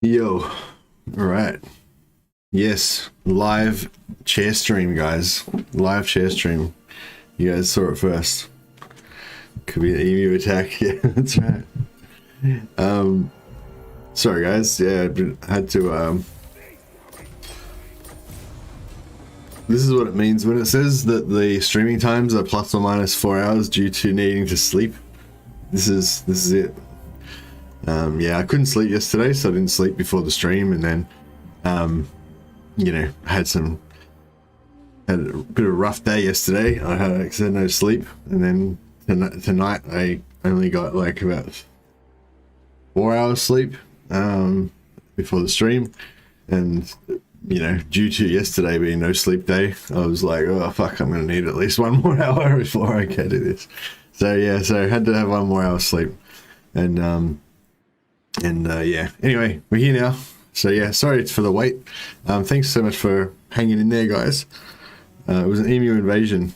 Yo, all right. Yes, live chair stream, guys. Live chair stream. You guys saw it first. Could be an emu attack. Yeah, that's right. Sorry, guys. Yeah, I had to. This is what it means when it says that the streaming times are plus or minus 4 hours due to needing to sleep. This is it. Yeah, I couldn't sleep yesterday, so I didn't sleep before the stream, and then, you know, had a bit of a rough day yesterday. I had no sleep, and then tonight I only got like about 4 hours sleep before the stream, and you know, due to yesterday being no sleep day, I was like, oh fuck, I'm gonna need at least 1 more hour before I can do this. So yeah, so I had to have 1 more hour sleep, and yeah. Anyway, we're here now. So yeah, sorry for the wait. Thanks so much for hanging in there, guys. It was an emu invasion.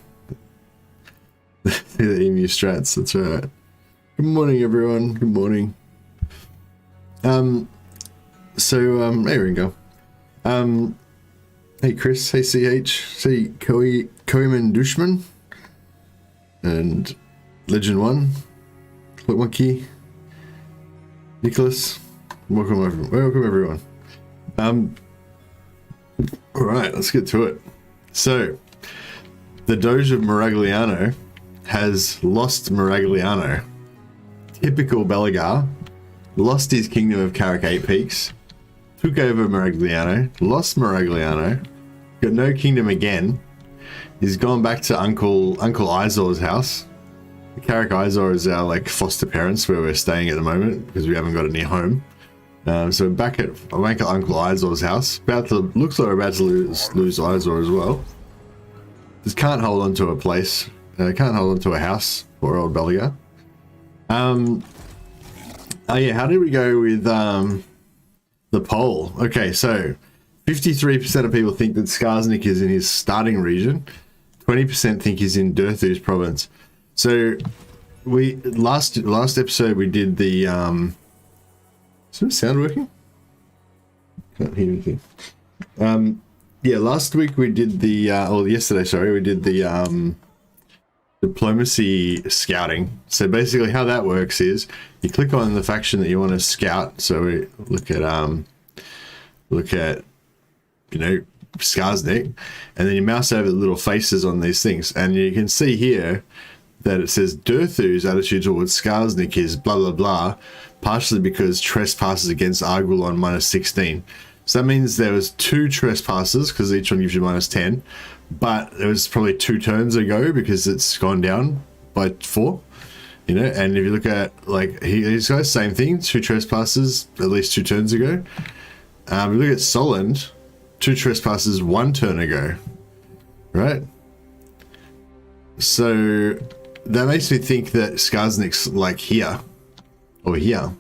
The emu strats. That's right. Good morning, everyone. Good morning. There we go. Hey Chris, hey CH, say Koiman Dushman, and Legend 1, Clip Monkey, Nicholas, welcome everyone. Alright, let's get to it. So, the Doge of Miragliano has lost Miragliano. Typical Belegar, lost his kingdom of Carrick 8 Peaks, took over Miragliano, lost Miragliano, got no kingdom again. He's gone back to Uncle Izor's house. Carrick Izor is our like foster parents where we're staying at the moment because we haven't got a near home. So back at Uncle Izor's house. Looks like we're about to lose Izor as well. Just can't hold on to a place. Can't hold on to a house. Poor old Belegar. Oh yeah, how did we go with the poll? Okay, so 53% of people think that Skarsnik is in his starting region. 20% think he's in Durthu's province. So we last episode we did the is the sound working? Can't hear anything. Yeah, last week we did the or yesterday, sorry, we did the diplomacy scouting. So basically how that works is you click on the faction that you want to scout. So we look at you know, Skarsnik, and then you mouse over the little faces on these things, and you can see here that it says Durthu's attitude towards Skarsnik is blah blah blah, partially because trespasses against Argul on -16. So that means there was 2 trespasses because each one gives you -10, but it was probably 2 turns ago because it's gone down by 4. You know, and if you look at like these guys, same thing, 2 trespasses at least 2 turns ago. If you look at Solent, 2 trespasses 1 turn ago, right? So that makes me think that Skarsnik's like here or here.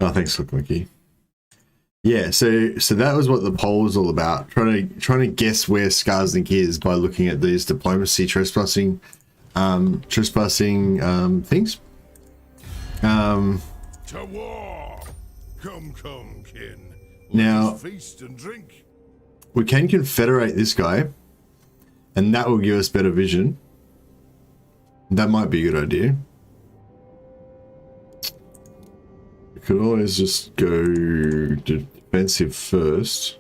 Oh, thanks, Mickey. Yeah, so that was what the poll was all about. Trying to guess where Skarsnik is by looking at these diplomacy trespassing things. To war. Come, kin. Now, feast and drink. We can confederate this guy, and that will give us better vision. That might be a good idea. We could always just go defensive first.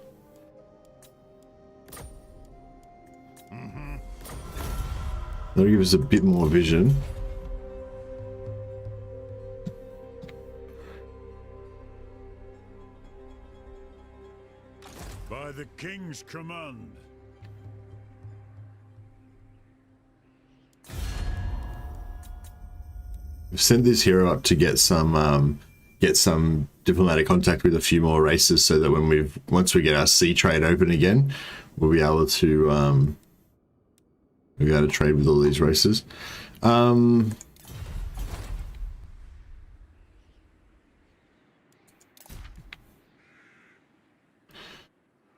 That'll give us a bit more vision. By the king's command. We've sent this hero up to get some diplomatic contact with a few more races, so that once we get our sea trade open again, we'll be able to trade with all these races.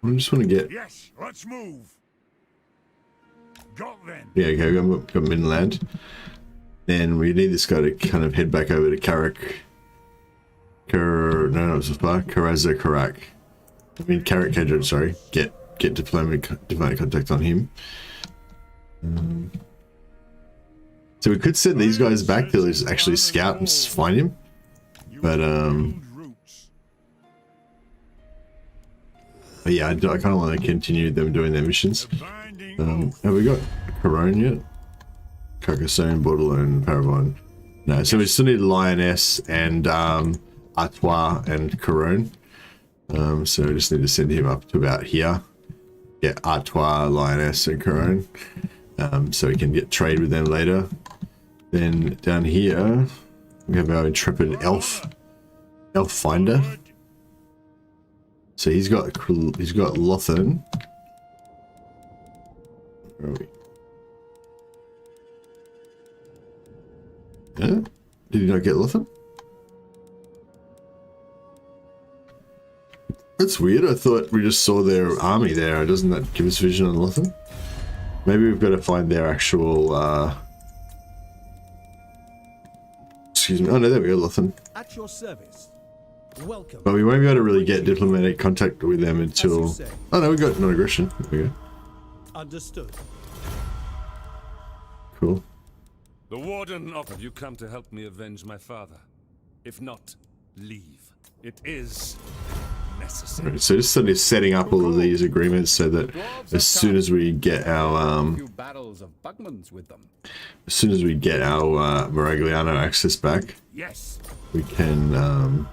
I just want to get. Yes, let's move. Got then. Yeah, okay, got Midland. Then we need this guy to kind of head back over to Karak. No, it's Karaza Karak. I mean Karak Kedron, sorry. Get diplomatic contact on him. So we could send these guys back to actually scout and find him. But yeah, I kind of want to continue them doing their missions. Have we got Corone yet? Carcassonne, Bordelon, Paravon. No, so we still need Lioness and Artois and Corone. So we just need to send him up to about here. Get Artois, Lioness, and Corone. So we can get trade with them later. Then down here we have our intrepid elf finder. So he's got Lothan. Where are we? Yeah? Did he not get Lothan? That's weird. I thought we just saw their army there. Doesn't that give us vision on Lothan? Maybe we've got to find their actual excuse me. Oh no, there we go, Lothan. At your service. Welcome. But we won't be able to really get diplomatic contact with them until... Oh no, we got non-aggression. There we go. Understood. Cool. The warden of... Have you come to help me avenge my father? If not, leave. It is necessary. Right, so just sort of setting up all of these agreements so that as soon as we get our Miragliano access back, yes, we can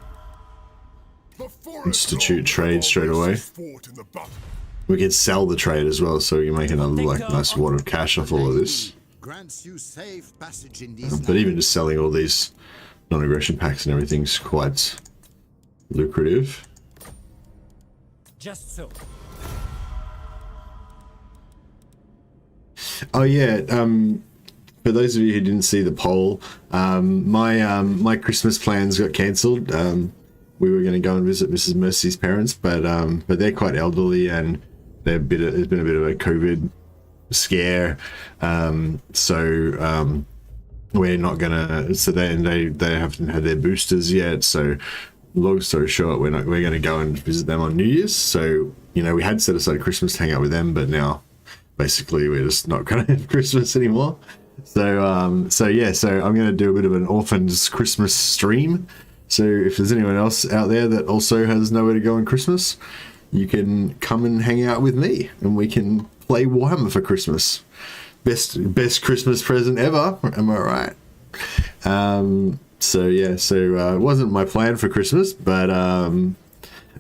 institute trade straight away. We can sell the trade as well, so we can make another like nice wad of cash off all of this. But even just selling all these non-aggression packs and everything's quite lucrative. Just so. Oh yeah, for those of you who didn't see the poll, my Christmas plans got cancelled. We were going to go and visit Mrs. Mercy's parents, but they're quite elderly and there's been a bit of a COVID scare, so we're not gonna. So they haven't had their boosters yet. So long story short, we're going to go and visit them on New Year's. So you know, we had set aside Christmas to hang out with them, but now basically we're just not going to have Christmas anymore. So yeah, so I'm going to do a bit of an orphans Christmas stream. So if there's anyone else out there that also has nowhere to go on Christmas, you can come and hang out with me and we can play Warhammer for Christmas. Best Christmas present ever, am I right? So yeah, so it wasn't my plan for Christmas, but are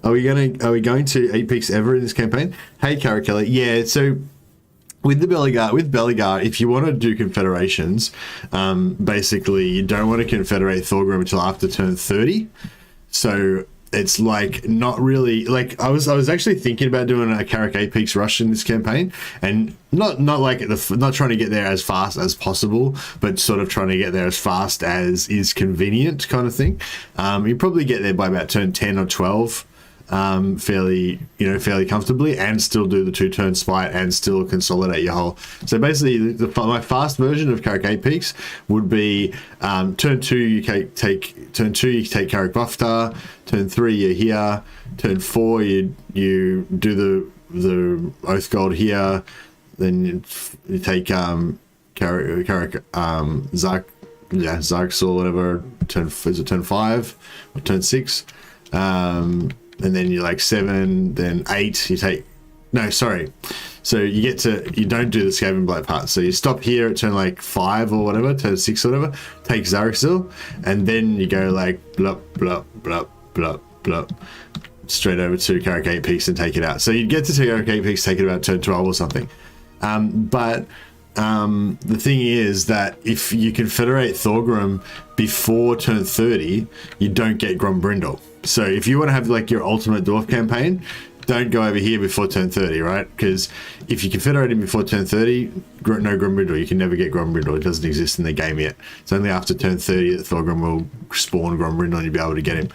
we going to 8 peaks ever in this campaign? Hey Carakelli, yeah, so with Belegar, if you want to do confederations, basically you don't want to confederate Thorgrim until after turn 30. So it's like not really like I was actually thinking about doing a Karak 8 peaks rush in this campaign, and not trying to get there as fast as possible, but sort of trying to get there as fast as is convenient, kind of thing. You probably get there by about turn 10 or 12. Fairly comfortably, and still do the 2-turn spite and still consolidate your whole. So basically my fast version of Karak 8 peaks would be turn 2 you take Karak Buftar, turn 3 you're here, turn 4 you do the Oath Gold here, then you take Karak Zarks or whatever, turn 5 or turn 6, and then you're like 7, then 8 you take, no sorry, so you don't do the Skaven Blight part, so you stop here at turn like 5 or whatever, turn 6 or whatever, take Zarxil, and then you go like blup blup blup blup blup straight over to Karak 8 peaks and take it out. So you'd get to Karak 8 peaks, take it about turn 12 or something, but the thing is that if you confederate Thorgrim before turn 30, you don't get Grombrindle. So if you want to have like your ultimate dwarf campaign, don't go over here before turn 30, right? Because if you confederate him before turn 30, no Grombrindle. You can never get Grombrindle. It doesn't exist in the game yet. It's only after turn 30 that Thorgrim will spawn Grombrindle and you'll be able to get him.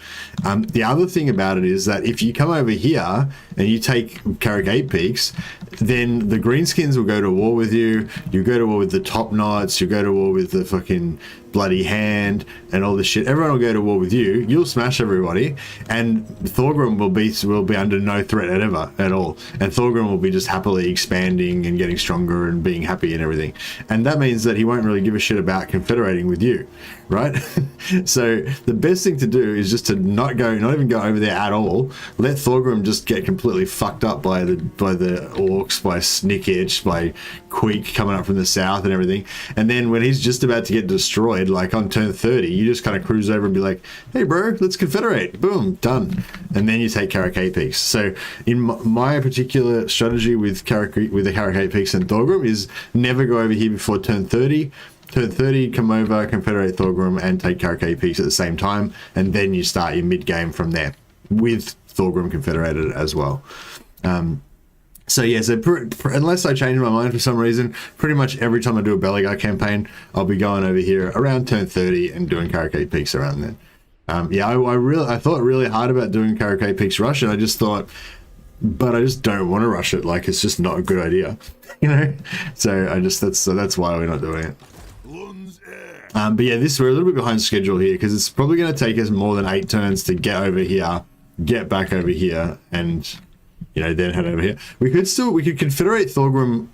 The other thing about it is that if you come over here and you take Carrick 8 Peaks, then the Greenskins will go to war with you. You go to war with the Top Knots. You go to war with the fucking Bloody Hand and all this shit. Everyone will go to war with you. You'll smash everybody, and Thorgrim will be under no threat at all. And Thorgrim will be just happily expanding and getting stronger and being happy and everything. And that means that he won't really give a shit about confederating with you, right? So the best thing to do is just to not even go over there at all. Let Thorgrim just get completely fucked up by the orcs, by Snickitch, by Queek coming up from the south and everything. And then when he's just about to get destroyed, like on turn 30, you just kind of cruise over and be like, hey bro, let's confederate. Boom, done. And then you take Carrick 8 Peaks. So in my particular strategy with the Carrick 8 Peaks and Thorgrim is never go over here before turn 30. Turn 30, come over, confederate Thorgrim and take Carrick 8 Peaks at the same time, and then you start your mid game from there with Thorgrim confederated as well. So yeah, unless I change my mind for some reason, pretty much every time I do a Belegar campaign, I'll be going over here around turn 30 and doing Carrick 8 Peaks around then. I thought really hard about doing Carrick 8 Peaks rush, and I just thought, but I just don't want to rush it. Like, it's just not a good idea, you know. So that's why we're not doing it. But yeah, we're a little bit behind schedule here because it's probably going to take us more than 8 turns to get over here, get back over here, and then head over here. We could confederate Thorgrim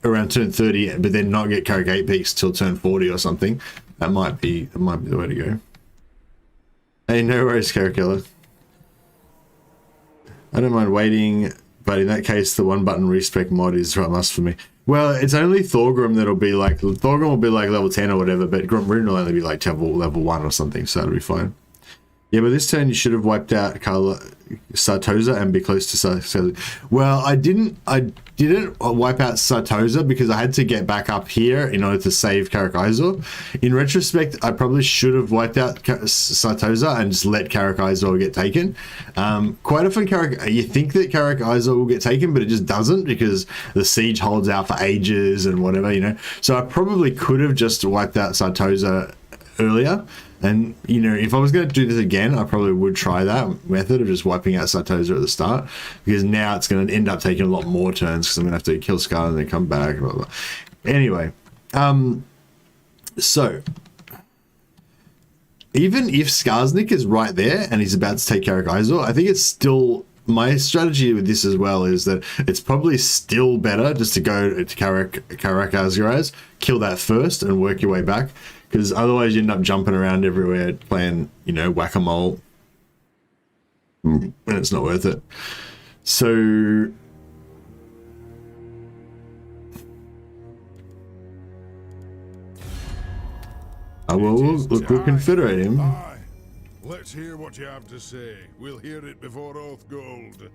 around turn 30, but then not get Carrick 8 Peaks till turn 40 or something. That might be the way to go. Hey, no worries, Carrickella. I don't mind waiting, but in that case, the 1-button respec mod is a must for me. Well, it's only Thorgrim that'll be like, Thorgrim will be like level 10 or whatever, but Rune will only be like level 1 or something, so that'll be fine. Yeah, but this turn you should have wiped out Sartosa and be close to Sartosa. Well, I didn't wipe out Sartosa because I had to get back up here in order to save Carrick Izor. In retrospect, I probably should have wiped out Sartosa and just let Carrick Izor get taken. Quite often you think that Carrick Izor will get taken, but it just doesn't because the siege holds out for ages and whatever, So I probably could have just wiped out Sartosa earlier. And, if I was going to do this again, I probably would try that method of just wiping out Sartosa at the start, because now it's going to end up taking a lot more turns because I'm going to have to kill Scar and then come back. Blah, blah. Anyway, so even if Skarsnik is right there and he's about to take Carrick Izor, I think it's still... My strategy with this as well is that it's probably still better just to go to Carrick Izor, kill that first and work your way back. Because otherwise you end up jumping around everywhere playing, whack-a-mole. And it's not worth it. So... we'll confederate him. Aye. Let's hear what you have to say. We'll hear it before Oath Gold.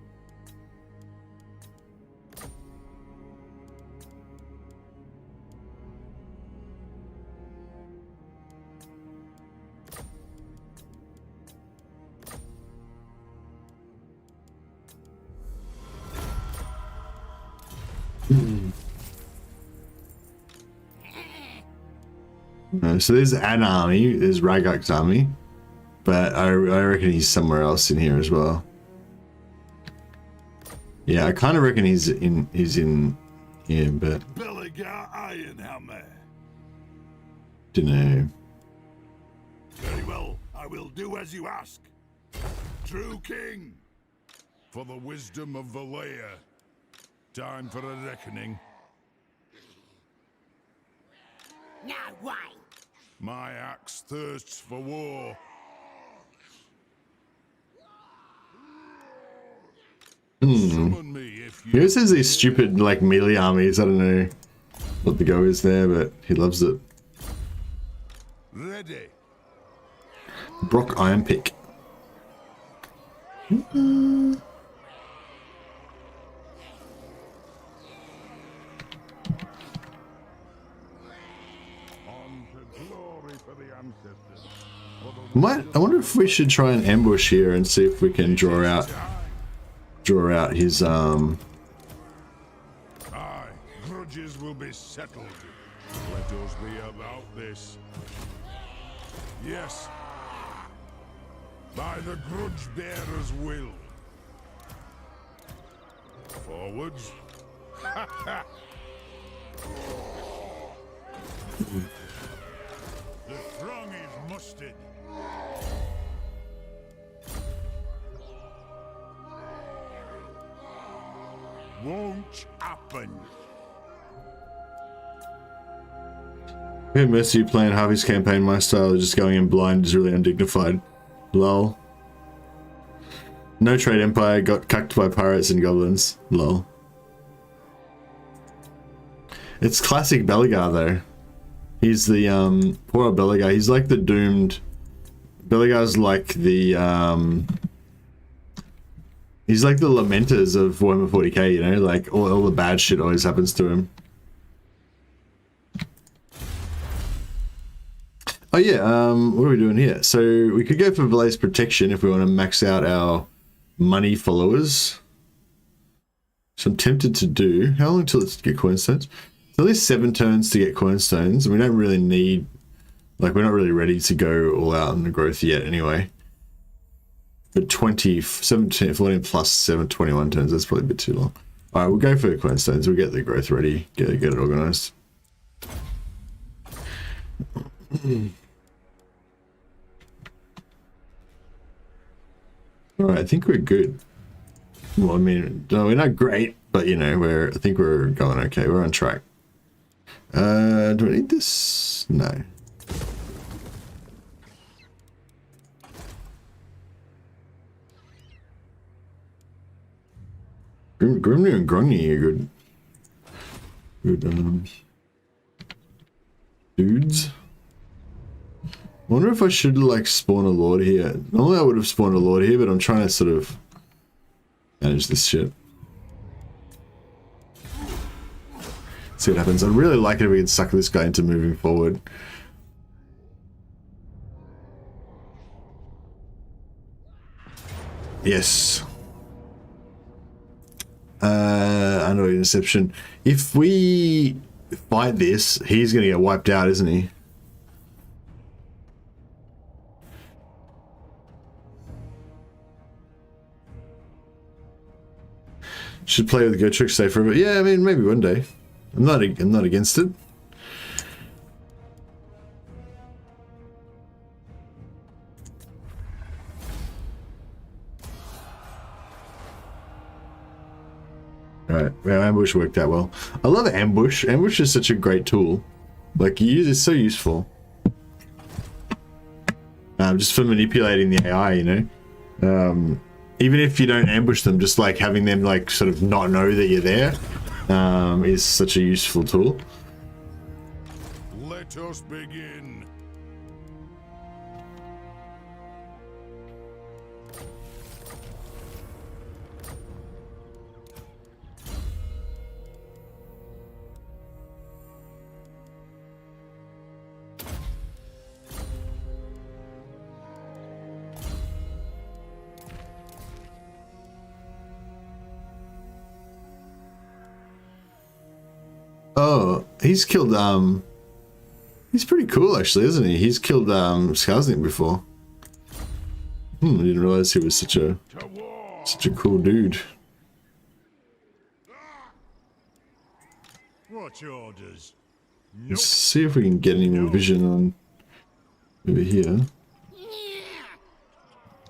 So there's an army, there's Ragak's army, but I reckon he's somewhere else in here as well. Yeah, I kind of reckon he's in here, but Belegar Ironhammer. Dunno. Very well, I will do as you ask. True King, for the wisdom of Valea. Time for a reckoning. No way! My axe thirsts for war. Summon me if you... He always has these stupid, melee armies. I don't know what the go is there, but he loves it. Ready. Brock Ironpick. I wonder if we should try and ambush here and see if we can draw out draw out his Aye, grudges will be settled. Let us be about this. Yes. By the grudge bearer's will. Forwards. The throng is mustered. Won't happen. Okay, Mercy, you playing Harvey's campaign. My style of just going in blind is really undignified. Lol. No trade empire, got cucked by pirates and goblins. Lol. It's classic Belegar though. He's the poor old Belegar. He's like the doomed. Belegar's like the he's like the lamenters of Warhammer 40k, you know, like all the bad shit always happens to him. Oh yeah, what are we doing here? So we could go for Valet's protection if we want to max out our money followers. So I'm tempted to do. How long till it's to get coinstones? It's at least 7 turns to get coinstones, and we don't really need, like, we're not really ready to go all out on the growth yet anyway. But 17, 14 plus 7, 21 turns, that's probably a bit too long. Alright, we'll go for the coinstones, we'll get the growth ready, get it organized. Alright, I think we're good. Well, I mean, no, we're not great, but you know, I think we're going okay, we're on track. Do I need this? No. Grimnir and Grogny are good dudes. I wonder if I should like spawn a lord here. Normally I would have spawned a lord here, but I'm trying to sort of manage this shit. See what happens. I'd really like it if we could suck this guy into moving forward. Yes. Under interception. If we fight this, he's gonna get wiped out, isn't he? Should play with Gertrude safer, but yeah, I mean maybe one day. I'm not against it. Alright, well, ambush worked out well. I love ambush. Ambush is such a great tool. Like, you use it's so useful. Just for manipulating the AI, you know. Even if you don't ambush them, just like having them like sort of not know that you're there is such a useful tool. Let us begin. Oh, he's killed, he's pretty cool actually, isn't he? He's killed, Skarsnik before. I didn't realize he was such a cool dude. What's your orders? Let's see if we can get any more vision on over here.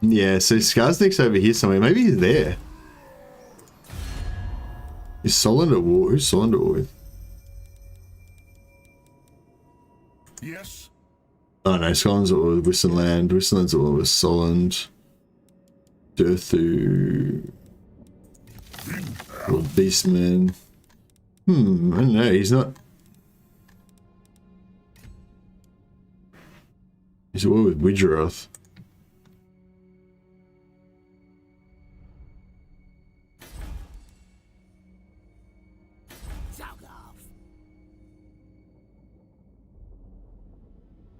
Yeah, so Skarsnik's over here somewhere. Maybe he's there. Is Solon at war? Who's Solon at war with? Yes. Oh no, Solon's at war with Wissenland. Wissenland's at war with Solond. Durthu. Or Beastman. I don't know, he's not. He's at war with Widgeroth.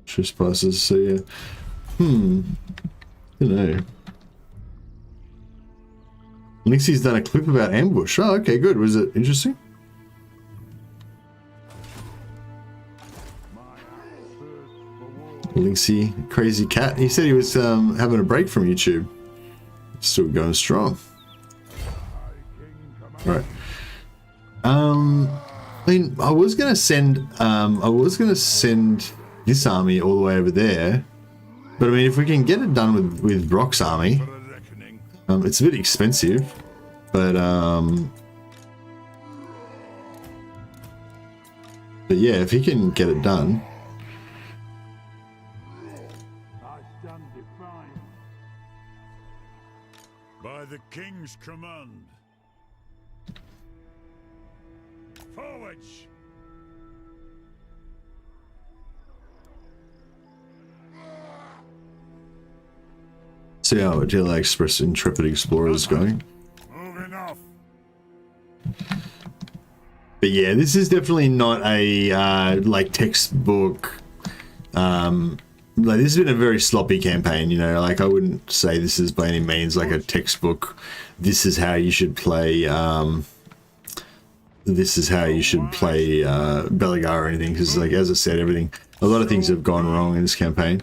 Trespassers, so yeah. I don't know. Linksey's done a clip about ambush. Oh, okay, good. Was it interesting? Linksey, crazy cat. He said he was having a break from YouTube. Still going strong. Right. I mean, I was gonna send this army all the way over there, but I mean, if we can get it done with Brock's army, it's a bit expensive, but yeah, if he can get it done. By the king's command. Forwards! See how DLA Express Intrepid Explorer is going. Moving off. But yeah, this is definitely not a like textbook. Like this has been a very sloppy campaign, you know. Like I wouldn't say this is by any means like a textbook. This is how you should play. This is how you should play Belegar or anything. Because like as I said, a lot of things have gone wrong in this campaign.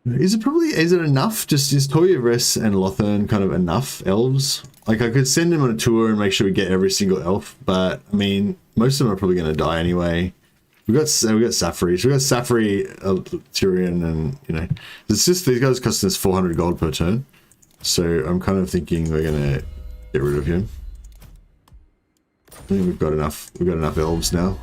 Is it enough? Just is Toyavres and Lothern kind of enough elves? Like I could send them on a tour and make sure we get every single elf, but I mean most of them are probably going to die anyway. We got Safri. So we got Safri, Tyrion, and you know, it's just these guys costing us 400 gold per turn. So I'm kind of thinking we're gonna get rid of him. I think we've got enough. We've got enough elves now.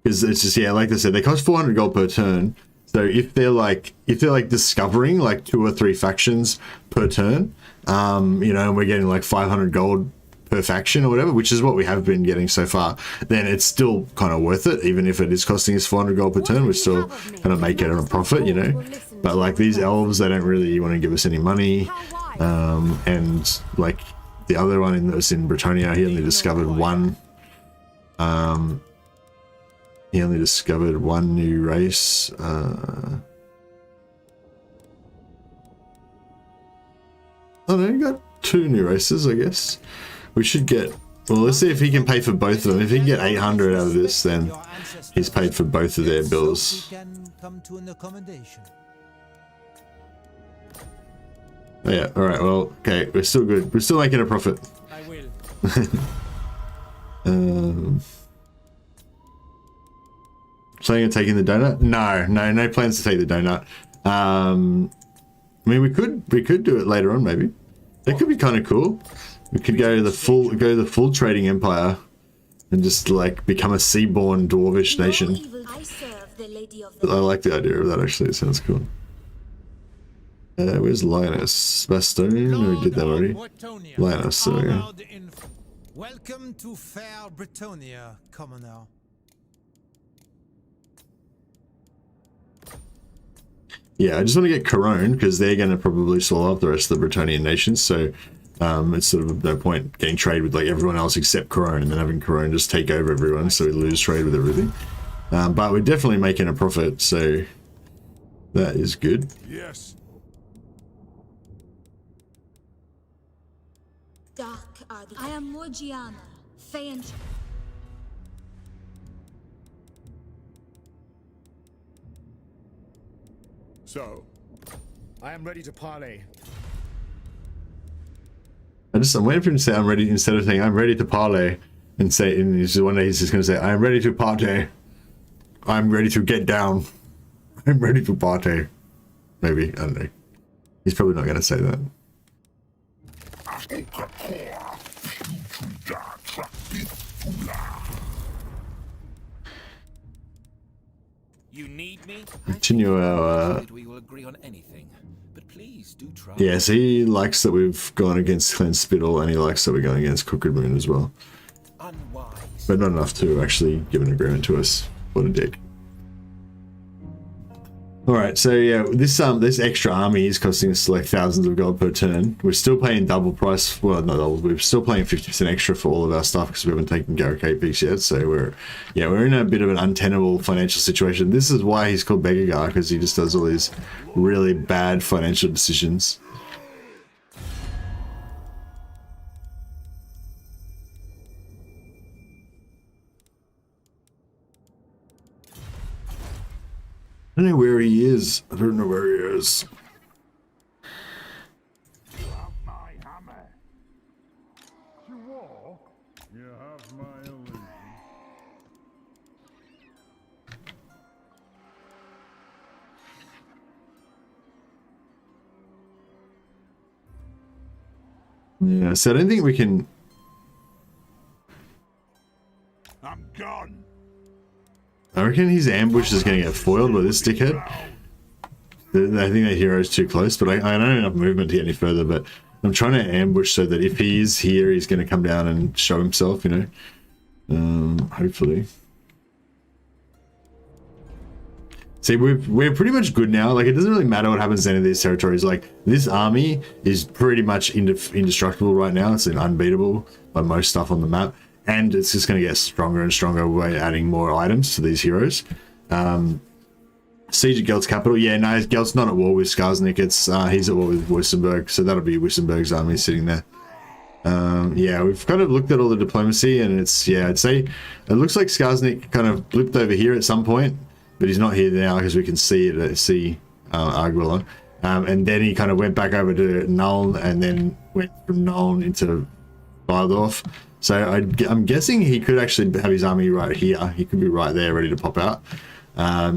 Because it's just, yeah, like I said, they cost 400 gold per turn. So if they're like discovering like 2 or 3 factions per turn, you know, and we're getting like 500 gold per faction or whatever, which is what we have been getting so far, then it's still kind of worth it. Even if it is costing us 400 gold per turn, we're still kind of make it on a profit, you know. But like these elves, they don't really want to give us any money. And like the other one that was in Britannia, he only discovered one. He only discovered one new race. Oh no, he got 2 new races, I guess. We should get... Well, let's see if he can pay for both of them. If he can get 800 out of this, then he's paid for both of their bills. Oh yeah, alright, well, okay, we're still good. We're still making a profit. I will. Planning on taking the donut? No plans to take the donut. I mean, we could do it later on, maybe. That could be kind of cool. We could go the full trading empire and just like become a seaborn dwarvish nation. I like the idea of that, actually. It sounds cool. Where's Lioness? Bastone? No, we did that already. Lioness, there we go. Welcome to fair Britannia, commoner. Yeah, I just want to get Corone because they're going to probably swallow up the rest of the Bretonian nations. So it's sort of no point getting trade with like everyone else except Corone and then having Corone just take over everyone, so we lose trade with everything. But we're definitely making a profit, so that is good. Yes. Dark are the... I am Morgiana, Fayan. So, I am ready to parley. I'm waiting for him to say I'm ready instead of saying I'm ready to parley, and say, and one day he's just going to say I'm ready to party. I'm ready to get down. I'm ready to party. Maybe, I don't know. He's probably not going to say that. You need me? Continue our... We will agree on anything, but please do try. Yes, he likes that we've gone against Clan Spittle, and he likes that we're going against Crooked Moon as well. Unwise. But not enough to actually give an agreement to us. What a dick. All right, so yeah, this extra army is costing us like thousands of gold per turn. We're still paying double price. Well, not double. We're still paying 50% extra for all of our stuff because we haven't taken Garrick Apex yet. So we're in a bit of an untenable financial situation. This is why he's called Belegar, because he just does all these really bad financial decisions. I don't know where he is. I don't know where he is. You have my hammer. You walk. You have my illusion. Yeah, so I don't think we can. I'm gone. I reckon his ambush is going to get foiled by this dickhead. I think that hero's too close, but I don't have enough movement to get any further. But I'm trying to ambush so that if he is here, he's going to come down and show himself, you know. Hopefully. See, we're pretty much good now. Like, it doesn't really matter what happens to any of these territories. Like, this army is pretty much indestructible right now. It's unbeatable by most stuff on the map. And it's just going to get stronger and stronger by adding more items to these heroes. Siege of Gelt's capital. Yeah, no, Gelt's not at war with Skarsnik. He's at war with Wissenberg. So that'll be Wissenberg's army sitting there. Yeah, we've kind of looked at all the diplomacy, and I'd say it looks like Skarsnik kind of blipped over here at some point, but he's not here now because we can see Arguilla. And then he kind of went back over to Nuln, and then went from Nuln into Bardorf. So I'm guessing he could actually have his army right here. He could be right there, ready to pop out.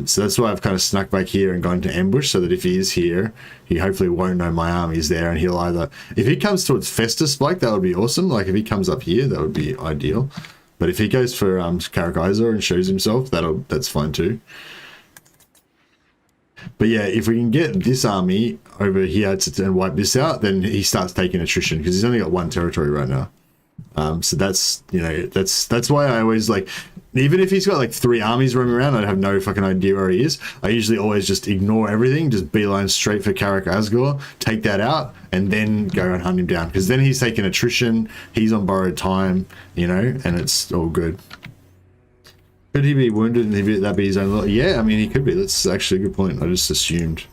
So that's why I've kind of snuck back here and gone to ambush, so that if he is here, he hopefully won't know my army's there, and he'll either... If he comes towards Festus, like, that would be awesome. Like, if he comes up here, that would be ideal. But if he goes for Karakaiser and shows himself, that's fine too. But yeah, if we can get this army over here and wipe this out, then he starts taking attrition, because he's only got one territory right now. So that's, you know, that's why I always, like, even if he's got like 3 armies roaming around, I have no fucking idea where he is. I usually always just ignore everything, just beeline straight for Karak Asgore, take that out, and then go and hunt him down, because then he's taking attrition, he's on borrowed time, you know, and it's all good. Could he be wounded and that be his own lot? Yeah, I mean, he could be. That's actually a good point. I just assumed.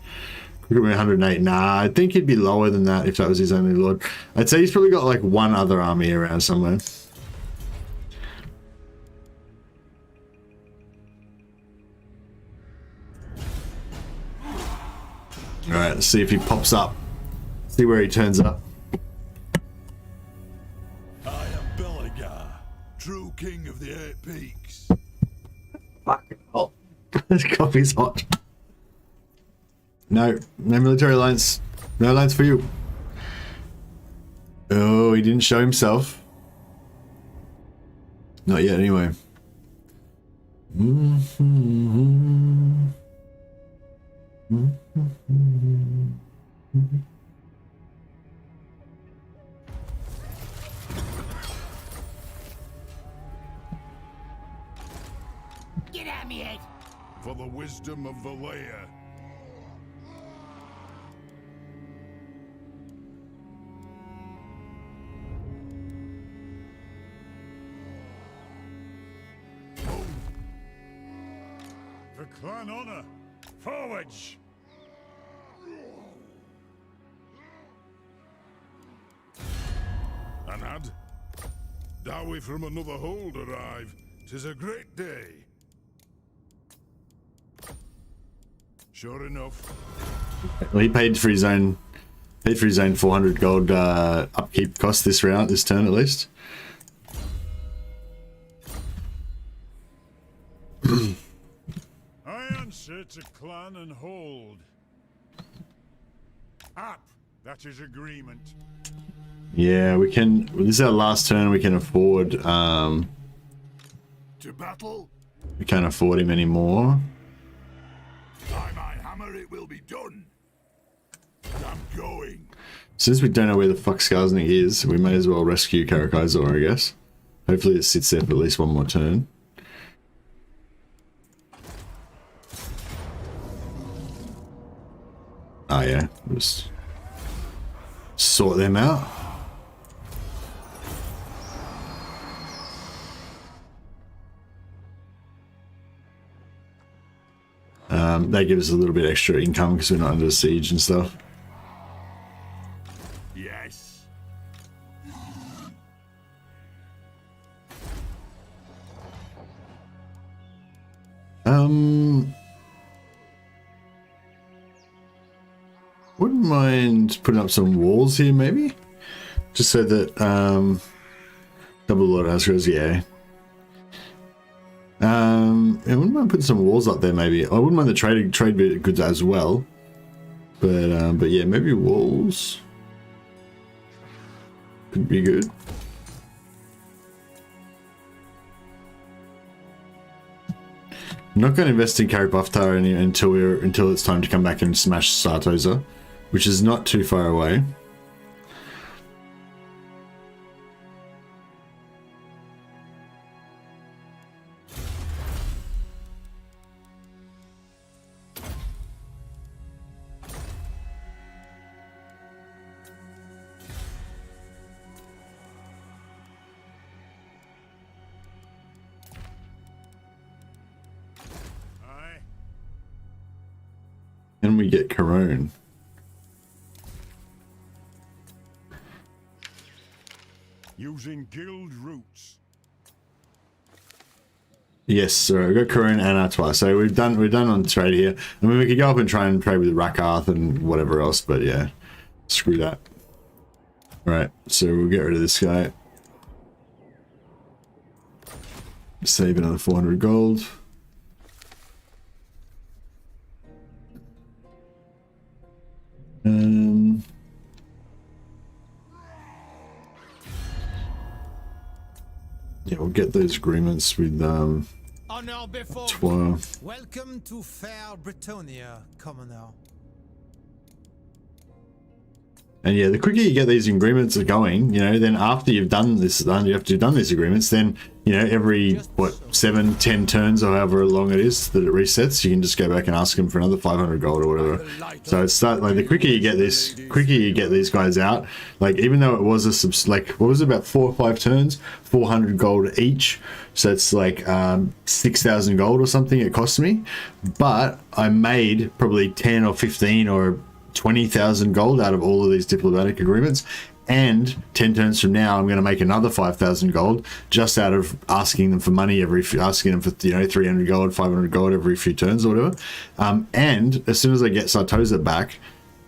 Could be 108. Nah, I think he'd be lower than that if that was his only lord. I'd say he's probably got like one other army around somewhere. Alright, let's see if he pops up. See where he turns up. I am Belegar, true king of the 8 peaks. Fuck. Oh, this coffee's hot. No military alliance. No alliance for you. Oh, he didn't show himself. Not yet, anyway. Get at me, Ed! For the wisdom of Valea. For clan honor, forwards! Anad, dowie from another hold arrive. 'Tis a great day. Sure enough. Well, he paid for his own 400 gold upkeep cost this turn at least. I answer to clan and hold. Up, that is agreement. Yeah, we can. This is our last turn. We can afford. To battle? We can't afford him anymore. By my hammer, it will be done. I'm going. Since we don't know where the fuck Skarsnik is, we may as well rescue Karakaiser, I guess. Hopefully it sits there for at least one more turn. Oh yeah, just sort them out. That gives us a little bit extra income because we're not under siege and stuff. Yes. Wouldn't mind putting up some walls here, maybe, just so that double Lord Asgros, yeah. I wouldn't mind putting some walls up there, maybe. I wouldn't mind the trade bit goods as well, but yeah, maybe walls could be good. I'm not going to invest in Carrick Bufftar until it's time to come back and smash Sartosa, which is not too far away. And we get Corone. Using guild routes. Yes, sir. We got Corone and Artois. So we're done on trade here. I mean, we could go up and try and trade with Rakarth and whatever else, but yeah, screw that. Right, so we'll get rid of this guy. Save another 400 gold. Yeah, we'll get those agreements with Honor before 12. Welcome to fair Britonia, commoner. And yeah, the quicker you get these agreements going, you know, then after you've done this, after you've done these agreements, then, you know, every, what, 7-10 turns or however long it is that it resets, you can just go back and ask them for another 500 gold or whatever. So it's like the quicker you get these guys out, like even though it was like, what was it, about 4 or 5 turns, 400 gold each. So it's like 6,000 gold or something it cost me. But I made probably 10 or 15 or 20,000 gold out of all of these diplomatic agreements, and 10 turns from now I'm going to make another 5,000 gold just out of asking them for money asking them for, you know, 300 gold, 500 gold every few turns or whatever. And as soon as I get Sartosa back,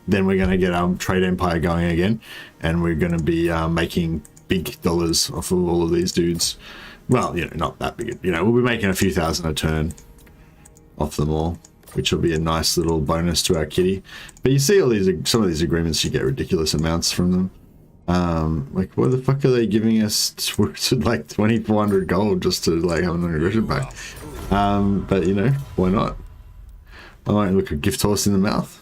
then we're going to get our trade empire going again, and we're going to be making big dollars off of all of these dudes. Well, you know, not that big, you know, we'll be making a few thousand a turn off them all, which will be a nice little bonus to our kitty. But you see all these, some of these agreements, you get ridiculous amounts from them. Like, what the fuck are they giving us to like 2,400 gold just to like have an aggression back? But you know, why not? I might look a gift horse in the mouth.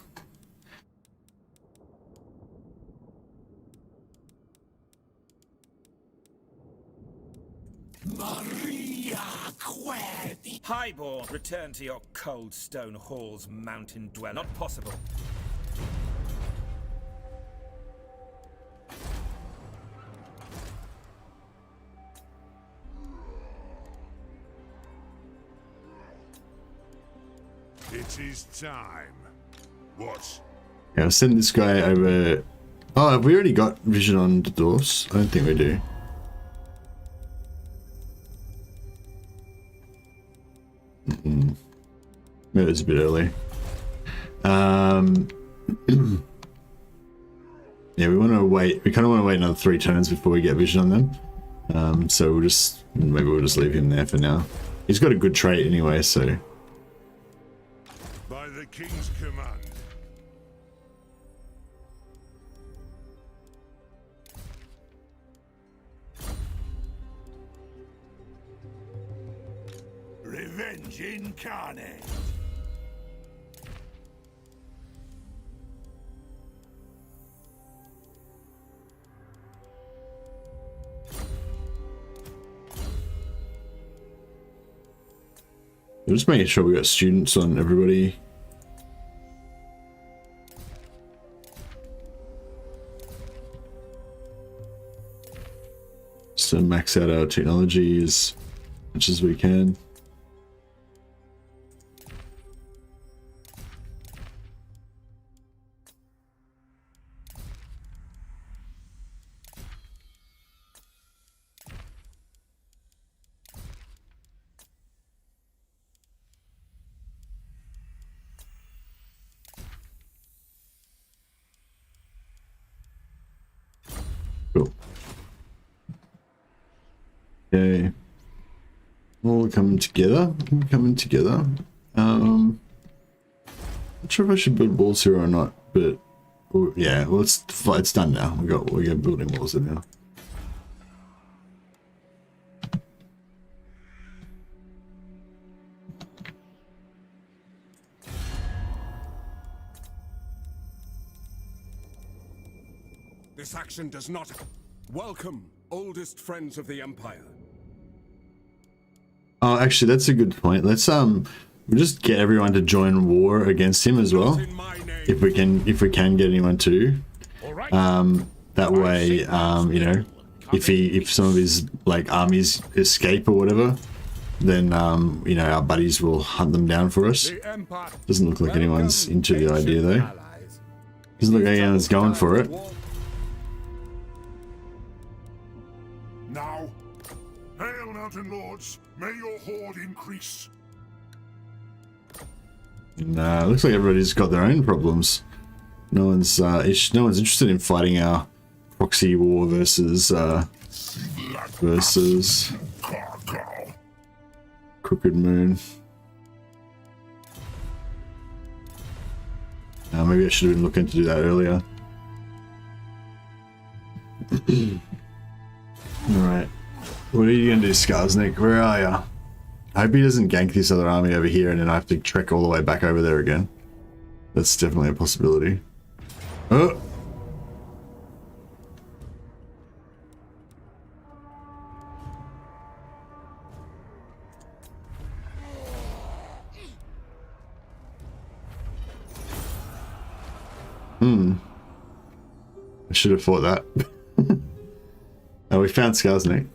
Highborn, return to your cold stone halls, mountain dweller. Not possible. It is time. What? Yeah, I'll send this guy over. Oh, have we already got vision on the dwarfs? I don't think we do. Maybe it's a bit early. Yeah, we want to wait. We kind of want to wait another 3 turns before we get vision on them. So we'll just leave him there for now. He's got a good trait anyway, so. By the king's command. Revenge incarnate. We're just making sure we got students on everybody. Just to max out our technology as much as we can. Cool. Okay. All coming together. Not sure if I should build walls here or not, but yeah, well, it's done now. We're building walls in now. This action does not... Welcome, oldest friends of the Empire. Oh, actually, that's a good point. Let's we'll just get everyone to join war against him as well, if we can get anyone to. That way, you know, if some of his like armies escape or whatever, then you know, our buddies will hunt them down for us. Doesn't look like anyone's into the idea though. Doesn't look like anyone's going for it. Now, hail, mountain lords! May your horde increase. Nah, looks like everybody's got their own problems. No one's interested in fighting our proxy war versus Crooked Moon. Maybe I should have been looking to do that earlier. Alright. What are you gonna do, Skarsnik? Where are ya? I hope he doesn't gank this other army over here and then I have to trek all the way back over there again. That's definitely a possibility. Oh! I should have fought that. Oh, we found Skarsnik.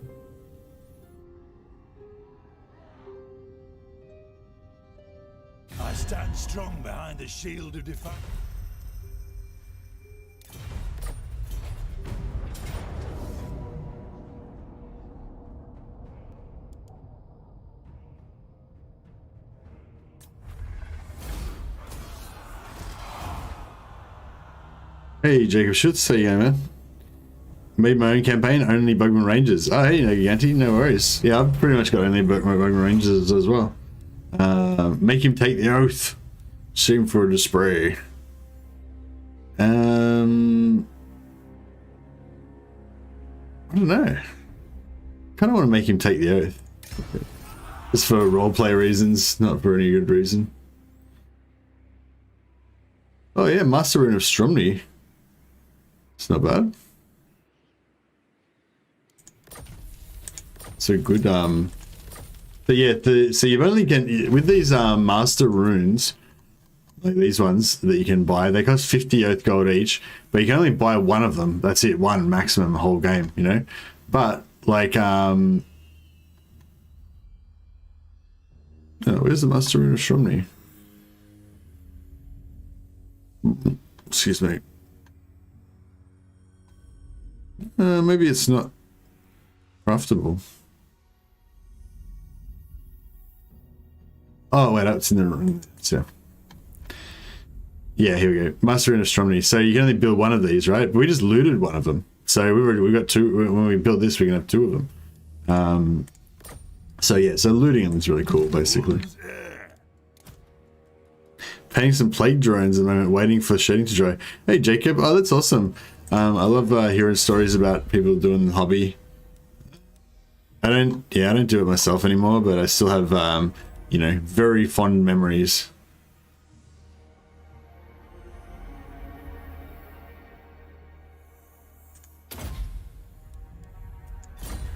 I stand strong behind the shield of defiance. Hey, Jacob Schutz, how you going, man? Made my own campaign, only Bugman Rangers. Oh, hey, Nagiganti, no worries. Yeah, I've pretty much got only my Bugman Rangers as well. Make him take the oath. Sue him for a display. I don't know. Kind of want to make him take the oath. Just for roleplay reasons, not for any good reason. Oh yeah, Master Rune of Stromny. It's not bad. So good, so yeah, so you've only get, with these Master Runes, like these ones that you can buy, they cost 50 Oath Gold each, but you can only buy one of them. That's it, one maximum the whole game, you know? But, like, oh, where's the Master Rune of Stromny? Excuse me. Maybe it's not craftable. Oh wait, it's in the room. So yeah, here we go. Master Rune of Stromny. So you can only build one of these, right? But we just looted one of them. So we've got two. When we build this, we're gonna have two of them. So yeah, so looting them is really cool, basically. Painting some plague drones at the moment, waiting for shedding to dry. Hey Jacob, oh that's awesome. I love hearing stories about people doing the hobby. I don't do it myself anymore, but I still have you know, very fond memories.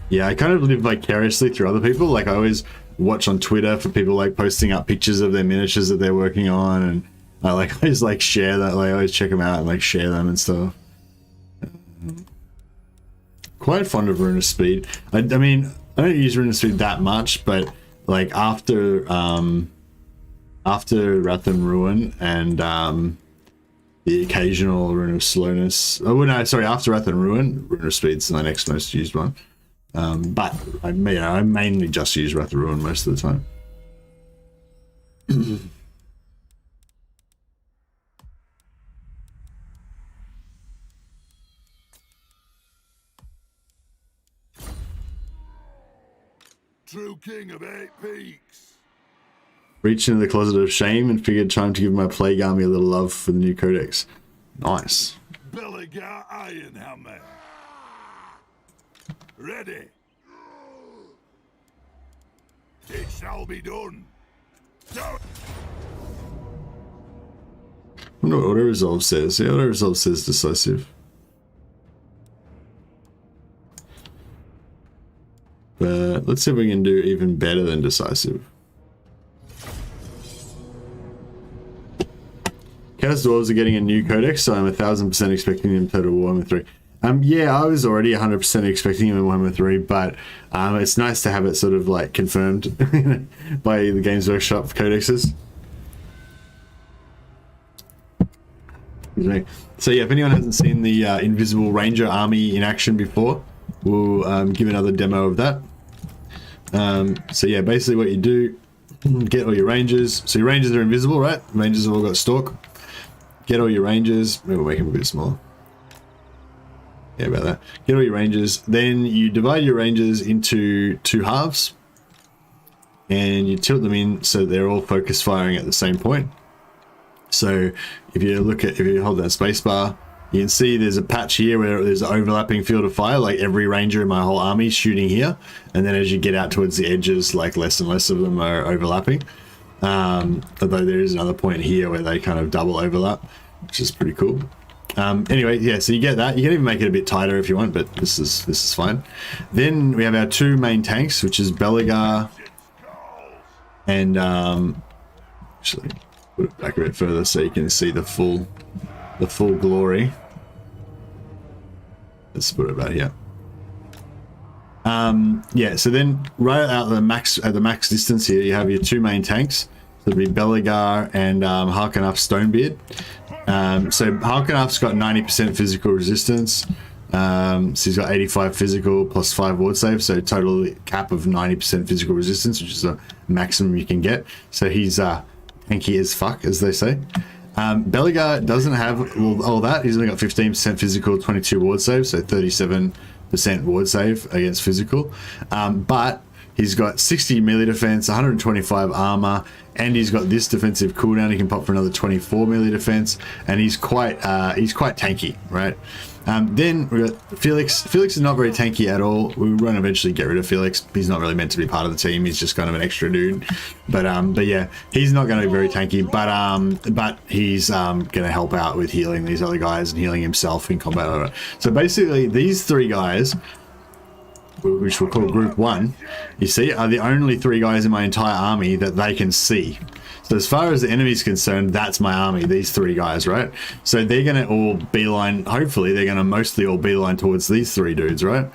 Yeah, I kind of live vicariously through other people. Like I always watch on Twitter for people like posting up pictures of their miniatures that they're working on, and I always like share that. Like I always check them out and like share them and stuff. quite fond of Rune of Speed. I mean, I don't use Rune of Speed that much, but like after Wrath and Ruin and the occasional Rune of Slowness. Oh no, sorry, after Wrath and Ruin, Rune of Speed's my next most used one. But I mainly just use Wrath and Ruin most of the time. True king of 8 peaks. Reached into the closet of shame and figured time to give my plague army a little love for the new codex. Nice. Belegar Ironhammer. Ready. It shall be done. Do it. I wonder what Auto Resolve says. Yeah, Auto Resolve says decisive. But let's see if we can do even better than decisive. Chaos Dwarves are getting a new codex, so I'm 1000% expecting them to total Warhammer 3. Yeah, I was already 100% expecting him in Warhammer 3, but it's nice to have it sort of like confirmed by the Games Workshop codexes. Excuse me. So yeah, if anyone hasn't seen the Invisible Ranger army in action before, we'll give another demo of that. So yeah, basically what you do, get all your rangers. So your rangers are invisible, right? Rangers have all got stalk. Get all your rangers. Maybe we'll make them a bit smaller. Yeah, about that. Get all your rangers. Then you divide your rangers into 2 halves. And you tilt them in so they're all focus firing at the same point. So if you hold that spacebar, you can see there's a patch here where there's an overlapping field of fire, like every ranger in my whole army is shooting here. And then as you get out towards the edges, like less and less of them are overlapping. Although there is another point here where they kind of double overlap, which is pretty cool. Anyway, yeah, so you get that. You can even make it a bit tighter if you want, but this is fine. Then we have our 2 main tanks, which is Belegar and actually put it back a bit further so you can see the full glory. Let's put it about here. Yeah, so then right out at the max distance here, you have your 2 main tanks. So it'll be Belegar and Harkenaf Stonebeard. So Harkenaf's got 90% physical resistance. So he's got 85 physical plus 5 ward save, so total cap of 90% physical resistance, which is the maximum you can get. So he's tanky as fuck, as they say. Belegar doesn't have all that. He's only got 15% physical, 22 ward save, so 37% ward save against physical. But he's got 60 melee defense, 125 armor, and he's got this defensive cooldown. He can pop for another 24 melee defense, and he's quite tanky, right? Then we got Felix. Felix is not very tanky at all. We won't eventually get rid of Felix. He's not really meant to be part of the team. He's just kind of an extra dude. But yeah, he's not going to be very tanky. But he's going to help out with healing these other guys and healing himself in combat. So basically, these 3 guys, which we'll call Group 1, you see, are the only 3 guys in my entire army that they can see. So as far as the enemy's concerned, that's my army, these 3 guys, right? So they're going to all beeline, hopefully they're going to mostly all beeline towards these 3 dudes, right?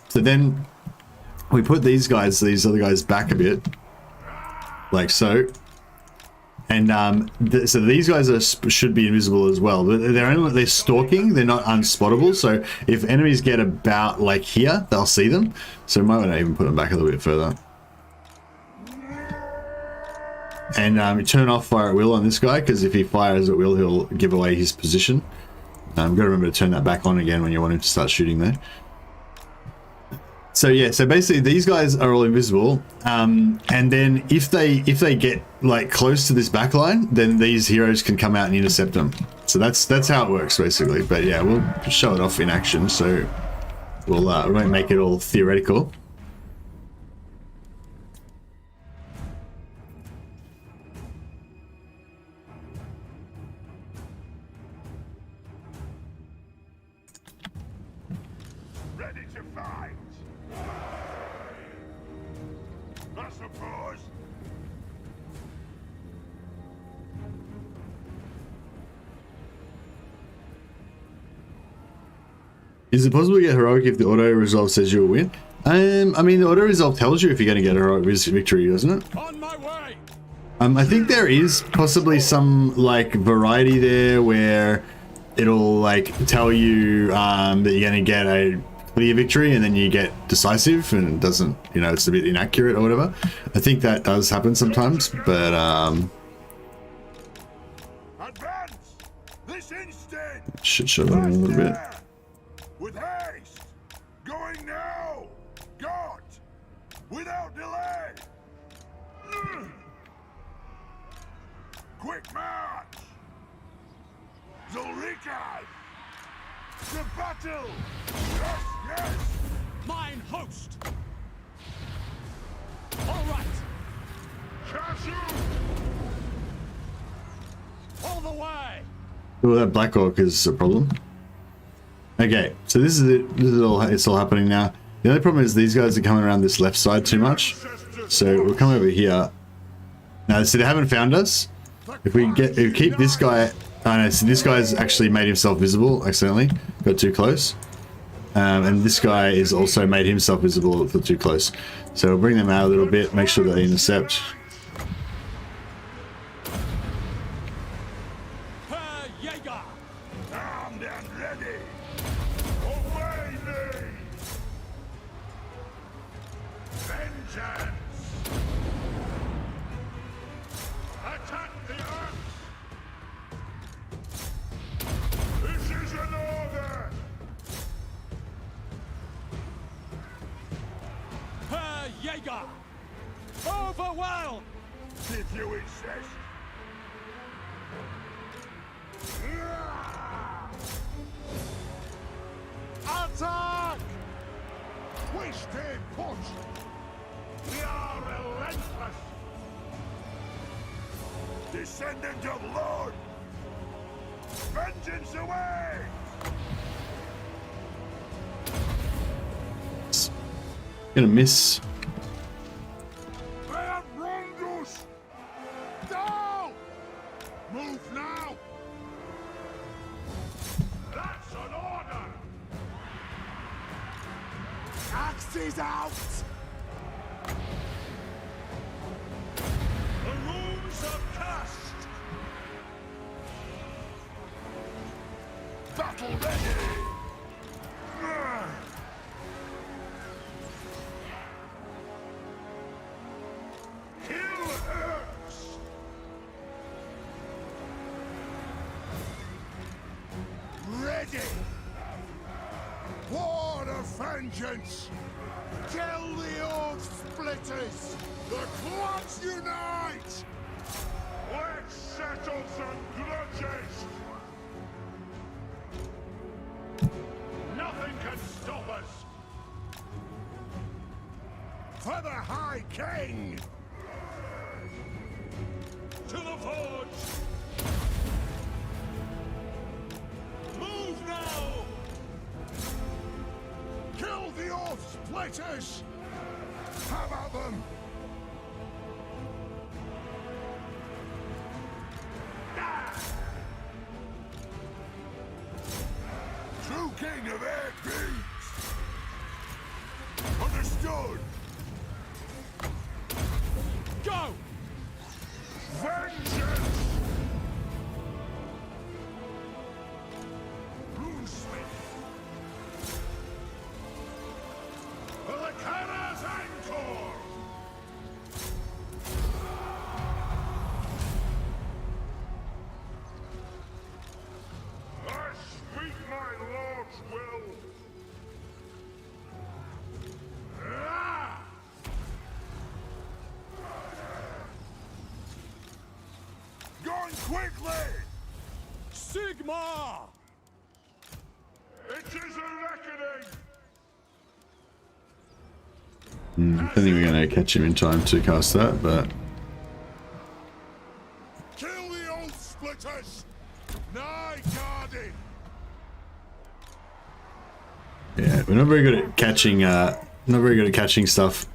So then we put these other guys back a bit, like so. And so these guys should be invisible as well. They're stalking. They're not unspottable. So if enemies get about like here, they'll see them. So we might want to even put them back a little bit further. And turn off fire at will on this guy, because if he fires at will, he'll give away his position. You've got to remember to turn that back on again when you want him to start shooting there. So yeah, so basically these guys are all invisible, and then if they get like close to this back line, then these heroes can come out and intercept them. So that's how it works basically. But yeah, we'll show it off in action, so we won't make it all theoretical. Ready to fight. I suppose. Is it possible to get heroic if the auto resolve says you'll win? I mean, the auto resolve tells you if you're going to get a heroic victory, doesn't it? On my way. I think there is possibly some like variety there where it'll like tell you that you're going to get a clear victory and then you get decisive and it doesn't, you know, it's a bit inaccurate or whatever. I think that does happen sometimes, but Advance! This instant! shit shut up a little bit. With haste! Going now! God! Without delay! Quick march! Zulrika! To battle! Yes, yes! Mine host. All right. Cashew! All the way. Oh, that Black Orc is a problem. Okay, so this is it. This is all. It's all happening now. The only problem is these guys are coming around this left side too much. So we'll come over here. Now, so they haven't found us. If we keep this guy. Oh no, so this guy's actually made himself visible accidentally. Got too close. And this guy is also made himself visible for too close. So we'll bring them out a little bit. Make sure they intercept. Armed and ready! Obey me! Vengeance! Attack the earth! This is an order! Herr Jäger. Overwhelm. If you insist. Attack! We stay put! We are relentless! Descendant of Lord! Vengeance away! Gonna miss. Angrund! Down! Move now! That's an order! Axes out! The runes are cast! Battle ready! Kill Earths! Ready! War of vengeance! Kill the old splitters! The clans unite! Let's settle some grudges! Nothing can stop us! For the High King! To the forge! Move now! Kill the off splitters! Have at them! True king of air beats! Understood! Go. Vengeance! Runesmith! For the Kara's Anchor! I speak my lord's will! Ah! Going quickly! Sigma. It is a reckoning! I don't think we're gonna catch him in time to cast that, but Kill the old splitters! Nigh guarding! yeah, we're not very good at catching. Not very good at catching stuff.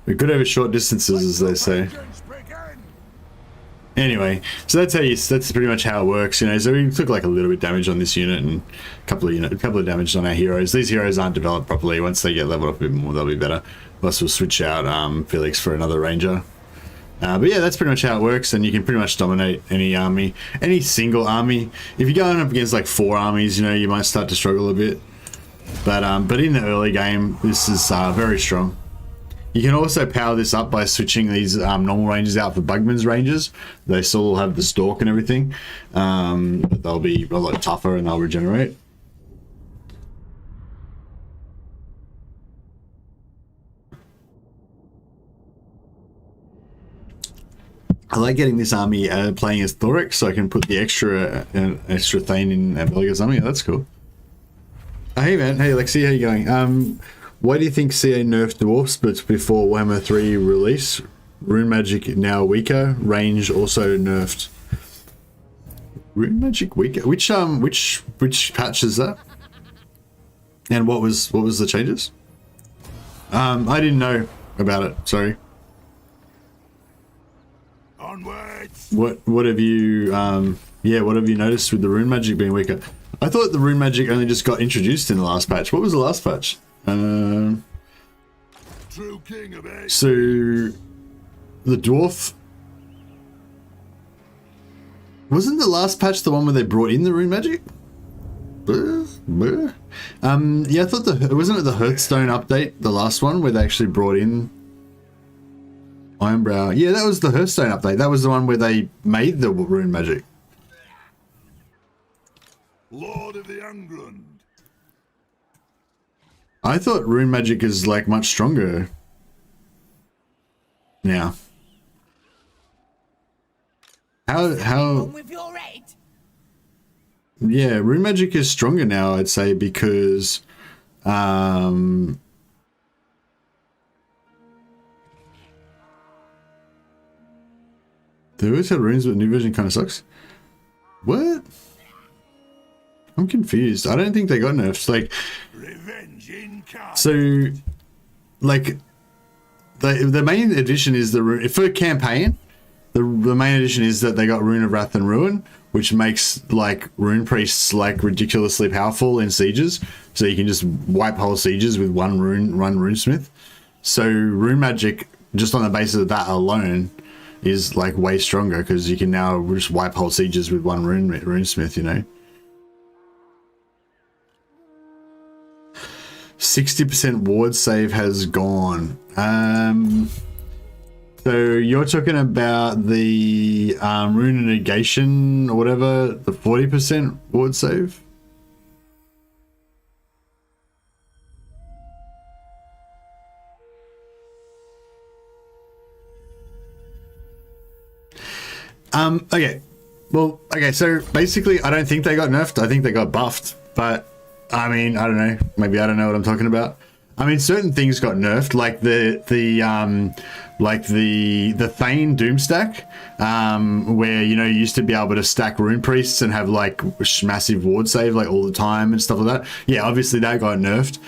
We're good over short distances, as they say. Vengeance begin! Anyway, so that's pretty much how it works, you know. So we took like a little bit damage on this unit and a couple of damage on our heroes. These heroes aren't developed properly. Once they get leveled up a bit more, they'll be better. Plus we'll switch out Felix for another ranger. But yeah, that's pretty much how it works, and you can pretty much dominate any army, any single army. If you're going up against like 4 armies, you know, you might start to struggle a bit. But in the early game, this is very strong. You can also power this up by switching these normal rangers out for Bugman's rangers. They still have the stalk and everything, but they'll be a lot tougher and they'll regenerate. I like getting this army playing as Thorax, so I can put the extra Thane in Belegar's army. Yeah, that's cool. Hey man, hey Lexi, how you going? Why do you think CA nerfed dwarfs but before Warhammer 3 release? Rune magic now weaker, range also nerfed. Rune magic weaker? Which patch is that? And what was the changes? I didn't know about it, sorry. Onwards. What have you what have you noticed with the rune magic being weaker? I thought the rune magic only just got introduced in the last patch. What was the last patch? True king of AEST. So the dwarf, wasn't the last patch the one where they brought in the rune magic? Yeah, I thought wasn't it the Hearthstone update, the last one where they actually brought in Ironbrow? Yeah, that was the Hearthstone update. That was the one where they made the rune magic. Lord of the Angrund. I thought rune magic is like much stronger now. How With your head. yeah, rune magic is stronger now, I'd say, because they always had runes, but new version kind of sucks. What? I'm confused. I don't think they got nerfs. Like, Revenge incarnate. so, like, the main addition is the rune for campaign. The main addition is that they got Rune of Wrath and Ruin, which makes like rune priests like ridiculously powerful in sieges. So you can just wipe whole sieges with one runesmith. So rune magic, just on the basis of that alone, is like way stronger because you can now just wipe whole sieges with one runesmith, you know. 60% ward save has gone. So you're talking about the Rune negation or whatever, the 40% ward save? Okay. Well, okay, so basically I don't think they got nerfed. I think they got buffed, but I mean, I don't know. Maybe I don't know what I'm talking about. I mean, certain things got nerfed, like the Thane Doom stack, where, you know, you used to be able to stack rune priests and have like massive ward save like all the time and stuff like that. Yeah, obviously that got nerfed.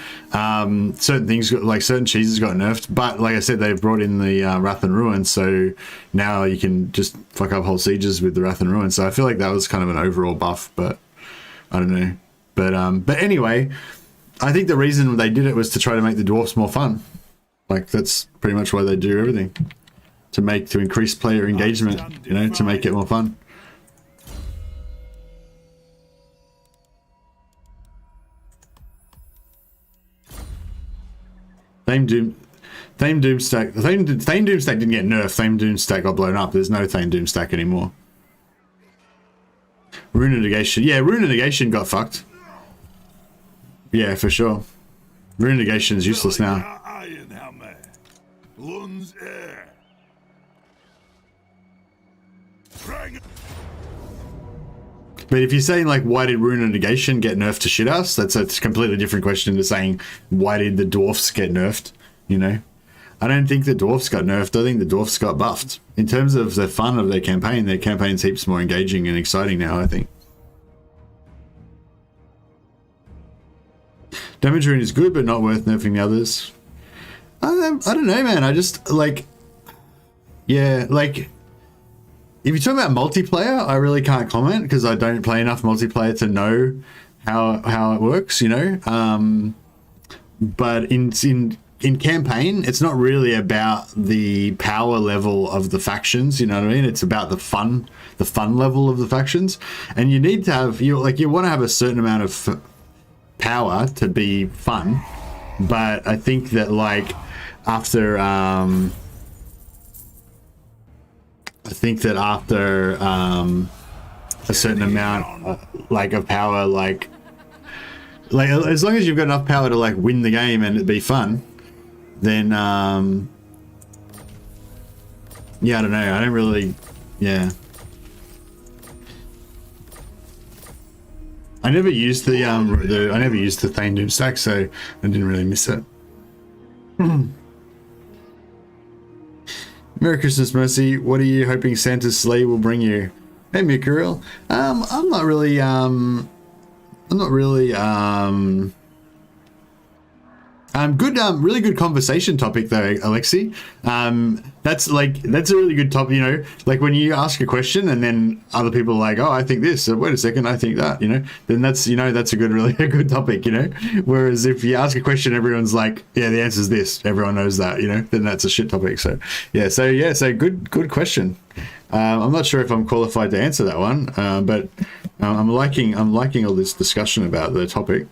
Certain things got, like certain cheeses got nerfed, but like I said, they've brought in the Wrath and Ruin, so now you can just fuck up whole sieges with the Wrath and Ruin. So I feel like that was kind of an overall buff, but I don't know. But anyway, I think the reason they did it was to try to make the dwarfs more fun. Like, that's pretty much why they do everything. To increase player engagement, you know, to make it more fun. Thane Doom stack didn't get nerfed. Thane Doom stack got blown up. There's no Thane Doom stack anymore. Rune negation. Yeah, Rune negation got fucked. Yeah, for sure. Rune negation is useless now. But if you're saying, like, why did Rune negation get nerfed to shithouse, that's a completely different question to saying, why did the dwarfs get nerfed, you know? I don't think the dwarfs got nerfed. I think the dwarfs got buffed. In terms of the fun of their campaign's heaps more engaging and exciting now, I think. Damage rune is good, but not worth nerfing the others. I don't know, man. I just, like... Yeah, like... If you're talking about multiplayer, I really can't comment because I don't play enough multiplayer to know how it works, you know. But in campaign, it's not really about the power level of the factions, you know what I mean? It's about the fun level of the factions, and you need to have you want to have a certain amount of power to be fun. But I think that like after a certain amount like of power, like as long as you've got enough power to like win the game and it be fun, then yeah, I don't know. I don't really, yeah. I never used the Thane Doom stack, so I didn't really miss it. Merry Christmas, Mercy. What are you hoping Santa's sleigh will bring you? Hey, Mikuriel. I'm not really really good conversation topic though, Alexi. That's a really good topic, you know, like when you ask a question and then other people are like, oh, I think this, so wait a second, I think that, you know, then that's, you know, that's a good topic, you know. Whereas if you ask a question, everyone's like, yeah, the answer's this, everyone knows that, you know, then that's a shit topic. So good question. I'm not sure if I'm qualified to answer that one, but I'm liking all this discussion about the topic.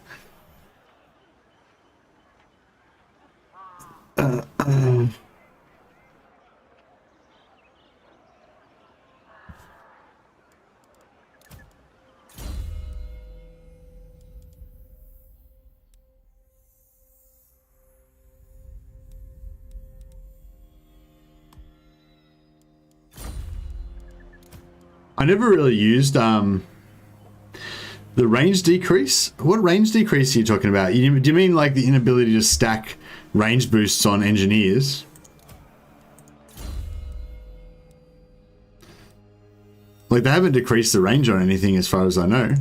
I never really used the range decrease. What range decrease are you talking about? Do you mean like the inability to stack range boosts on engineers? Like they haven't decreased the range on anything as far as I know.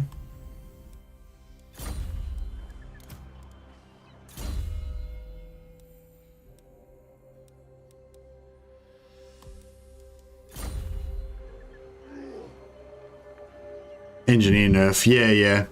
Engineer nerf, yeah.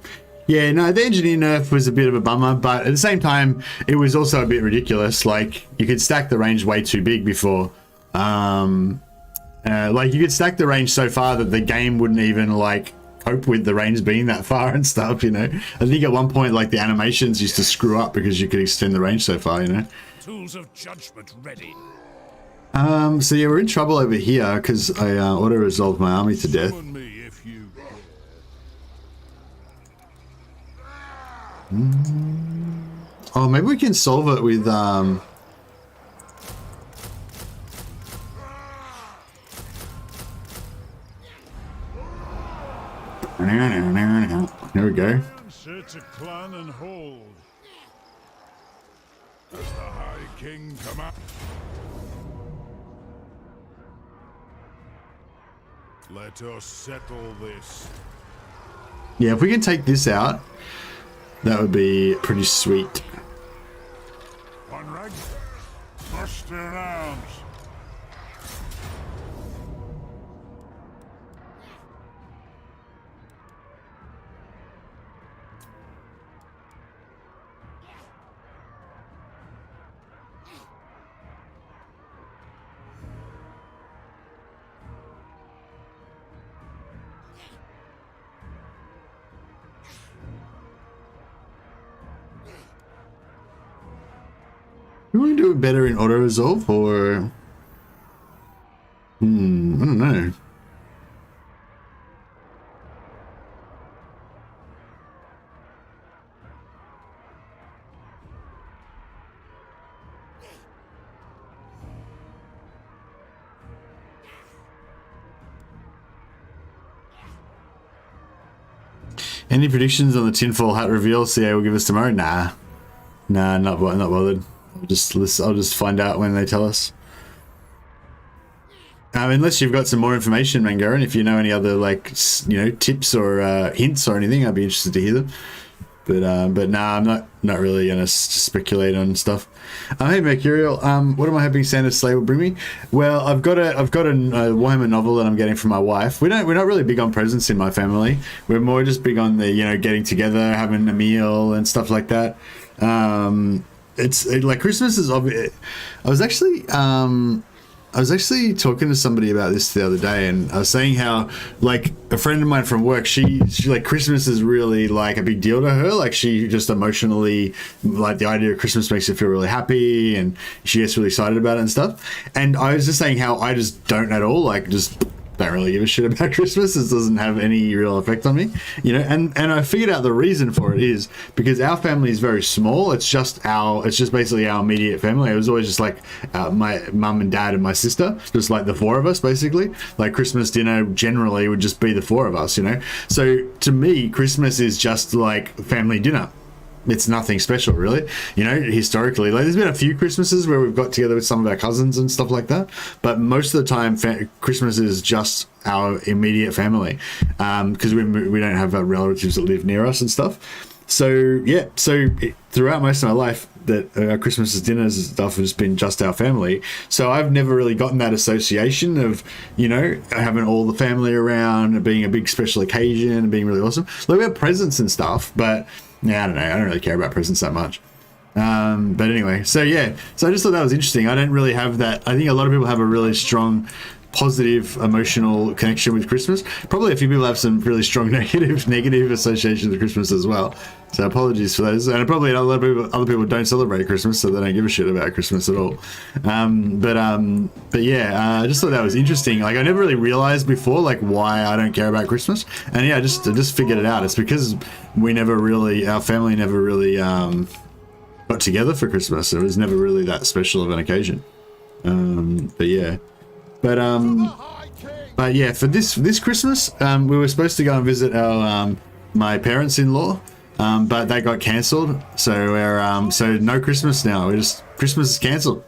No, the engineer nerf was a bit of a bummer, but at the same time, it was also a bit ridiculous. Like you could stack the range way too big before. Like you could stack the range so far that the game wouldn't even like cope with the range being that far and stuff. You know, I think at one point like the animations used to screw up because you could extend the range so far. You know. Tools of judgment ready. So yeah, we're in trouble over here because I auto resolved my army to death. Oh, maybe we can solve it with there we go. Search a clan and hold. As the High King come out. Let us settle this. Yeah, if we can take this out, that would be pretty sweet. One rag, burst their arms. Do we do it better in auto resolve or? I don't know. Any predictions on the tinfoil hat reveal CA will give us tomorrow? Nah, not bothered. I'll just find out when they tell us. Unless you've got some more information, Mangaran, if you know any other like tips or hints or anything, I'd be interested to hear them. But nah, I'm not really gonna speculate on stuff. Hey Mercurial, what am I hoping Santa's sleigh will bring me? Well, I've got a Warhammer novel that I'm getting from my wife. We're not really big on presents in my family. We're more just big on the getting together, having a meal and stuff like that. It's like Christmas is obvious. I was actually talking to somebody about this the other day, and I was saying how, like, a friend of mine from work, she like, Christmas is really like a big deal to her. Like, she just emotionally, like, the idea of Christmas makes her feel really happy, and she gets really excited about it and stuff. And I was just saying how I just don't at all, like, just don't really give a shit about Christmas. It doesn't have any real effect on me, and I figured out the reason for it is because our family is very small. It's just basically our immediate family. It was always just like my mum and dad and my sister, just like the four of us, basically. Like, Christmas dinner generally would just be the four of us, so to me, Christmas is just like family dinner. It's nothing special, really. Historically, like, there's been a few Christmases where we've got together with some of our cousins and stuff like that, but most of the time Christmas is just our immediate family, because we don't have relatives that live near us and stuff. So throughout most of my life, that our Christmas dinners and stuff has been just our family. So I've never really gotten that association of having all the family around and being a big special occasion and being really awesome. Like, we have presents and stuff, but yeah, I don't know. I don't really care about presents that much. But anyway, so I just thought that was interesting. I don't really have that. I think a lot of people have a really strong, positive, emotional connection with Christmas. Probably a few people have some really strong negative associations with Christmas as well. So apologies for those. And probably a lot of other people don't celebrate Christmas, so they don't give a shit about Christmas at all. But yeah, I just thought that was interesting. Like, I never really realized before, like, why I don't care about Christmas. And yeah, I just figured it out. It's because our family never really got together for Christmas. It was never really that special of an occasion. But yeah. But yeah, for this Christmas, we were supposed to go and visit our my parents-in-law, but that got cancelled. So we're so no Christmas now. Christmas is cancelled.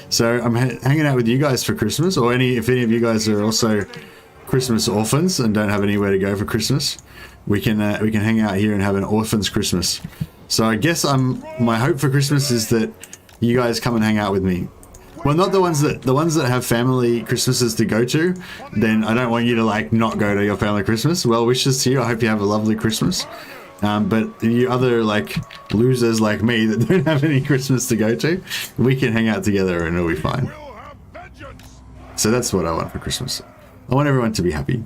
So I'm hanging out with you guys for Christmas, or if any of you guys are also Christmas orphans and don't have anywhere to go for Christmas, we can hang out here and have an orphans Christmas. So I guess my hope for Christmas is that you guys come and hang out with me. Well, not the ones that have family Christmases to go to. Then I don't want you to, like, not go to your family Christmas. Well wishes to you. I hope you have a lovely Christmas. But you other, like, losers like me that don't have any Christmas to go to, we can hang out together and it'll be fine. So that's what I want for Christmas. I want everyone to be happy.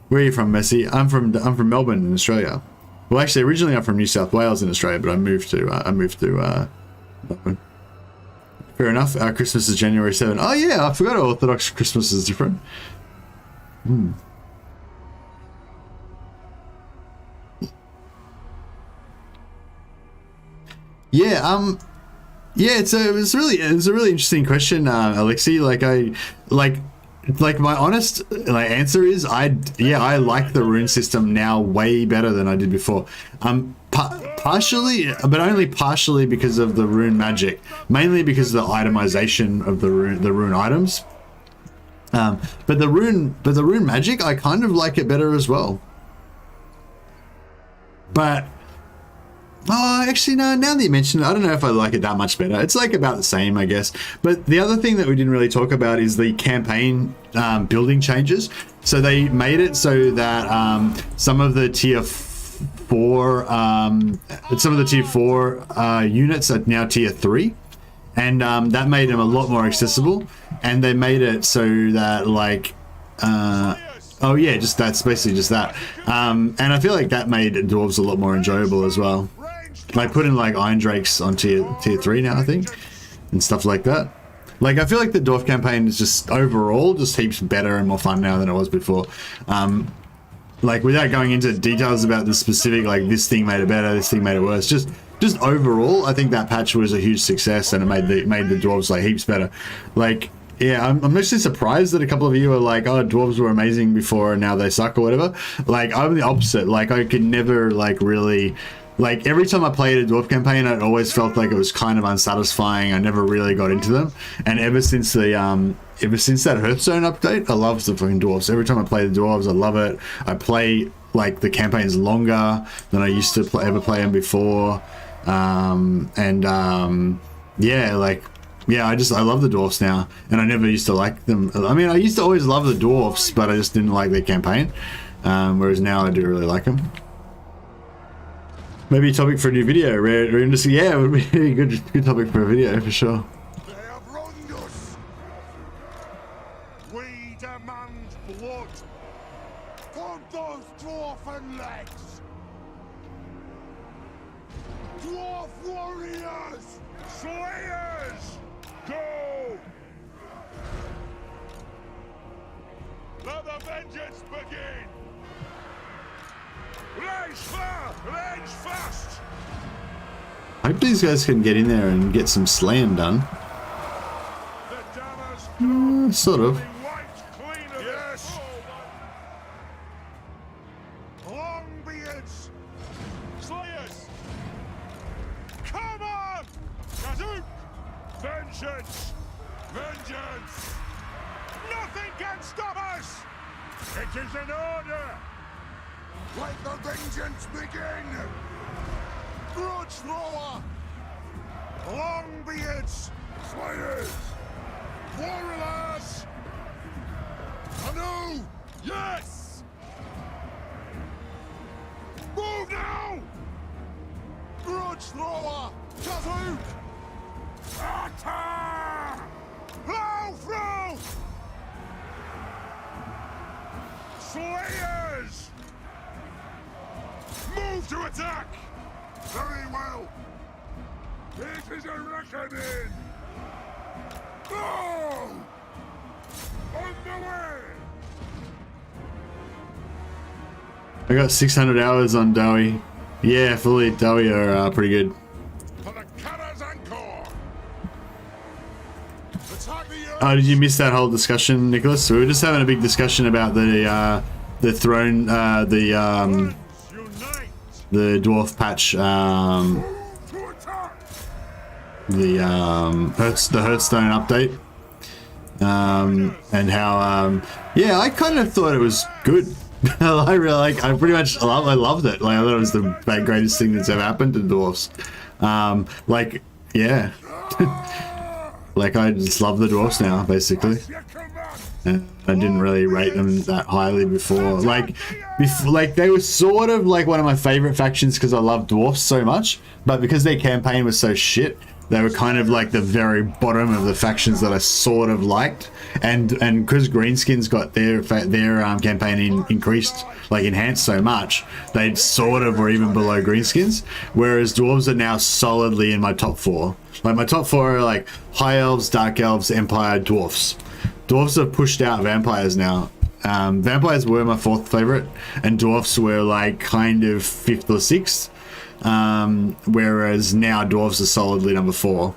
Where are you from, Messi? I'm from Melbourne in Australia. Well, actually, originally I'm from New South Wales in Australia, but I moved to Melbourne. Fair enough. Our Christmas is January 7. Oh yeah, I forgot Orthodox Christmas is different. Yeah, it's a really interesting question, Alexi. Like my honest answer is I like the rune system now way better than I did before. Partially, but only partially because of the rune magic. Mainly because of the itemization of the rune items. But the rune magic, I kind of like it better as well. But actually, no, now that you mention it, I don't know if I like it that much better. It's like about the same, I guess. But the other thing that we didn't really talk about is the campaign building changes. So they made it so that some of the tier 4 units are now tier 3. And that made them a lot more accessible. And they made it so that, like, oh yeah, that's basically just that. And I feel like that made dwarves a lot more enjoyable as well. Like putting like Iron Drakes on tier 3 now, I think, and stuff like that. Like, I feel like the dwarf campaign is just overall just heaps better and more fun now than it was before. Like, without going into details about the specific, like, this thing made it better, this thing made it worse, just overall, I think that patch was a huge success and it made the dwarves like heaps better. Like, yeah, I'm actually surprised that a couple of you are like, oh, dwarves were amazing before and now they suck or whatever. Like, I'm the opposite. Like, I could never like really. Like, every time I played a dwarf campaign, it always felt like it was kind of unsatisfying. I never really got into them. And ever since that Hearthstone update, I love the fucking dwarves. Every time I play the dwarves, I love it. I play like the campaign's longer than I used to ever play them before. Yeah, like, yeah, I love the dwarfs now, and I never used to like them. I mean, I used to always love the dwarfs, but I just didn't like their campaign. Whereas now I do really like them. Maybe a topic for a new video. Yeah, it would be a good topic for a video for sure. They have wronged us. We demand blood from those dwarfen legs. Dwarf warriors, slayers, go! Let the vengeance begin. Range fast! I hope these guys can get in there and get some slaying done. Sort of. Yes. Longbeards, slayers, come on! Kazook! Vengeance! Vengeance! Nothing can stop us! It is an order! Let the vengeance begin! Grudge thrower! Longbeards! Slayers! Warriors! Anu! Yes! Move now! Grudge thrower! Kazook! Attack! Plow through! Slayers! Move to attack! Very well! It is a reckoning! Go! On the way! I got 600 hours on Dowie. Yeah, fully Dowie are pretty good. For the Cannons Encore! Attack the earth! Oh, did you miss that whole discussion, Nicholas? We were just having a big discussion about the throne, Unite! the dwarf patch, To attack! the Hearthstone update, and how yeah, I kind of thought it was good. I loved it. Like, I thought it was the greatest thing that's ever happened to dwarfs. Like, yeah. Like, I just love the dwarfs now, basically. And I didn't really rate them that highly before. Like they were sort of like one of my favorite factions because I love dwarfs so much, but because their campaign was so shit, they were kind of like the very bottom of the factions that I sort of liked. And because Greenskins got their campaign increased, like enhanced so much, they sort of were even below Greenskins. Whereas dwarves are now solidly in my top 4. Like, my top 4 are like high elves, dark elves, empire, dwarfs. Dwarfs have pushed out vampires now. Vampires were my 4th favorite, and dwarfs were like kind of 5th or 6th. Whereas now dwarfs are solidly number 4.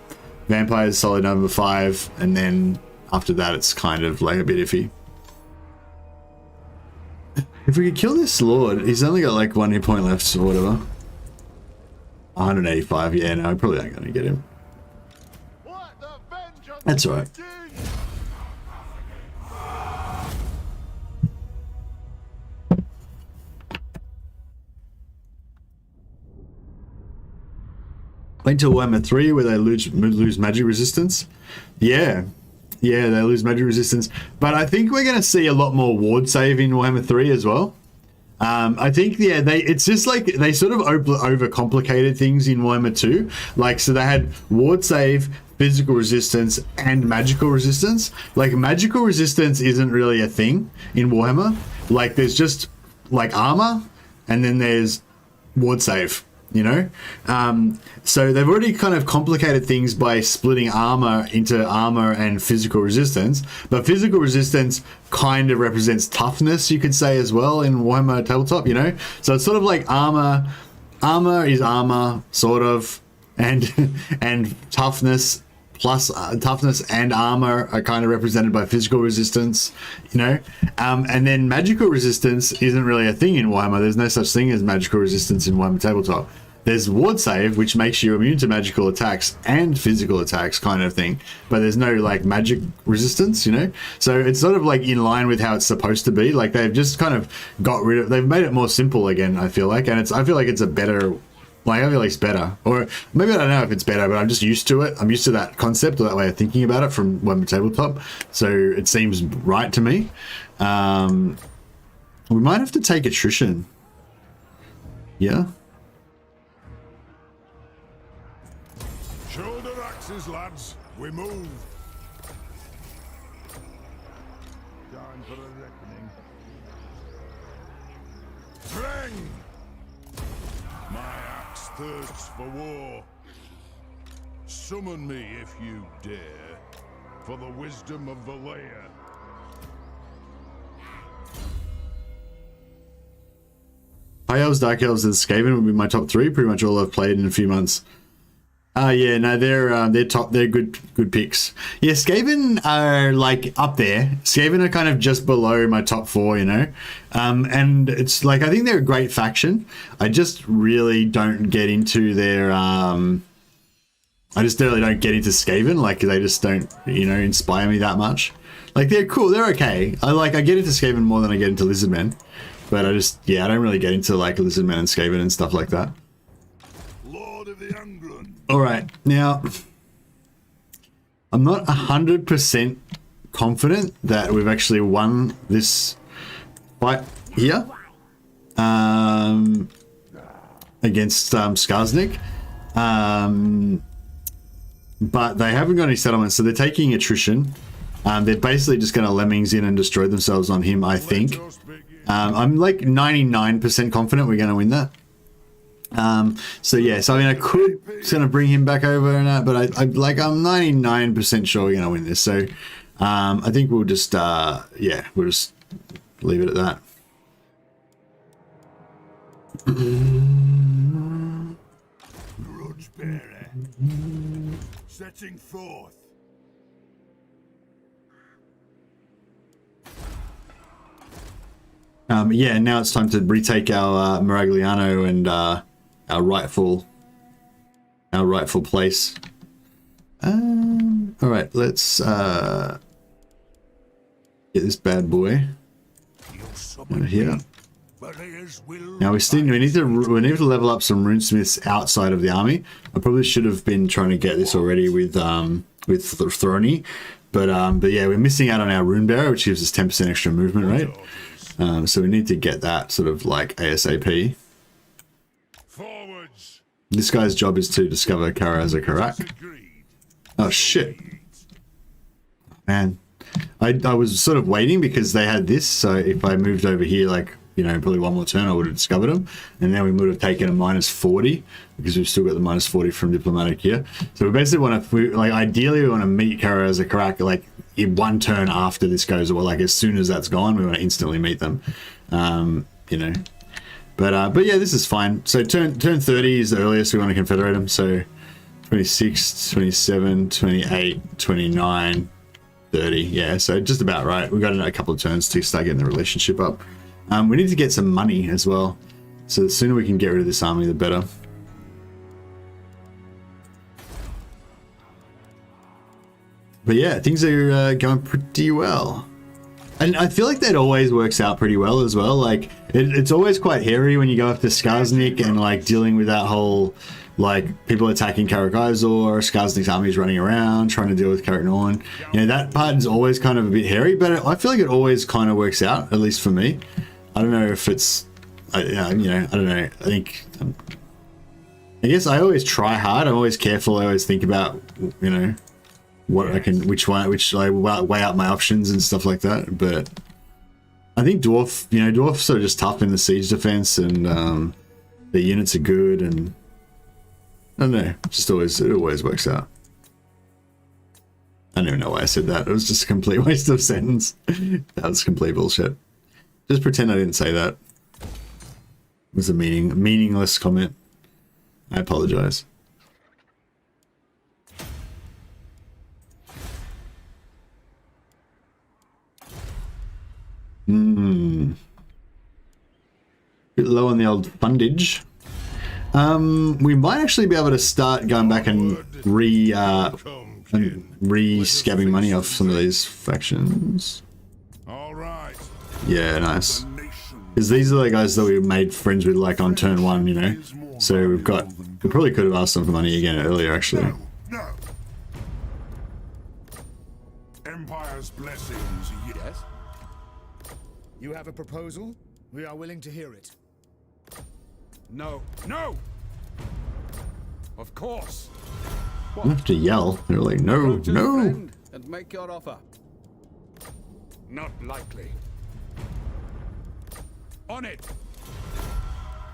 Vampires solid number 5, and then after that it's kind of like a bit iffy. If we could kill this lord, he's only got like 1 hit point left or whatever. 185, yeah, no, I probably ain't gonna get him. That's alright. Went to Warhammer 3 where they lose magic resistance. Yeah, they lose magic resistance. But I think we're going to see a lot more ward save in Warhammer 3 as well. I think, yeah, it's just like they sort of overcomplicated things in Warhammer 2. Like, so they had ward save, physical resistance, and magical resistance. Like, magical resistance isn't really a thing in Warhammer. Like, there's just like armor, and then there's ward save. You know, so they've already kind of complicated things by splitting armor into armor and physical resistance, but physical resistance kind of represents toughness, you could say, as well in Warhammer Tabletop, you know. So it's sort of like armor is armor, sort of, and toughness plus toughness and armor are kind of represented by physical resistance, you know. And then magical resistance isn't really a thing in Warhammer. There's no such thing as magical resistance in Warhammer Tabletop. there's ward save, which makes you immune to magical attacks and physical attacks kind of thing, but there's no like magic resistance, you know? So it's sort of like in line with how it's supposed to be. Like they've just kind of they've made it more simple again, I feel like, and I feel like it's a better, like I feel like it's better, or maybe I don't know if it's better, but I'm just used to it. I'm used to that concept or that way of thinking about it from one tabletop. So it seems right to me. We might have to take attrition. Yeah. Shoulder axes, lads. We move. Time for a reckoning. Bring! My axe thirsts for war. Summon me if you dare, for the wisdom of Valea. High Elves, Dark Elves, and Skaven would be my top 3. Pretty much all I've played in a few months. Yeah, no, they're top. They're good picks. Yeah, Skaven are like up there. Skaven are kind of just below my top 4, you know. And it's like I think they're a great faction. I just really don't get into their. I just really don't get into Skaven. Like they just don't, you know, inspire me that much. Like they're cool. They're okay. I get into Skaven more than I get into Lizardmen. But I don't really get into like Lizardmen and Skaven and stuff like that. Lord of the Angrund. All right, now I'm not 100% confident that we've actually won this fight here against Skarsnik, but they haven't got any settlements, so they're taking attrition. They're basically just going to lemmings in and destroy themselves on him, I think. I'm like 99% confident we're going to win that. So yeah, so I mean, I could kind of bring him back over and that, but I'm 99% sure we're going to win this. So I think we'll just we'll just leave it at that. Grudge bearer. Setting forth. Yeah, now it's time to retake our Miragliano and our rightful place. All right, let's get this bad boy over here. Now we need to level up some runesmiths outside of the army. I probably should have been trying to get this already with Throny, but yeah, we're missing out on our rune bearer, which gives us 10% extra movement rate. So we need to get that sort of like ASAP. Forwards. This guy's job is to discover Karak. Oh shit, man! I was sort of waiting because they had this. So if I moved over here, like, you know, probably one more turn, I would have discovered them, and then we would have taken a -40 because we've still got the -40 from diplomatic here. So we basically want to, ideally, we want to meet Karak like in one turn after this goes, or like as soon as that's gone, we want to instantly meet them. You know, but yeah, this is fine. So turn 30 is the earliest we want to confederate them. So 26, 27, 28, 29, 30. Yeah, so just about right. We've got a couple of turns to start getting the relationship up. We need to get some money as well. So the sooner we can get rid of this army, the better. But yeah, things are going pretty well. And I feel like that always works out pretty well as well. Like, it's always quite hairy when you go after Skarsnik and like dealing with that whole, like, people attacking Karak Izor, Skarsnik's armies running around, trying to deal with Karak Norn. You know, that part is always kind of a bit hairy, but I feel like it always kind of works out, at least for me. I don't know if it's, you know, I don't know. I think, I guess I always try hard. I'm always careful. I always think about, you know, what I can, which I weigh out my options and stuff like that. But I think Dwarfs are just tough in the siege defense, and the units are good, and I don't know, it always works out. I don't even know why I said that. It was just a complete waste of sentence. That was complete bullshit. Just pretend I didn't say that. It was a meaningless comment. I apologize. Bit low on the old fundage. We might actually be able to start going back and re-scabbing money off some of these factions. All right. Yeah, nice. Because these are the guys that we made friends with like on turn 1, you know. So we probably could have asked them for money again earlier, actually. No. Empire's blessings. Yes? You have a proposal? We are willing to hear it. No. No! Of course. I have to yell. They're like, no, no. And make your offer. Not likely. On it.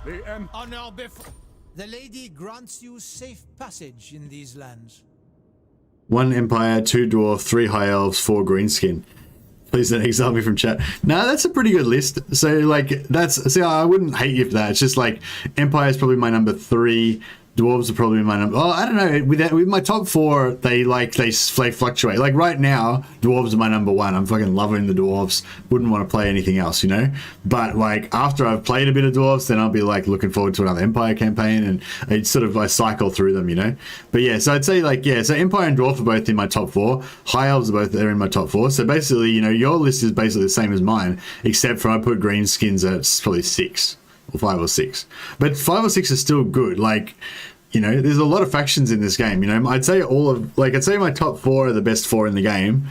The Honor before. The lady grants you safe passage in these lands. 1 Empire, 2 Dwarf, 3 High Elves, 4 Greenskin. Please don't exile me from chat. No, that's a pretty good list. So, like, see, I wouldn't hate you for that. It's just like, Empire is probably my number 3. Dwarves are probably my number. Oh, I don't know. With my top 4, they fluctuate. Like right now, dwarves are my number 1. I'm fucking loving the dwarves. Wouldn't want to play anything else, you know. But like after I've played a bit of dwarves, then I'll be like looking forward to another Empire campaign, and it's sort of I cycle through them, you know. But yeah, so I'd say like so Empire and Dwarf are both in my top 4. High Elves are both there in my top 4. So basically, you know, your list is basically the same as mine, except for I put Greenskins at probably 6. Or 5 or 6, but 5 or 6 is still good. Like, you know, there's a lot of factions in this game. You know, I'd say I'd say my top 4 are the best 4 in the game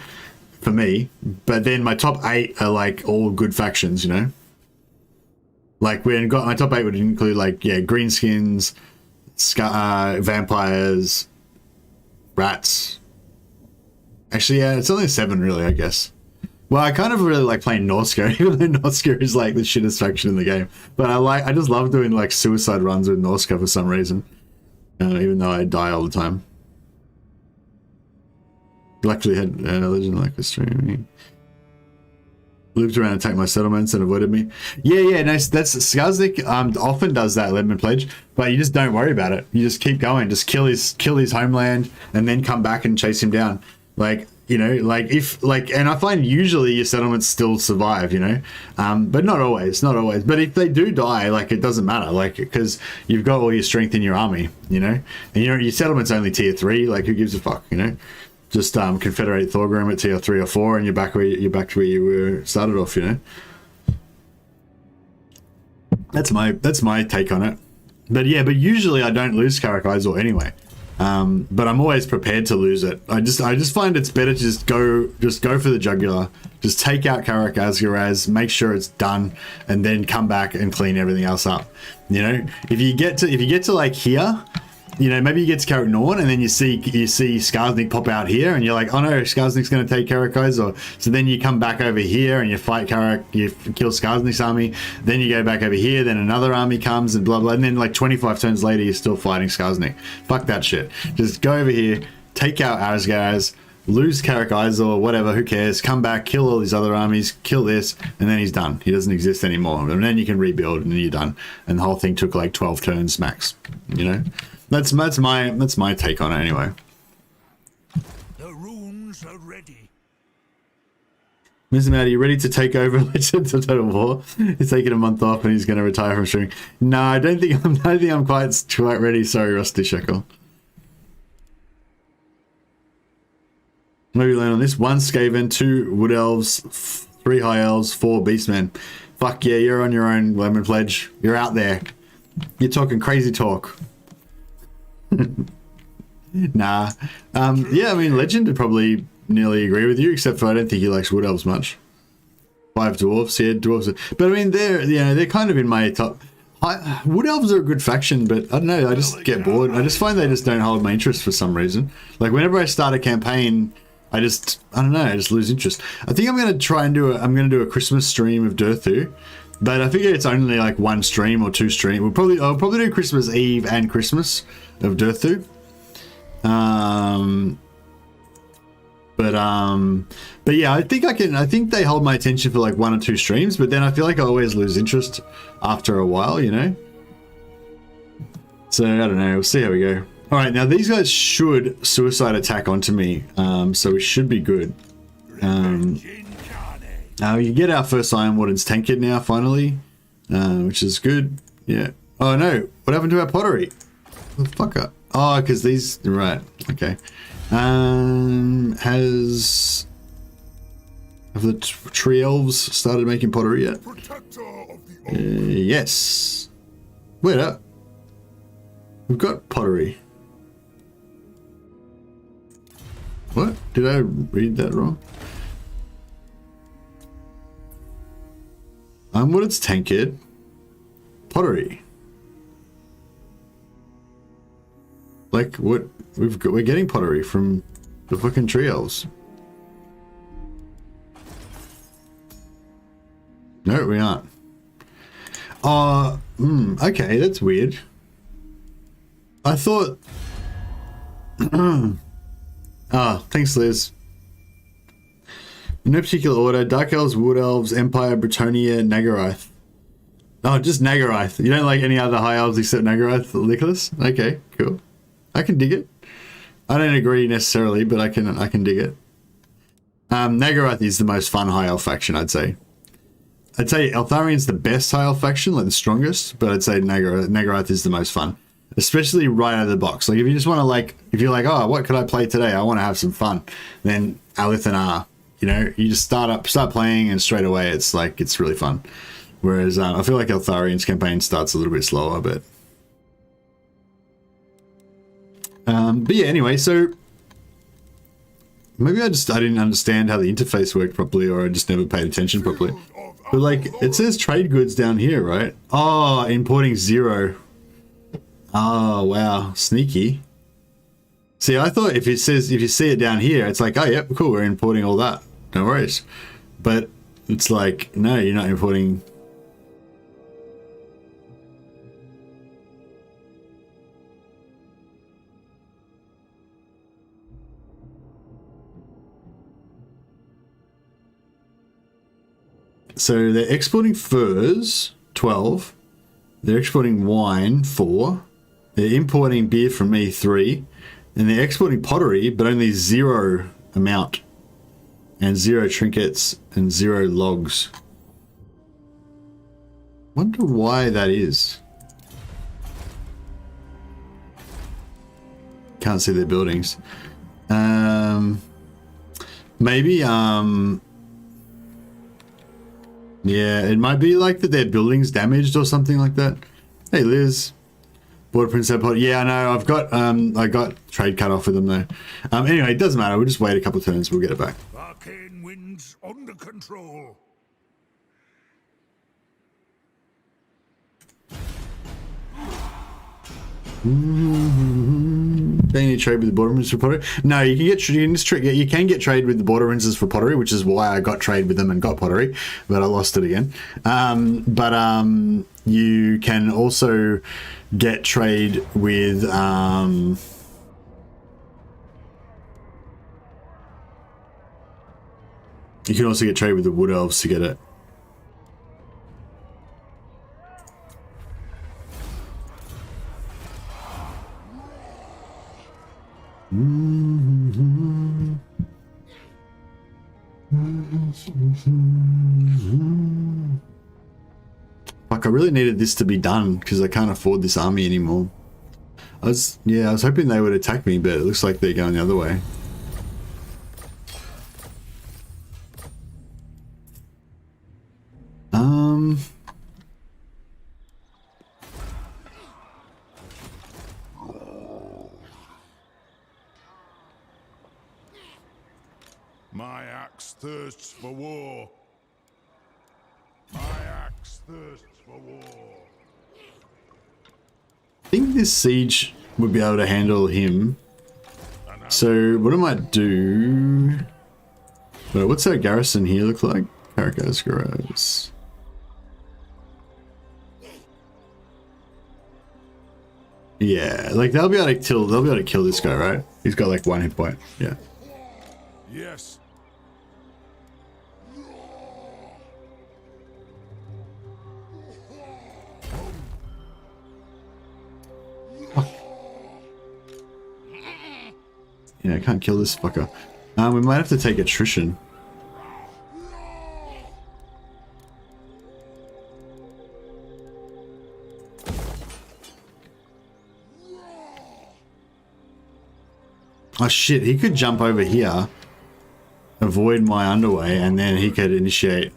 for me, but then my top 8 are like all good factions. You know, like my top 8 would include like Greenskins, vampires, rats. Actually, yeah, it's only 7 really, I guess. Well, I kind of really like playing Norska, even though Norska is like the shittest faction in the game. But I just love doing like suicide runs with Norska for some reason, even though I die all the time. Luckily, had a legend like this stream. Looped around and attacked my settlements and avoided me. Yeah, no, that's Skarsnik. Often does that lemon pledge, but you just don't worry about it. You just keep going, just kill his homeland, and then come back and chase him down. Like, you know, and I find usually your settlements still survive, you know, but not always. But if they do die, like, it doesn't matter, like, because you've got all your strength in your army, you know, and your settlement's only tier 3. Like, who gives a fuck, you know? Just Confederate Thorgrim at tier 3 or 4, and you're back to where you were started off, you know. That's my take on it. But yeah, but usually I don't lose Karak Izor anyway. But I'm always prepared to lose it. I just find it's better to just go for the jugular. Just take out Karak Azgaraz, make sure it's done, and then come back and clean everything else up. You know, if you get to like here, you know, maybe you get to Karak Norn and then you see Skarsnik pop out here and you're like, oh no, Skarsnik's going to take Karak Izor. So then you come back over here and you fight Karak, you kill Skarsnik's army, then you go back over here, then another army comes and blah blah, and then like 25 turns later you're still fighting Skarsnik. Fuck that shit. Just go over here, take out Azgaz, lose Karak Izor, whatever, who cares, come back, kill all these other armies, kill this, and then he's done. He doesn't exist anymore. And then you can rebuild and then you're done. And the whole thing took like 12 turns max, you know? That's my take on it anyway. The runes are ready. Mr. Matt, are you ready to take over Legends of Total War? He's taking a month off and he's going to retire from streaming. No, I don't think I'm quite ready. Sorry, Rusty Shekel. Maybe learn on this. 1 Skaven, 2 Wood Elves, 3 High Elves, 4 Beastmen. Fuck yeah, you're on your own, Lemon Pledge. You're out there. You're talking crazy talk. Nah. Yeah, I mean, Legend would probably nearly agree with you, except for I don't think he likes Wood Elves much. 5 Dwarves, yeah, Dwarves. But I mean, they're kind of in my top. Wood Elves are a good faction, but I don't know, I just get bored. I just find they just don't hold my interest for some reason. Like, whenever I start a campaign, I just lose interest. I think I'm going to try and do a Christmas stream of Durthu. But I figure it's only like 1 stream or 2 streams. I'll probably do Christmas Eve and Christmas of Durthu. But yeah, I think they hold my attention for like 1 or 2 streams, but then I feel like I always lose interest after a while, you know? So I don't know, we'll see how we go. All right, now these guys should suicide attack onto me, so we should be good. You get our first Iron Warden's tank kit now, finally, which is good. Yeah. Oh no, What happened to our pottery? The fucker. Oh, because these, right, okay. Have the tree elves started making pottery yet? Yes. Wait up. We've got pottery. What? Did I read that wrong? What it's tanked. Pottery. Like what we're getting pottery from the fucking tree elves. No, we aren't. Okay, that's weird. I thought thanks Liz. In no particular order, Dark Elves, Wood Elves, Empire, Bretonnia, Nagarath. Oh, just Nagarath. You don't like any other High Elves except Nagarath, Nicholas? Okay, cool. I can dig it. I don't agree necessarily, but I can dig it. Nagarath is the most fun High Elf faction, I'd say. I'd say Eltharian's the best High Elf faction, like the strongest, but I'd say Nagarath is the most fun. Especially right out of the box. Like if you just want to if you're like, oh, what could I play today? I want to have some fun. Then Alithanar, you know, you just start playing and straight away it's really fun. Whereas I feel like Eltharian's campaign starts a little bit slower, but yeah, anyway, so maybe I didn't understand how the interface worked properly, or I just never paid attention properly. But like, it says trade goods down here, right? Oh, importing 0. Oh, wow. Sneaky. See, I thought if you see it down here, it's like, oh, yep, cool, we're importing all that. No worries. But it's like, no, you're not importing. So they're exporting furs, 12. They're exporting wine, 4. They're importing beer from me, 3. And they're exporting pottery, but only 0 amount. And 0 trinkets and 0 logs. Wonder why that is. Can't see their buildings. Maybe, yeah, it might be like that their building's damaged or something like that. Hey, Liz. Border Prince Airport. Yeah, I know. I got trade cut off with them though. Anyway, it doesn't matter. We'll just wait a couple of turns. We'll get it back. Arcane winds under control. They need trade with the border princes for pottery. No, you can get trade with the border princes for pottery, which is why I got trade with them and got pottery, but I lost it again. You can also get trade with you can also get trade with the wood elves to get it. Fuck, I really needed this to be done because I can't afford this army anymore. I was hoping they would attack me, but it looks like they're going the other way. My axe thirsts for war. My axe thirsts for war. I think this siege would be able to handle him. So what I might do... Wait, what's our garrison here look like? Caracas. Yeah, like they'll be able to kill this guy, right? He's got like 1 hit point. Yeah. Yes. Yeah, I can't kill this fucker. We might have to take attrition. Oh shit, he could jump over here, avoid my underway, and then he could initiate.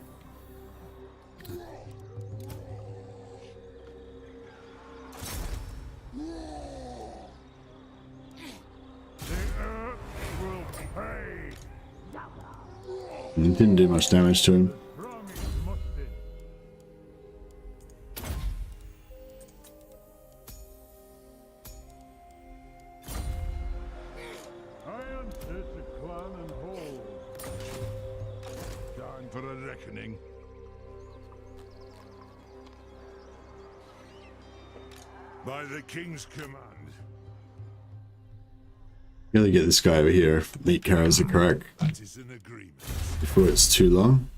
It didn't do much damage to him. Time for a reckoning. By the king's command. Really get this guy over here. Meet Kara's the correct That is an agreement. before it's too long.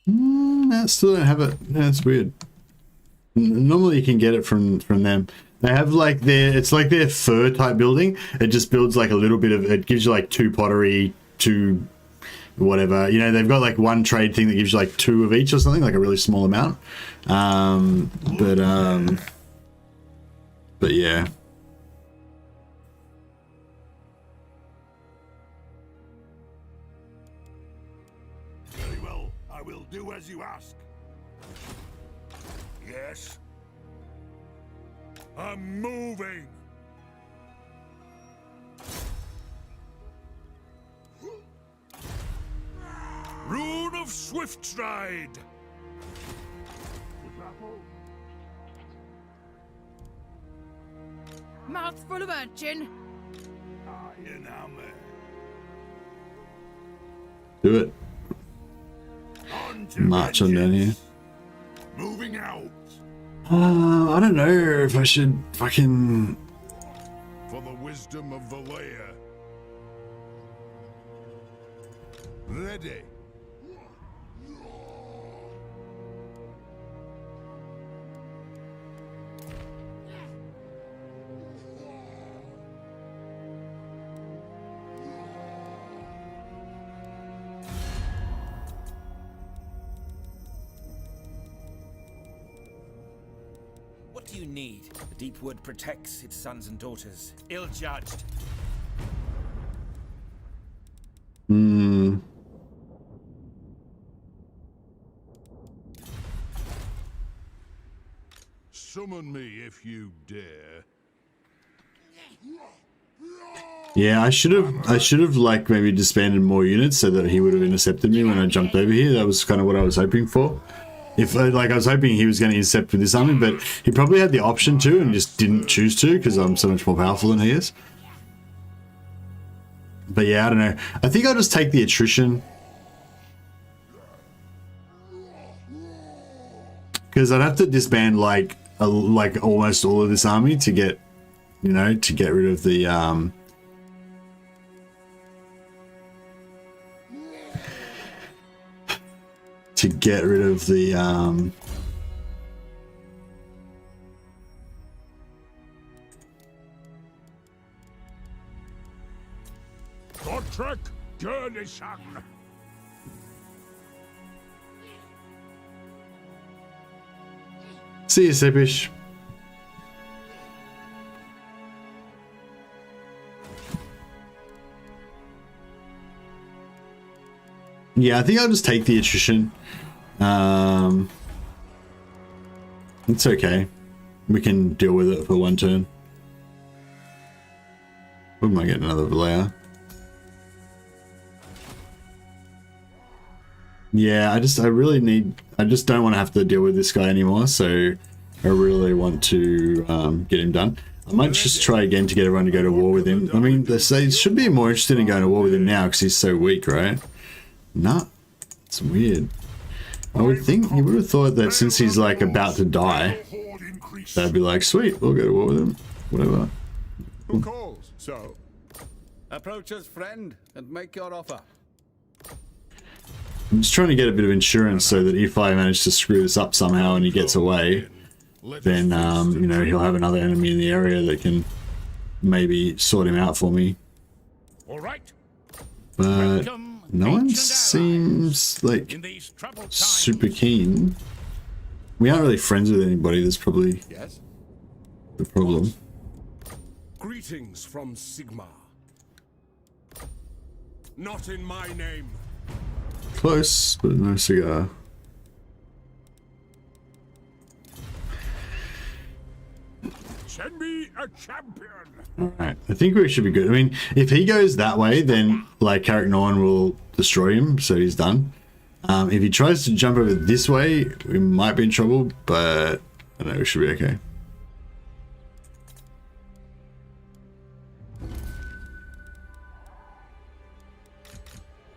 No, still don't have it. No, it's weird. Normally you can get it from them. They have like it's like their fur type building. It just builds like a little bit of, it gives you like 2 pottery, 2 whatever. You know, they've got like 1 trade thing that gives you like 2 of each or something, like a really small amount. But yeah. Very well, I will do as you ask. Yes. I'm moving. Rune of Swift Stride. Mouthful of urchin. Iron hammer. Do it. On to March on down here. vengeance. Moving out. I don't know if I should fucking... For the wisdom of Valea. Ready. What do you need? The deep wood protects its sons and daughters. Ill-judged. Summon me if you dare. Yeah, I should have like maybe disbanded more units so that he would have intercepted me when I jumped over here. That was kind of what I was hoping for. If like I was hoping he was going to intercept with this army, but he probably had the option to and just didn't choose to because I'm so much more powerful than he is. But yeah, I don't know. I think I'll just take the attrition. Because I'd have to disband like almost all of this army to get, you know, to get rid of the Gotrek Gurnishan. See you, Sepish. Yeah, I think I'll just take the attrition. It's okay. We can deal with it for 1 turn. We might get another layer. Yeah, I just don't want to have to deal with this guy anymore, so I really want to get him done. I might just try again to get everyone to go to war with him. I mean, they should be more interested in going to war with him now because he's so weak, right? Nah, it's weird. I would think, you would have thought that since he's like about to die, they'd be like, sweet, we'll go to war with him, whatever. Who calls? So, approach us, friend, and make your offer. I'm just trying to get a bit of insurance so that if I manage to screw this up somehow and he gets away, then, you know, he'll have another enemy in the area that can maybe sort him out for me. All right. but Welcome, no one ancient seems like in these troubled times. super keen. We aren't really friends with anybody. That's probably the problem. Greetings from Sigmar. Not in my name. Close, but no cigar. Send me a champion. Alright, I think we should be good. I mean, if he goes that way, then like Carrick Norn will destroy him, so he's done. If he tries to jump over this way, we might be in trouble, but I don't know, we should be okay.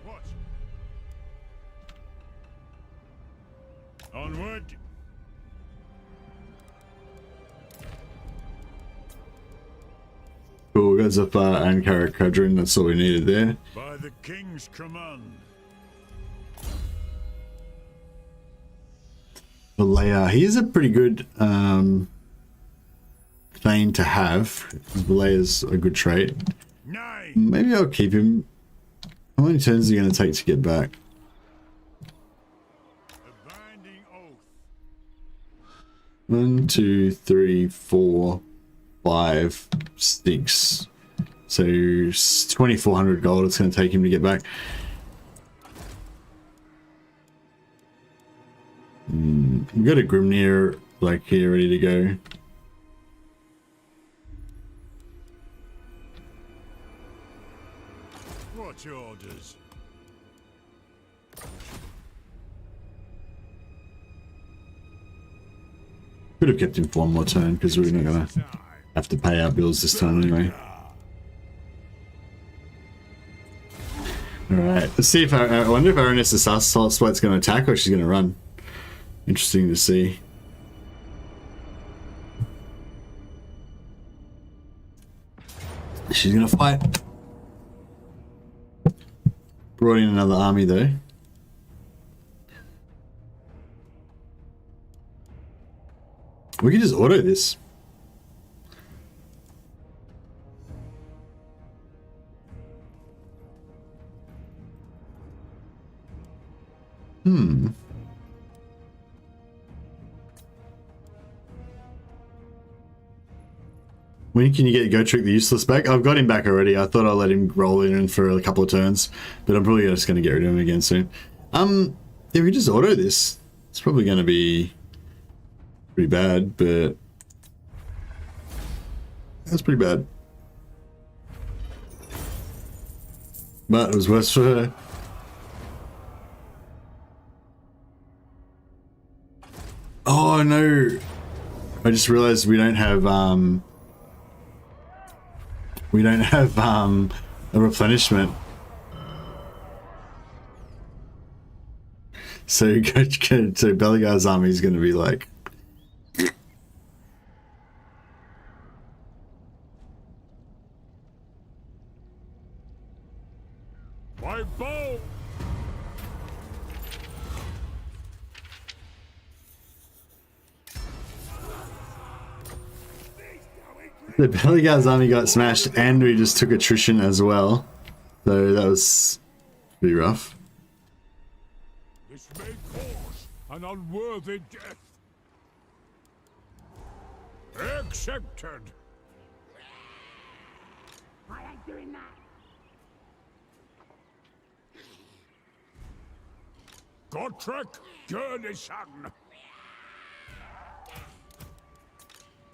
What? Onward. Cool, we got Zafar and Carrick Kadrin, that's all we needed there. By the king's command. Belegar, he is a pretty good thing to have. Belegar's a good trait. Nine. Maybe I'll keep him. How many turns is he going to take to get back? A binding oath. 1, 2, 3, 4, 5, 6. So 2,400 gold it's going to take him to get back. We've got a Grimnir like here ready to go. What's your orders? Could have kept him for one more turn because we're not going to have to pay our bills this time anyway. Alright, let's see if I wonder if Aranessa's Assault Spite's going to attack or she's going to run. Interesting to see. She's going to fight. Brought in another army though. We can just auto this. When can you get Gotrek the Useless back? I've got him back already. I thought I'd let him roll in for a couple of turns, but I'm probably just going to get rid of him again soon. If we just auto this, it's probably going to be pretty bad, but that's pretty bad. But it was worse for her. Oh no! I just realized we don't have a replenishment. So Belegar's army is going to be like. My bow. The Belegar's army got smashed and we just took attrition as well. So that was pretty rough. This may cause an unworthy death. Accepted. I ain't doing that. Gotrek Gurnison.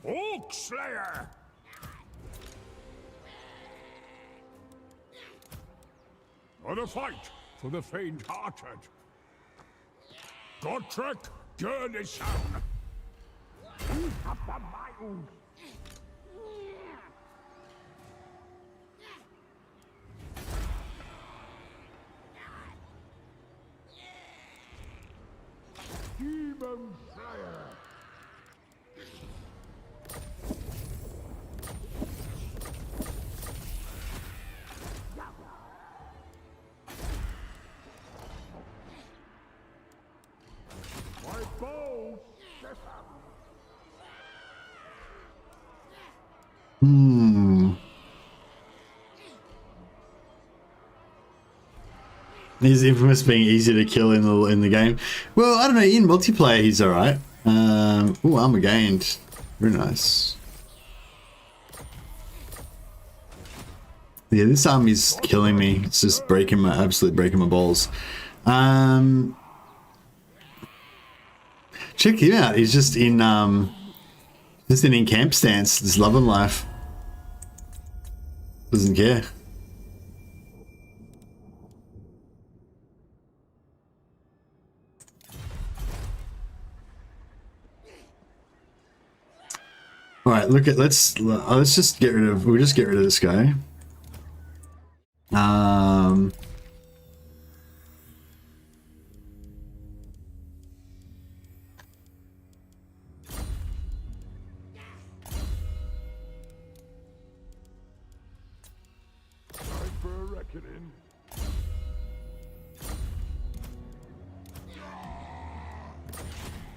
Oak Slayer. For the fight for the faint-hearted. Gotrek Gurnison. Demon Slayer. My bow. He's infamous being easy to kill in the game. Well, I don't know. In multiplayer, he's all right. Oh, armor gained. Very nice. Yeah, this army's killing me. It's just absolutely breaking my balls. Check him out. He's just in camp stance, just loving life. Doesn't care. All right, let's just get rid of. We'll just get rid of this guy.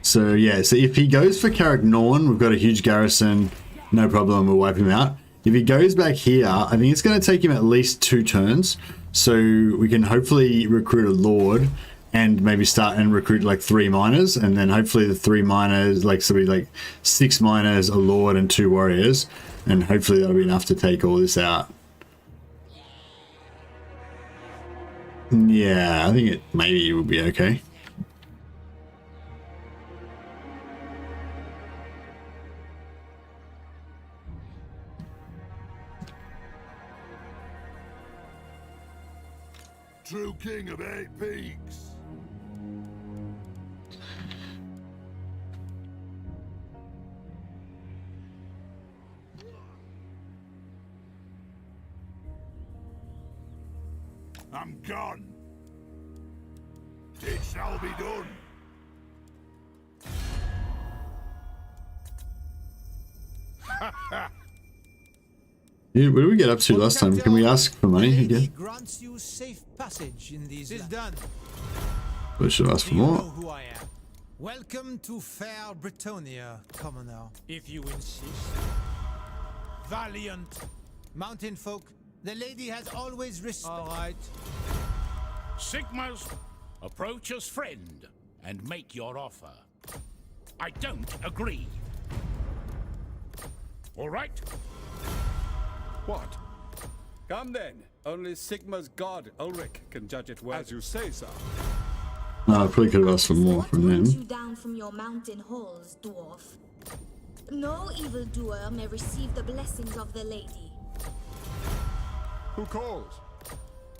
So yeah, so if he goes for Carrick-Norn, we've got a huge garrison, no problem, we'll wipe him out. If he goes back here, I think it's going to take him at least 2 turns, so we can hopefully recruit a Lord and maybe start and recruit like 3 miners, and then hopefully the 3 miners, like somebody like 6 miners, a Lord and 2 warriors, and hopefully that'll be enough to take all this out. Yeah, I think it maybe will be okay. True king of 8 peaks. I'm gone. It shall be done. Yeah, what did we get up to last time? Can we ask for money again? Grants you safe passage in these lands. Done. We should ask for more. You know who I am. Welcome to fair Britonia, commoner. If you insist. Valiant mountain folk, the lady has always respect. All right. Sigma's, approach as friend and make your offer. I don't agree. All right? What? Come then. Only Sigma's god, Ulrich, can judge it well. As you say, sir. I probably could have asked for more from them. You down from your mountain halls, dwarf. No evildoer may receive the blessings of the lady. Who calls?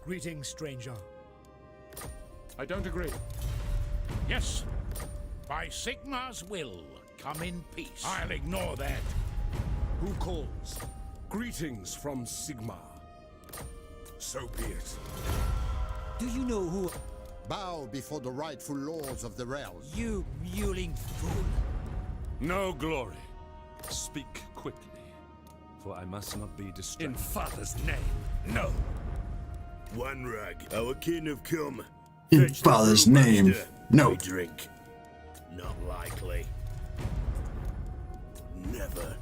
Greetings, stranger. I don't agree. Yes. By Sigma's will, come in peace. I'll ignore that. Who calls? Greetings from Sigma. So be it. Do you know who? Bow before the rightful lords of the realm. You mewling fool. No glory. Speak quickly, for I must not be distracted. In father's name, no. One rag, our kin have come. In father's name, no. We drink. Not likely. Never.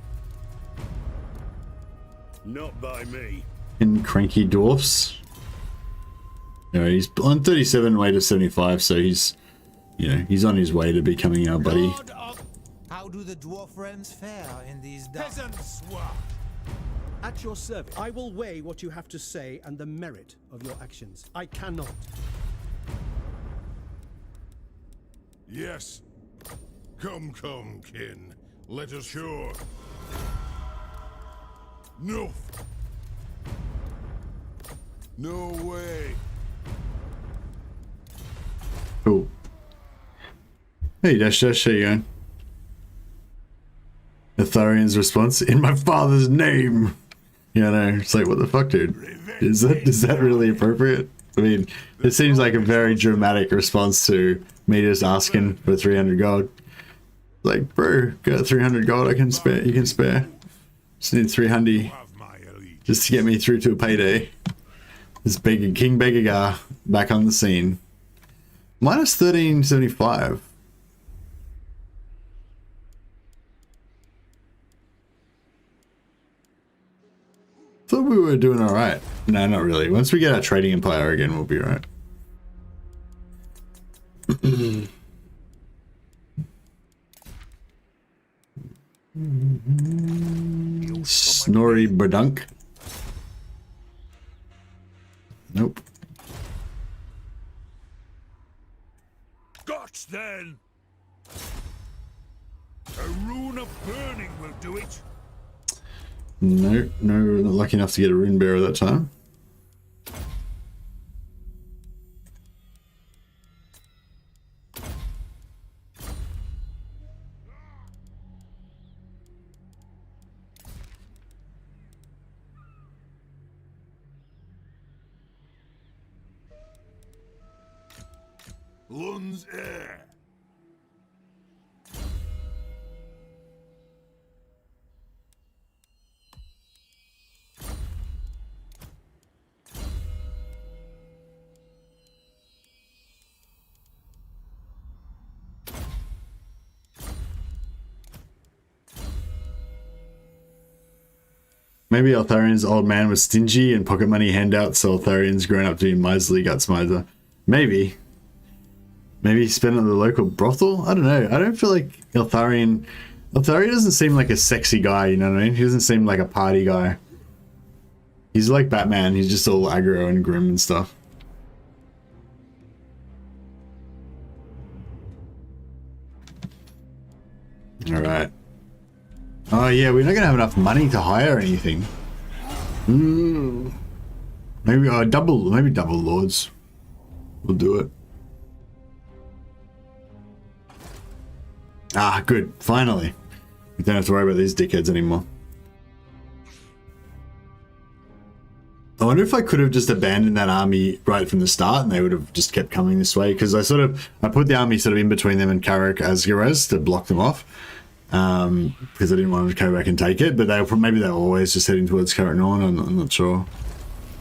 Not by me. In cranky dwarfs. No, he's on 37 way to 75, so he's, you know, he's on his way to becoming our buddy. How do the dwarf realms fare in these Peasants! At your service, I will weigh what you have to say and the merit of your actions. I cannot. Yes. Come, kin. Let us sure. No. No way. Cool. Hey, Dash, how you going? Atharian's response, in my father's name. Yeah, no, it's like, what the fuck, dude? Is that really appropriate? I mean, it seems like a very dramatic response to me just asking for 300 gold. Like, bro, got 300 gold I can spare. You can spare. Just need 300 just to get me through to a payday. This King Belegar back on the scene. Minus 1375. Thought we were doing all right. No, not really. Once we get our trading empire again, we'll be all right. Snorri Badunk. Nope. Gots then! A rune of burning will do it. No, not lucky enough to get a rune bearer that time. Lund's heir. Maybe Altharian's old man was stingy and pocket money handouts, so Altharian's grown up to be miserly guts miser. Maybe. Maybe he spent it at the local brothel? I don't know. I don't feel like Altharian doesn't seem like a sexy guy, you know what I mean? He doesn't seem like a party guy. He's like Batman, he's just all aggro and grim and stuff. Alright. Oh yeah, we're not gonna have enough money to hire anything. Maybe double lords. We'll do it. Ah, good. Finally. We don't have to worry about these dickheads anymore. I wonder if I could have just abandoned that army right from the start and they would have just kept coming this way, because I put the army sort of in between them and Carrick Asgaraz to block them off. Because I didn't want them to go back and take it, but maybe they were always just heading towards Carrick Norn. I'm not sure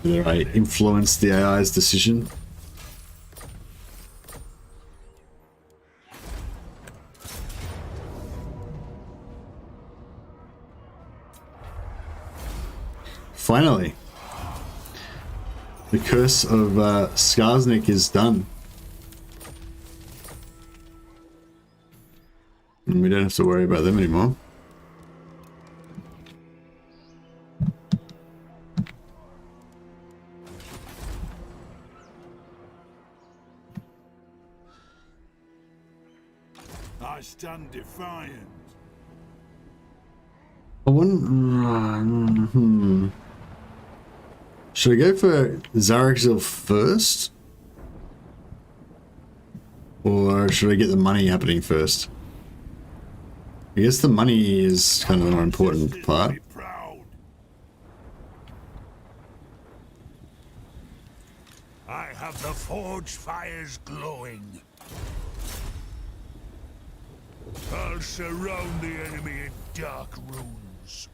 whether I influenced the AI's decision. Finally, the curse of Skarsnik is done. And we don't have to worry about them anymore. I stand defiant. I wonder... Should I go for Zarakzil first? Or should I get the money happening first? I guess the money is kind of the more important part. I have the forge fires glowing. I'll surround the enemy in dark runes.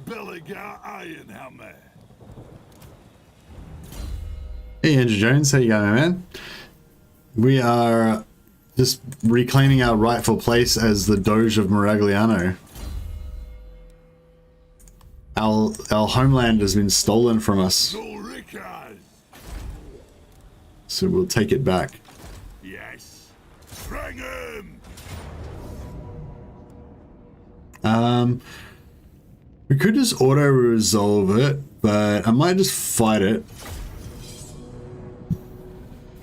Belegar Ironhammer. Hey Andrew Jones, how you going, man? We are just reclaiming our rightful place as the Doge of Miragliano. Our homeland has been stolen from us. So we'll take it back. Yes. Bring him. We could just auto-resolve it, but I might just fight it.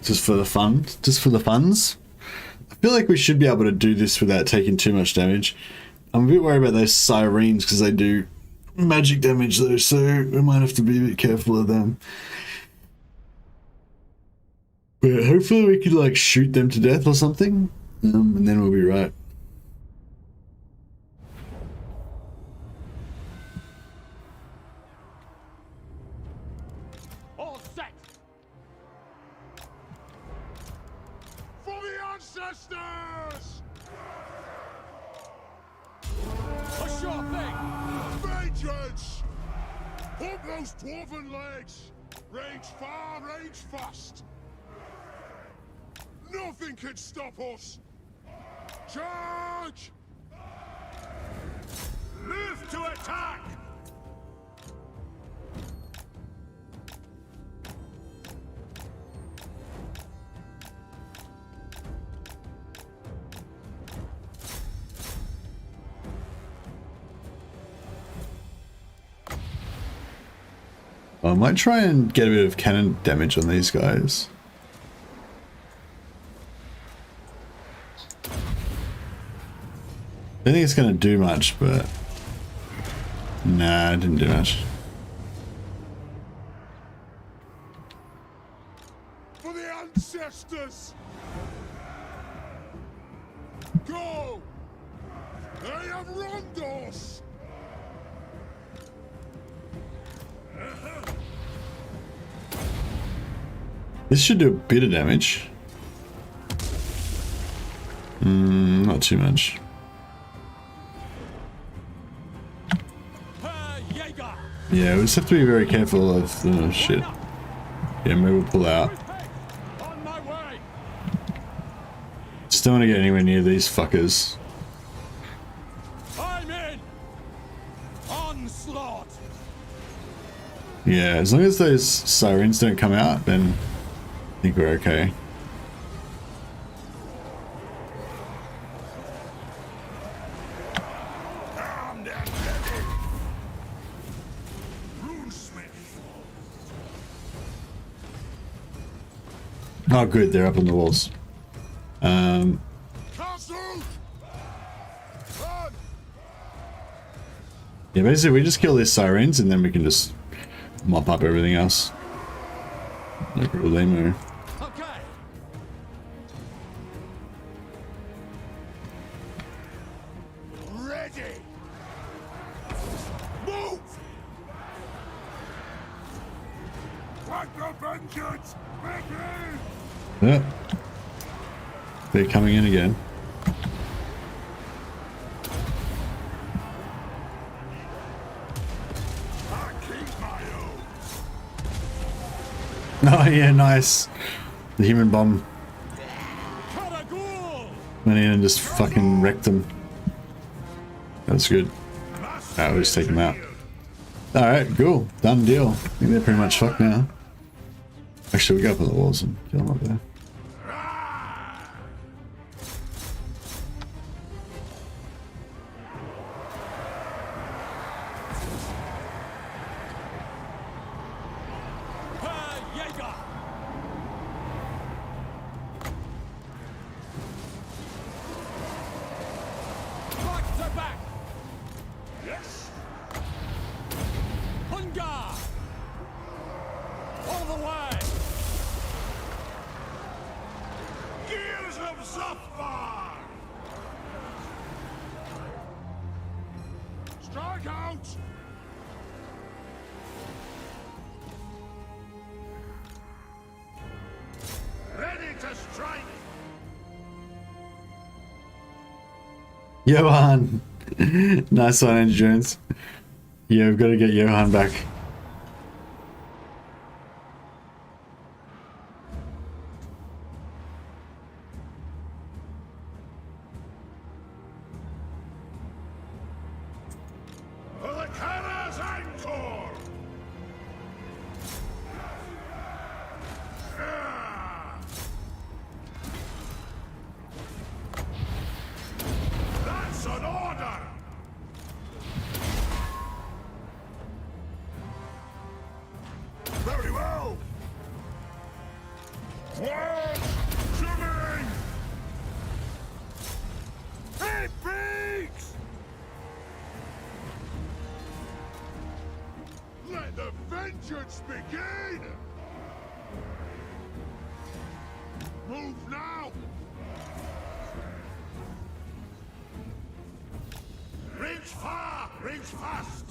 Just for the fun. Just for the funs. I feel like we should be able to do this without taking too much damage. I'm a bit worried about those sirens because they do magic damage though, so we might have to be a bit careful of them. But hopefully we could like shoot them to death or something, and then we'll be right. All set. For the ancestors. A sure thing. Vengeance. Pump those dwarven legs. Range far, range fast. Nothing can stop us! Charge! Move to attack! I might try and get a bit of cannon damage on these guys. I don't think it's going to do much, but... Nah, it didn't do much. For the ancestors! Go! They have wronged us! This should do a bit of damage. Not too much. Yeah, we just have to be very careful of the shit. Yeah, maybe we'll pull out. Just don't want to get anywhere near these fuckers. I'm in. Onslaught. Yeah, as long as those sirens don't come out, then I think we're okay. Oh good, they're up on the walls. Yeah, basically we just kill these sirens and then we can just mop up everything else. No problemo. Okay. Ready! Move! Fight the vengeance! Begin! Yep. They're coming in again. Oh yeah, nice. The human bomb went in and just fucking wrecked them. That's good. Alright, we'll just take them out. Alright, cool. Done deal. I think they're pretty much fucked now. Actually, we go up on the walls and kill them up there. Johan! Nice one, Andrew Jones. Yeah, we've got to get Johan back.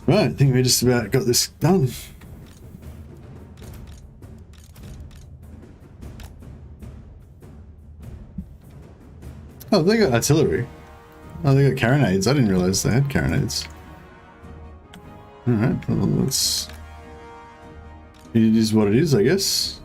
Right, I think we just about got this done. Oh, they got artillery. Oh, they got carronades. I didn't realize they had carronades. Alright, well, that's... It is what it is, I guess.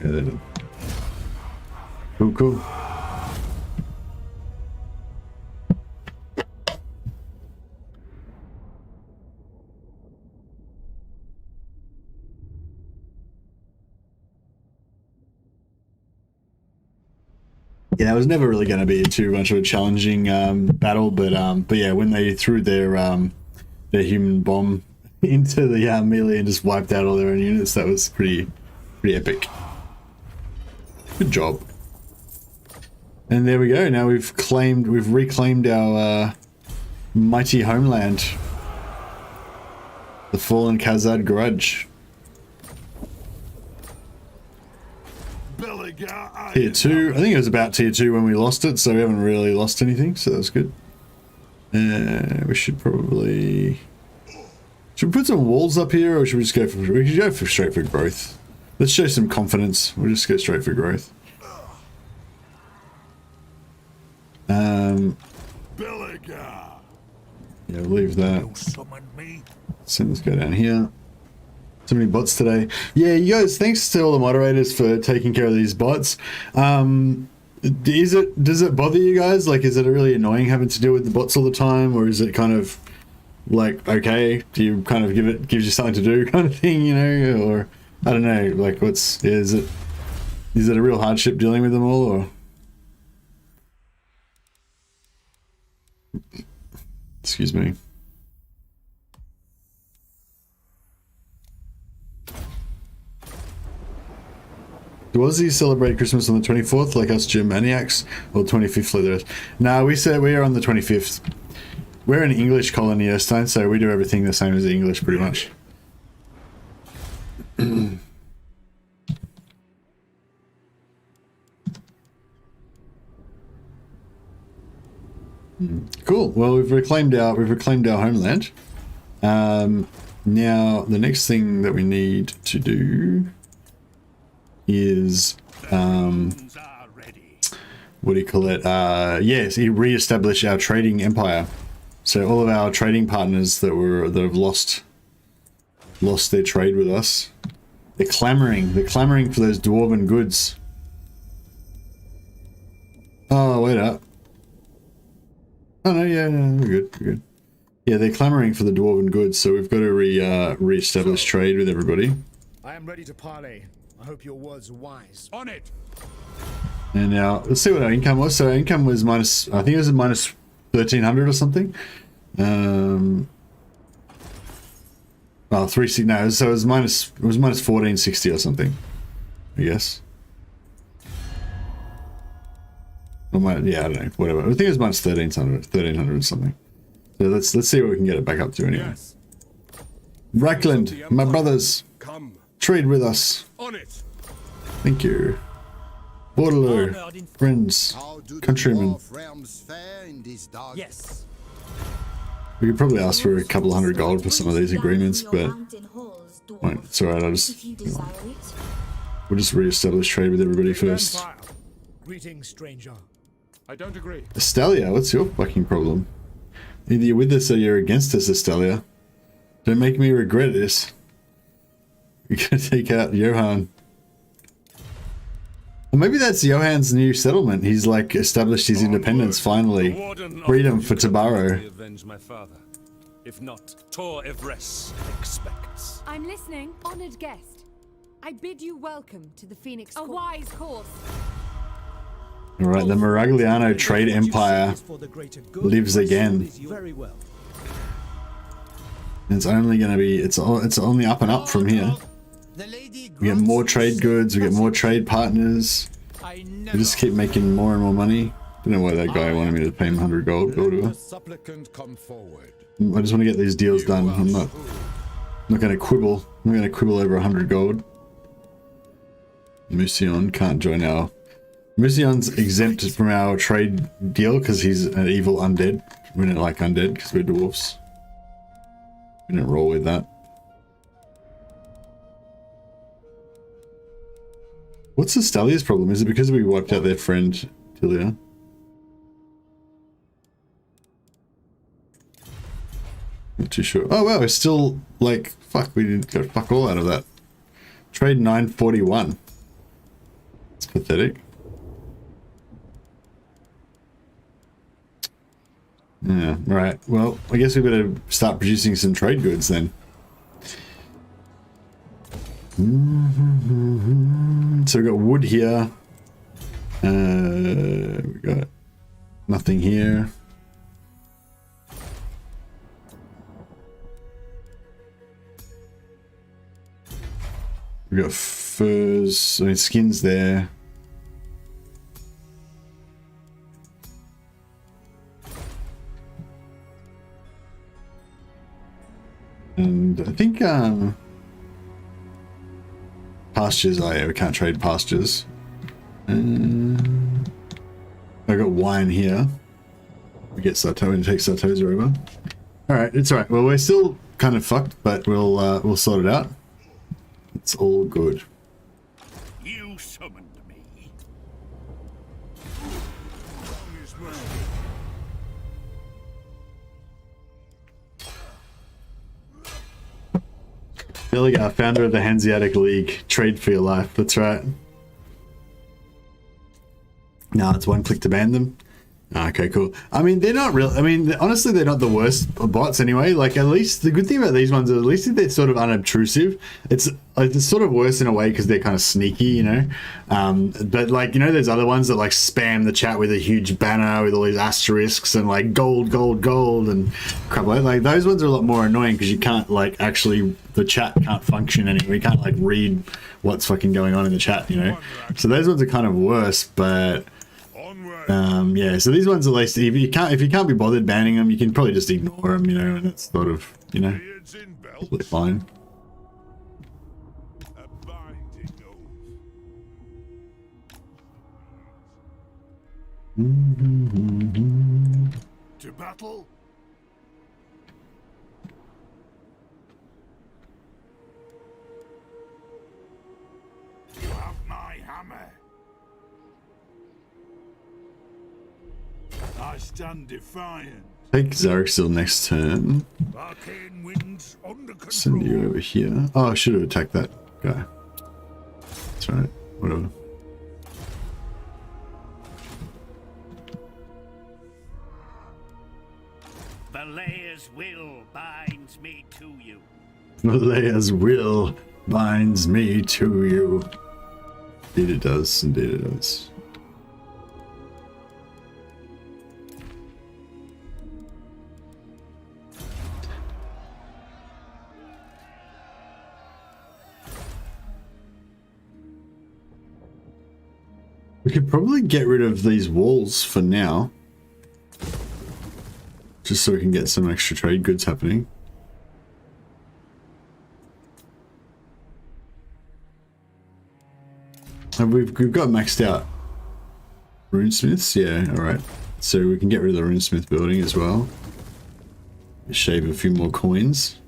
Yeah, they did. Cool, cool. Yeah, it was never really going to be too much of a challenging battle, but yeah, when they threw their human bomb into the melee and just wiped out all their own units, that was pretty epic. Good job. And there we go. Now we've reclaimed our mighty homeland, the fallen Khazad Grudge. Belegar, Tier 2. I think it was about tier 2 when we lost it, so we haven't really lost anything, so that's good. We should probably... Should we put some walls up here, or should we just go for... We should go for straight for growth. Let's show some confidence. We'll just go straight for growth. Belegar. Yeah, we'll leave that. So let's go down here. So many bots today. Yeah, you guys, thanks to all the moderators for taking care of these bots. Does it bother you guys? Like, is it really annoying having to deal with the bots all the time, or is it kind of like, okay, do you kind of gives you something to do kind of thing, you know? Or I don't know, like is it a real hardship dealing with them all, or? Excuse me. Do Aussies celebrate Christmas on the 24th like us Germaniacs, or 25th like the rest? No, we said we are on the 25th. We're an English colony, Erstein, so we do everything the same as the English, pretty much. Cool. Well, we've reclaimed our homeland. Now the next thing that we need to do is what do you call it? Yes, re-establish our trading empire. So all of our trading partners that have lost their trade with us, they're clamoring for those dwarven goods. Oh, wait up. Oh no, yeah, we're good. Yeah, they're clamoring for the dwarven goods, so we've got to re-establish trade with everybody. I am ready to parley. I hope your words are wise. On it. And now let's see what our income was. So our income was minus, I think it was minus 1,300 or something. Well, 360. No, so it was minus 1460 or something, I guess. Yeah, I don't know, whatever. I think it was minus 1300 or something. So let's see what we can get it back up to anyway. Yes. Rackland, my brothers, come trade with us. On it. Thank you. Waterloo, friends, countrymen. Yes. We could probably ask for a couple of $100 gold for some of these agreements, but wait, it's alright. We'll just re-establish trade with everybody first. Greetings, stranger. I don't agree. Estalia, what's your fucking problem? Either you're with us or you're against us, Estalia. Don't make me regret this. We're gonna take out Johan. Or maybe that's Johan's new settlement. He's like established his independence finally. Freedom for Tabaro. If not, Tor Evres expects. I'm listening, honored guest. I bid you welcome to the Phoenix Court. A wise course. Alright, the Miragliano trade empire lives again. Very well. It's only gonna be, it's only up and up from here. We get more trade goods, we get more trade partners. We just keep making more and more money. Don't know why that guy wanted me to pay him 100 gold or whatever. I just want to get these deals done. I'm not gonna quibble. I'm not gonna quibble over 100 gold. Musion can't join our... Musion's exempt from our trade deal because he's an evil undead. We don't like undead because we're dwarfs. We don't roll with that. What's Estalia's problem? Is it because we wiped out their friend Tilia? Not too sure. Oh wow, we're still like, fuck, we didn't get fuck all out of that. Trade 941. It's pathetic. Yeah, right. Well, I guess we better start producing some trade goods then. So we've got wood here. We got nothing here. We got furs, I mean skins there. And I think pastures, oh yeah, we can't trade pastures. I got wine here. We get Sato and take Sato's over. Alright, it's alright. Well, we're still kind of fucked, but we'll sort it out. It's all good. You summoned me. Belegar, founder of the Hanseatic League. Trade for your life. That's right. No, it's one click to ban them. Okay, cool. I mean, they're not real. I mean, honestly, they're not the worst bots anyway. Like, at least the good thing about these ones is at least they're sort of unobtrusive. It's sort of worse in a way because they're kind of sneaky, you know. But like, you know, there's other ones that like spam the chat with a huge banner with all these asterisks and like gold, gold, gold and crap like those ones are a lot more annoying because you can't like actually the chat can't function anymore. You can't like read what's fucking going on in the chat, you know. So those ones are kind of worse, but. Yeah, so these ones at least if you can't be bothered banning them, you can probably just ignore them, you know, and it's sort of, you know, totally fine. To battle. You have my hammer. I stand defiant. Take Zarexil next turn. Send you over here. Oh, I should have attacked that guy. That's right. Whatever. Belegar's will binds me to you. Belegar's will binds me to you. Indeed it does. Indeed it does. We could probably get rid of these walls for now. Just so we can get some extra trade goods happening. And we've got maxed out runesmiths, yeah, alright. So we can get rid of the runesmith building as well. Shave a few more coins.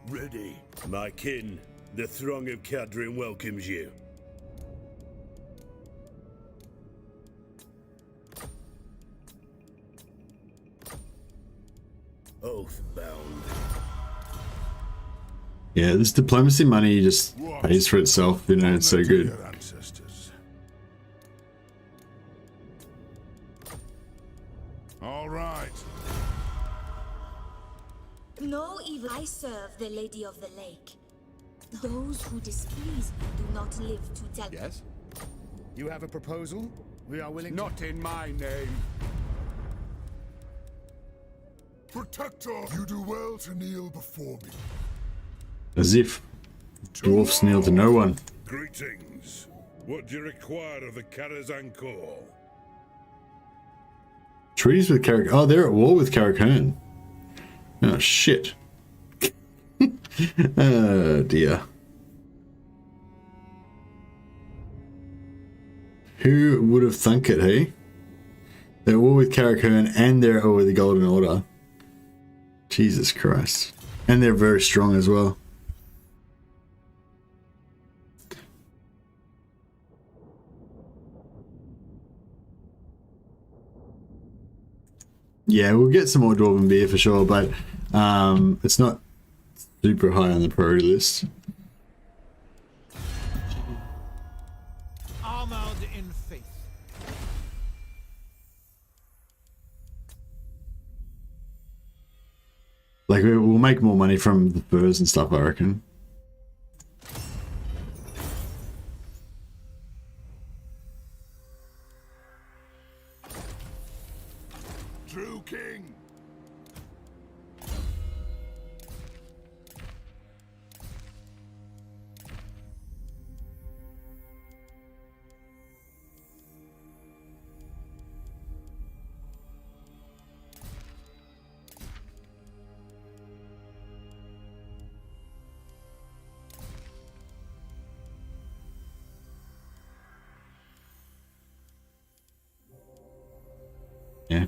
Ready, my kin. The throng of Cadrin welcomes you. Oathbound. Yeah, this diplomacy money just pays for itself, you know, it's so good. All right. No evil. I serve the Lady of the Lake. Those who displease me do not live to tell. Yes? You have a proposal? We are willing Not in my name. Protector, you do well to kneel before me. As if dwarfs kneel to no one. Greetings. What do you require of the Karazhan Corps? Treaties with Carrick. Oh, they're at war with Carrick-Herne. Oh, shit. Oh, dear. Who would have thunk it, hey? They're at war with Carrick-Herne and they're at war with the Golden Order. Jesus Christ. And they're very strong as well. Yeah, we'll get some more Dwarven beer for sure, but it's not super high on the priority list. Armored in faith. Like, we'll make more money from the furs and stuff, I reckon. True king. Yeah.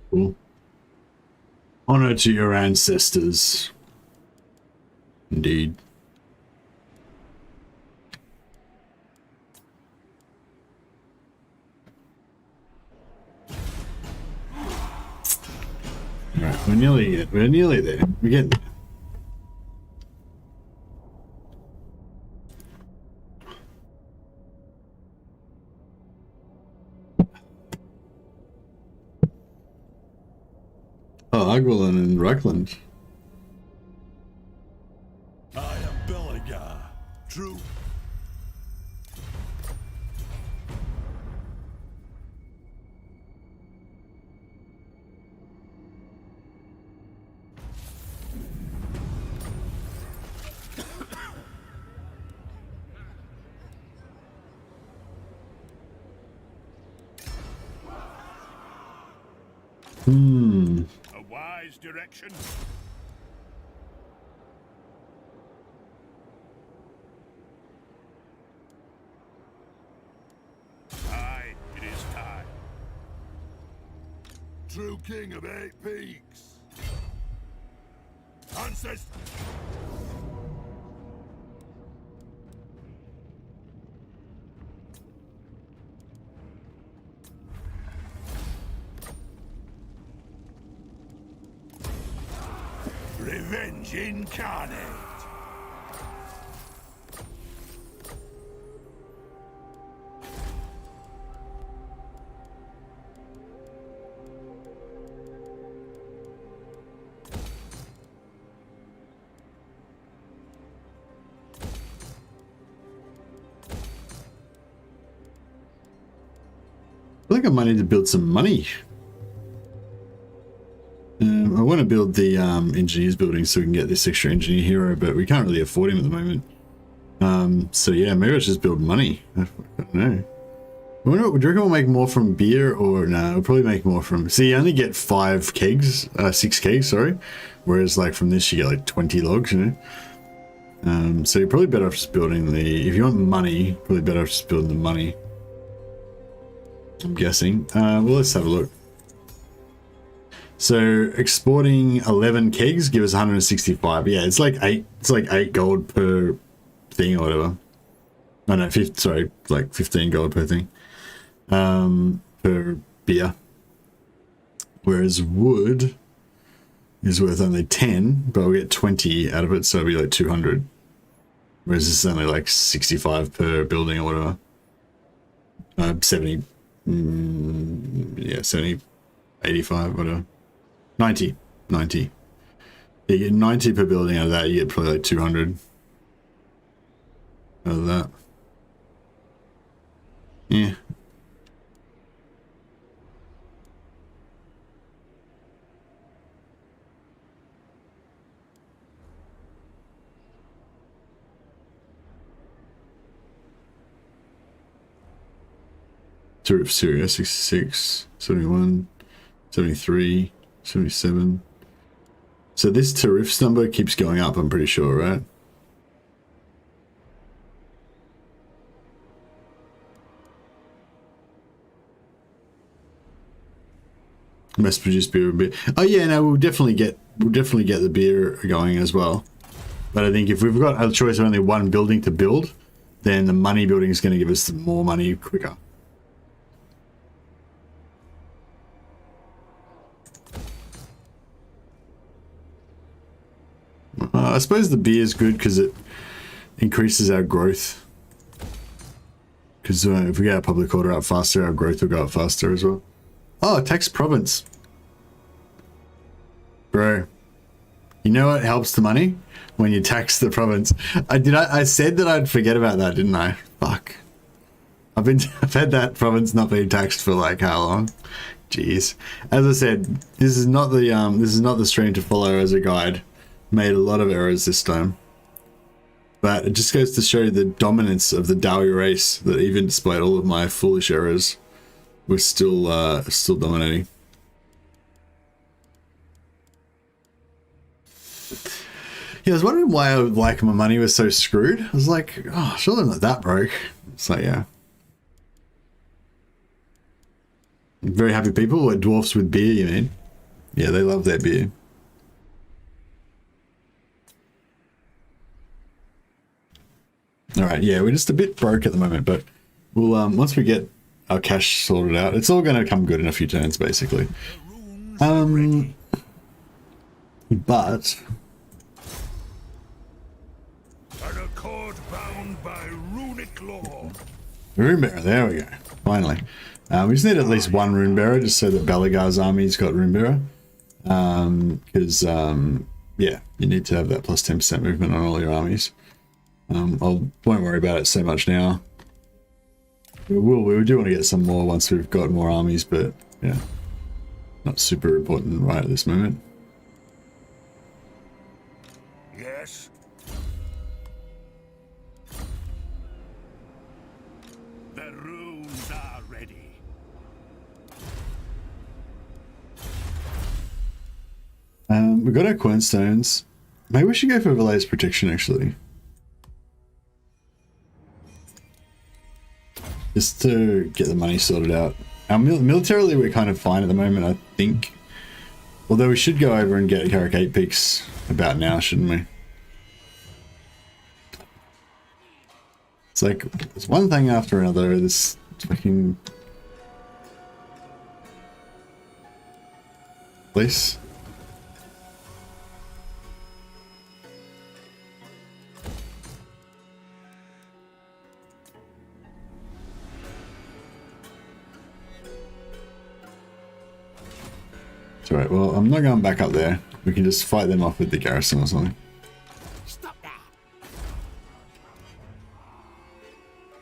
Cool. Honor to your ancestors. Indeed. Alright, we're nearly there. We're getting there. Oh, Agwalin and Reckland. I am Belegar. True. A wise direction. Aye, it is time. True king of 8 peaks. Ancestor. Revenge incarnate. I think I might need to build some money. I want to build the engineers building so we can get this extra engineer hero, but we can't really afford him at the moment. So yeah, maybe I should just build money. I don't know. I wonder, do you reckon we'll make more from beer, or no? We'll probably make more from. See, you only get 6 kegs, sorry. Whereas like from this, you get like 20 logs, you know. So you're probably better off just building the. If you want money, probably better off just building the money. I'm guessing. Well, let's have a look. So exporting 11 kegs give us 165. Yeah, it's like 8. It's like 8 gold per thing or whatever. Oh no, sorry, like 15 gold per thing. Per beer. Whereas wood is worth only 10, but we'll get 20 out of it, so it'll be like 200. Whereas this is only like 65 per building or whatever. 70. Yeah, 70, 85, whatever. 90. You get 90 per building out of that, you get probably like 200 out of that. Yeah. Tarif Syria 66, 71, 73, 77. So this tariffs number keeps going up, I'm pretty sure, right? Mass produced beer and beer. Oh yeah, no, we'll definitely get the beer going as well. But I think if we've got a choice of only one building to build, then the money building is going to give us more money quicker. I suppose the beer is good because it increases our growth. Because if we get our public order up faster, our growth will go up faster as well. Oh, tax province. Bro. You know what helps the money? When you tax the province. I said that I'd forget about that, didn't I? Fuck. I've had that province not being taxed for like how long? Jeez. As I said, this is not the stream to follow as a guide. Made a lot of errors this time. But it just goes to show the dominance of the Dawi race, that even despite all of my foolish errors, we're still dominating. Yeah, I was wondering why like my money was so screwed. I was like, oh, surely I'm not that broke. It's like, yeah. Very happy people. What, dwarfs with beer, you mean? Yeah, they love their beer. All right, yeah, we're just a bit broke at the moment, but we'll once we get our cash sorted out, it's all going to come good in a few turns, basically. But an accord bound by runic law. Rune bearer, there we go. Finally, we just need at least one rune bearer, just so that Belegar's army's got rune bearer. Because yeah, you need to have that plus 10% movement on all your armies. I won't worry about it so much now. We do want to get some more once we've got more armies, but yeah, not super important right at this moment. Yes. The runes are ready. We've got our cornstones. Maybe we should go for Valet's protection actually. Just to get the money sorted out. Militarily, we're kind of fine at the moment, I think. Although we should go over and get Carrick 8 peaks about now, shouldn't we? It's like, it's one thing after another. This fucking place. It's alright, well, I'm not going back up there. We can just fight them off with the garrison or something. Stop that.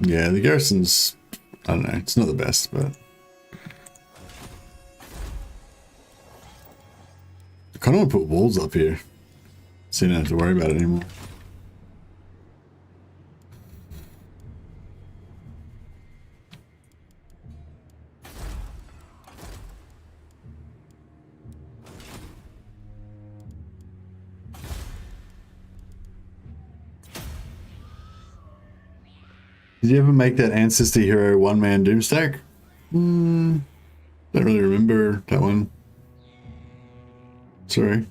Yeah, the garrison's, I don't know, it's not the best, but I kind of want to put walls up here so you don't have to worry about it anymore. Did you ever make that Ancestor Hero one-man Doomstack? Don't really remember that one. Sorry.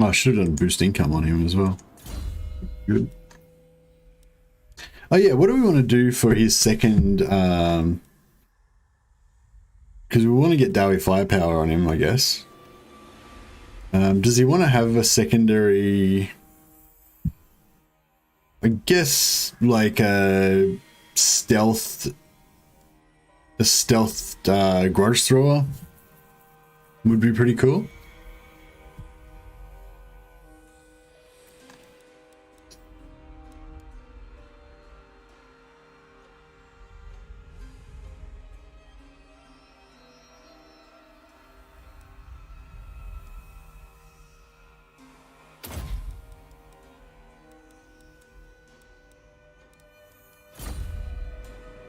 Oh, I should have done boost income on him as well. Good. Oh yeah, what do we want to do for his second? Because we want to get Dowie firepower on him, I guess. Does he want to have a secondary? I guess like a stealth grudge thrower would be pretty cool.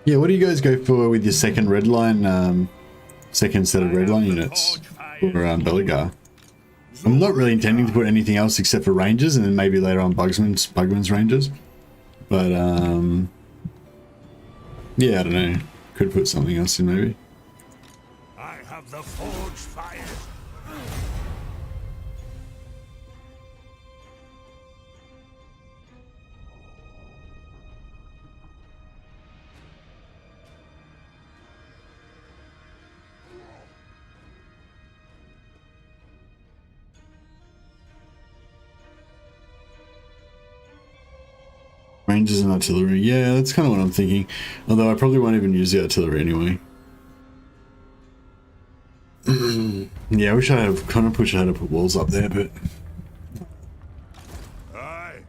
Yeah, what do you guys go for with your second red line, second set of red line units for Belegar? I'm not really intending to put anything else except for rangers, and then maybe later on Bugman's rangers. But yeah, I don't know. Could put something else in maybe. I have the forge fired. Rangers and artillery. Yeah, that's kind of what I'm thinking. Although I probably won't even use the artillery anyway. Yeah, I wish I had kind of pushed ahead to put walls up there, but... Aye.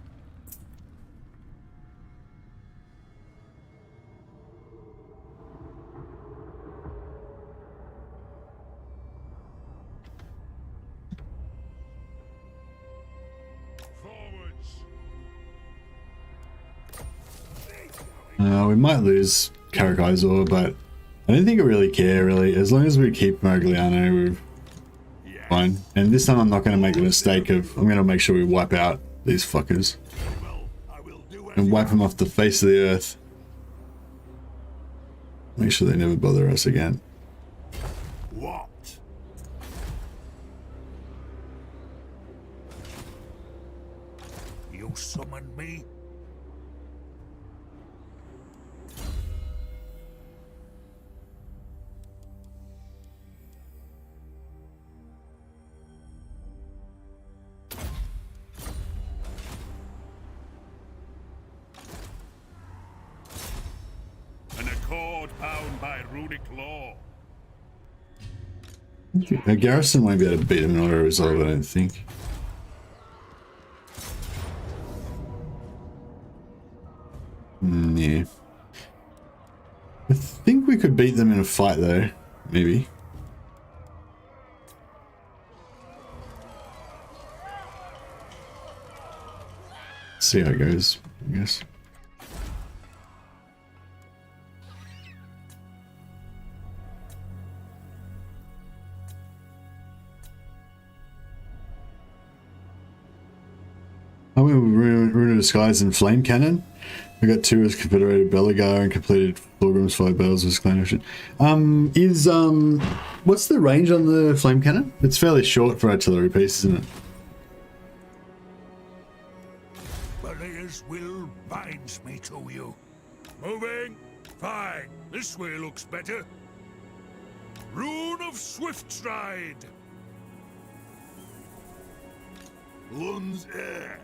We might lose Karakizor, but I don't think I really care, really. As long as we keep Miragliano, we're fine. And this time I'm not going to make the mistake of... I'm going to make sure we wipe out these fuckers. And wipe them off the face of the earth. Make sure they never bother us again. What? You summoned me? An accord bound by runic law. A garrison won't be able to beat them in auto resolve, I don't think. Yeah. I think we could beat them in a fight though, maybe. See how it goes, I guess. I went with Rune of Disguise and Flame Cannon. I got 2 as Confederated Belegar and completed Fulgrim's 5 battles as Clan Ocean. What's the range on the Flame Cannon? It's fairly short for artillery piece, isn't it? Belegar's will binds me to you. Moving. Fine. This way looks better. Rune of Swift Stride. Lun's air.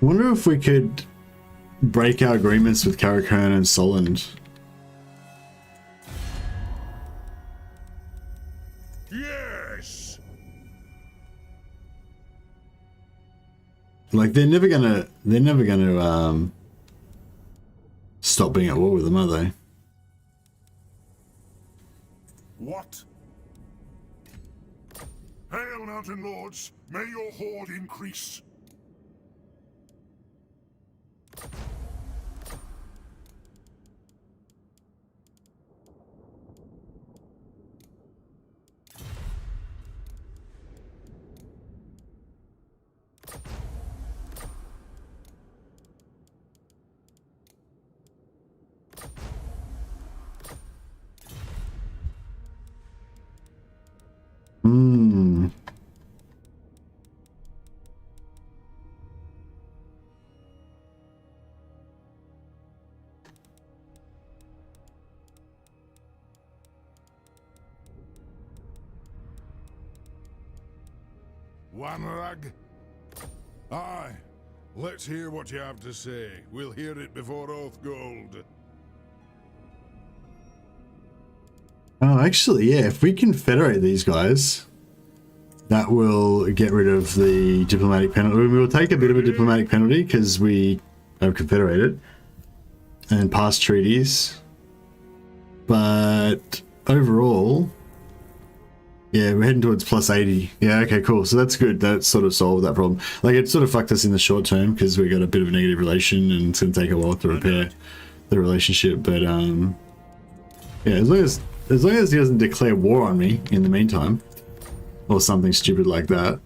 I wonder if we could break our agreements with Karakhan and Solent. Yes. Like they're never gonna stop being at war with them, are they? What? Hail, Mountain Lords! May your horde increase! Hmm. Wanrag? Aye. Let's hear what you have to say. We'll hear it before Oath Gold. Oh, actually, yeah, if we confederate these guys, that will get rid of the diplomatic penalty. We will take a bit of a diplomatic penalty because we have confederated and passed treaties. But overall, yeah, we're heading towards plus 80. Yeah, okay, cool. So that's good. That sort of solved that problem. Like, it sort of fucked us in the short term because we got a bit of a negative relation and it's going to take a while to repair the relationship. But, yeah, as long as he doesn't declare war on me in the meantime, or something stupid like that.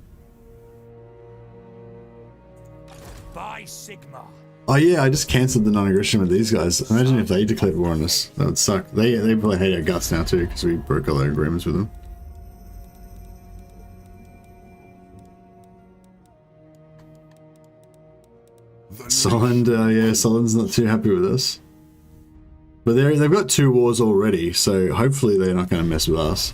By Sigma. Oh yeah, I just cancelled the non-aggression with these guys. Imagine if they declared war on us. That would suck. They probably hate our guts now too, because we broke all our agreements with them. Solend, yeah, Solend's not too happy with us. But they've got 2 wars already, so hopefully they're not going to mess with us.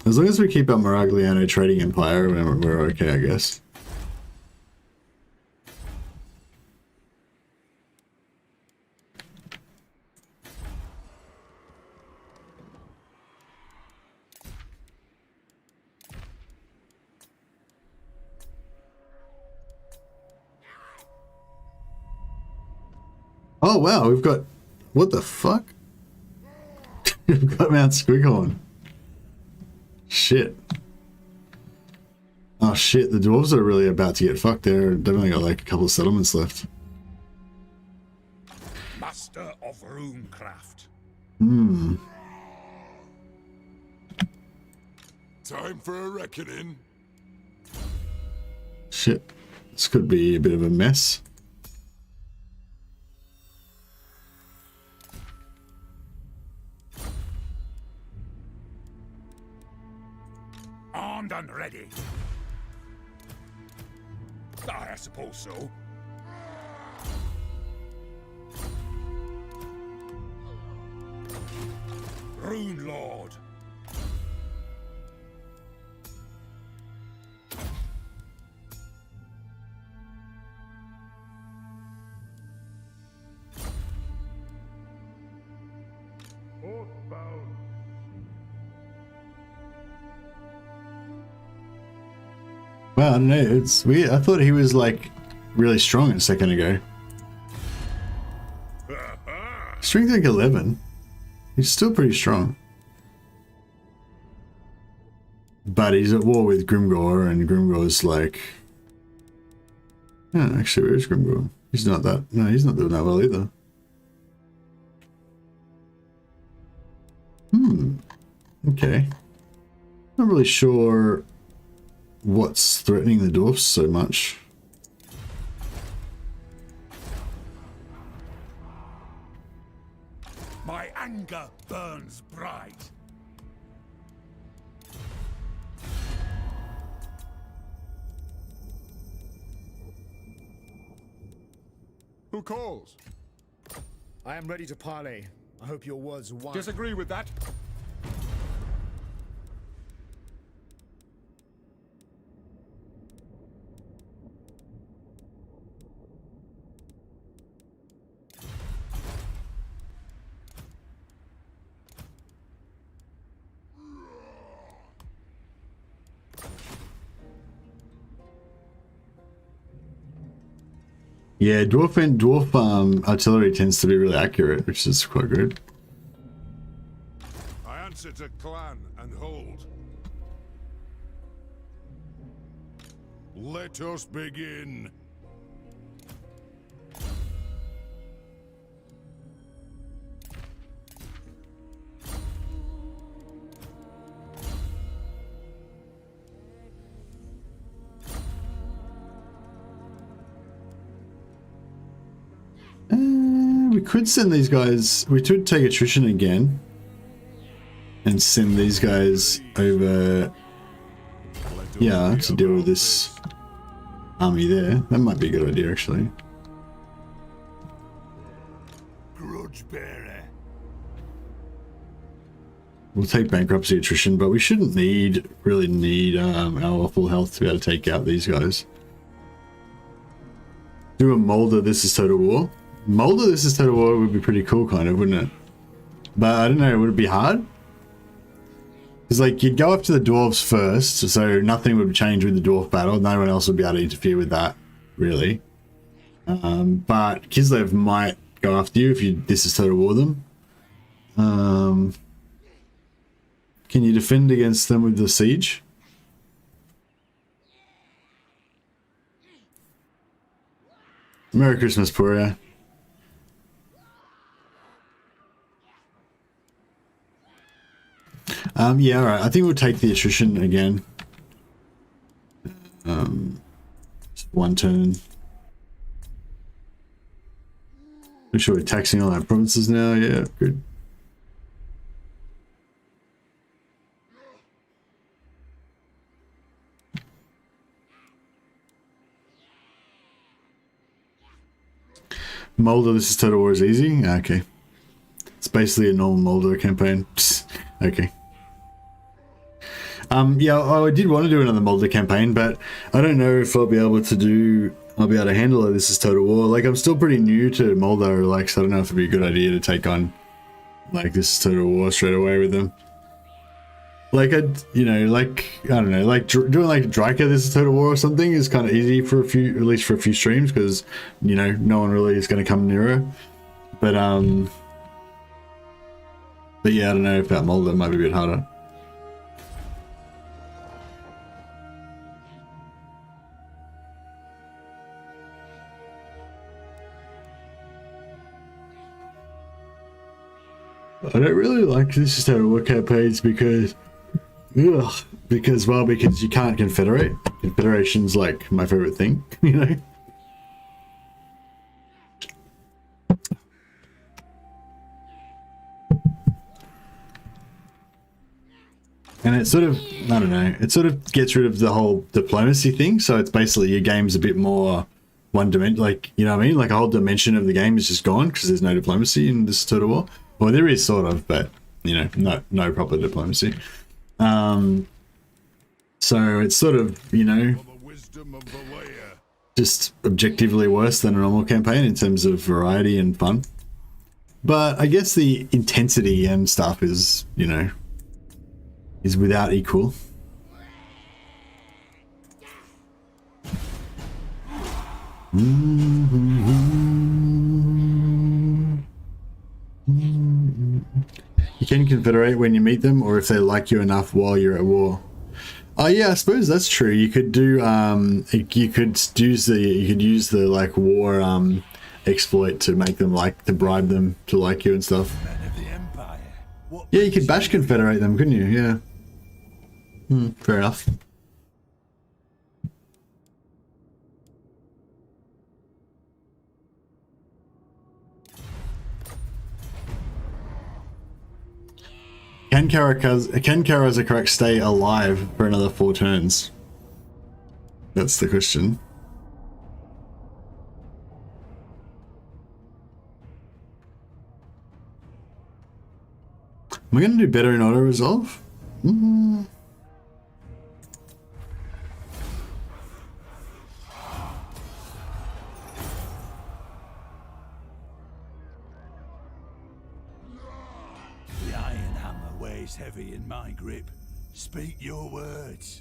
As long as we keep our Miragliano trading empire, we're okay, I guess. Oh wow, we've got... What the fuck? We've got Mount Squighorn. Shit. Oh shit, the dwarves are really about to get fucked. They've only got like a couple of settlements left. Master of runecraft. Hmm. Time for a reckoning. Shit. This could be a bit of a mess. Armed and ready. I suppose so. Rune Lord. Oathbound. Well, I don't know, it's weird. I thought he was like really strong a second ago. Strength like 11. He's still pretty strong. But he's at war with Grimgor, and Grimgor's like... Oh, actually, where is Grimgor? He's not that... No, he's not doing that well either. Okay. Not really sure what's threatening the dwarfs so much. My anger burns bright. Who calls? I am ready to parley. I hope your words are wise. Disagree with that. Yeah, dwarf artillery tends to be really accurate, which is quite good. I answer to clan and hold. Let us begin. We could send these guys... We could take attrition again and send these guys over yeah, to deal with this army there. That might be a good idea, actually. Grudge bearer. We'll take bankruptcy attrition, but we shouldn't really need our full health to be able to take out these guys. Do a Molder, this is Total War. Molder, this is Total War would be pretty cool, kind of, wouldn't it? But I don't know, would it be hard? Because, like, you'd go up to the dwarves first, so nothing would change with the dwarf battle. No one else would be able to interfere with that, really. But Kislev might go after you if you this is Total War them. Can you defend against them with the siege? Merry Christmas, Puria. Yeah, alright. I think we'll take the attrition again. Just one turn. Make sure we're taxing all our provinces now. Yeah, good. Molder, this is Total War is easy? Okay. It's basically a normal Molder campaign. Okay. Yeah, I did want to do another Molder campaign, but I don't know if I'll be able to handle it. This is Total War. Like, I'm still pretty new to Molder, like, so I don't know if it'd be a good idea to take on, like, this is Total War straight away with them. Like, I don't know, like, doing, like, Dryka, this is Total War or something is kind of easy for at least for a few streams, because, you know, no one really is going to come near her. But yeah, I don't know if that Molder might be a bit harder. I don't really like this is Total War campaigns because you can't confederate. Confederation's like my favorite thing, you know. And it sort of, I don't know, it sort of gets rid of the whole diplomacy thing. So it's basically your game's a bit more one dimension, like, you know what I mean? Like a whole dimension of the game is just gone because there's no diplomacy in this Total War. Well, there is sort of, but, you know, no proper diplomacy. So it's sort of, you know, just objectively worse than a normal campaign in terms of variety and fun. But I guess the intensity and stuff is, you know, is without equal. You can confederate when you meet them, or if they like you enough while you're at war. Oh yeah, I suppose that's true. You could do you could use the like war exploit to make them to bribe them to like you and stuff. Yeah, you could bash confederate them, couldn't you? Yeah. Fair enough. Can Karazakrak stay alive for another 4 turns? That's the question. Am I going to do better in auto resolve? Heavy in my grip. Speak your words.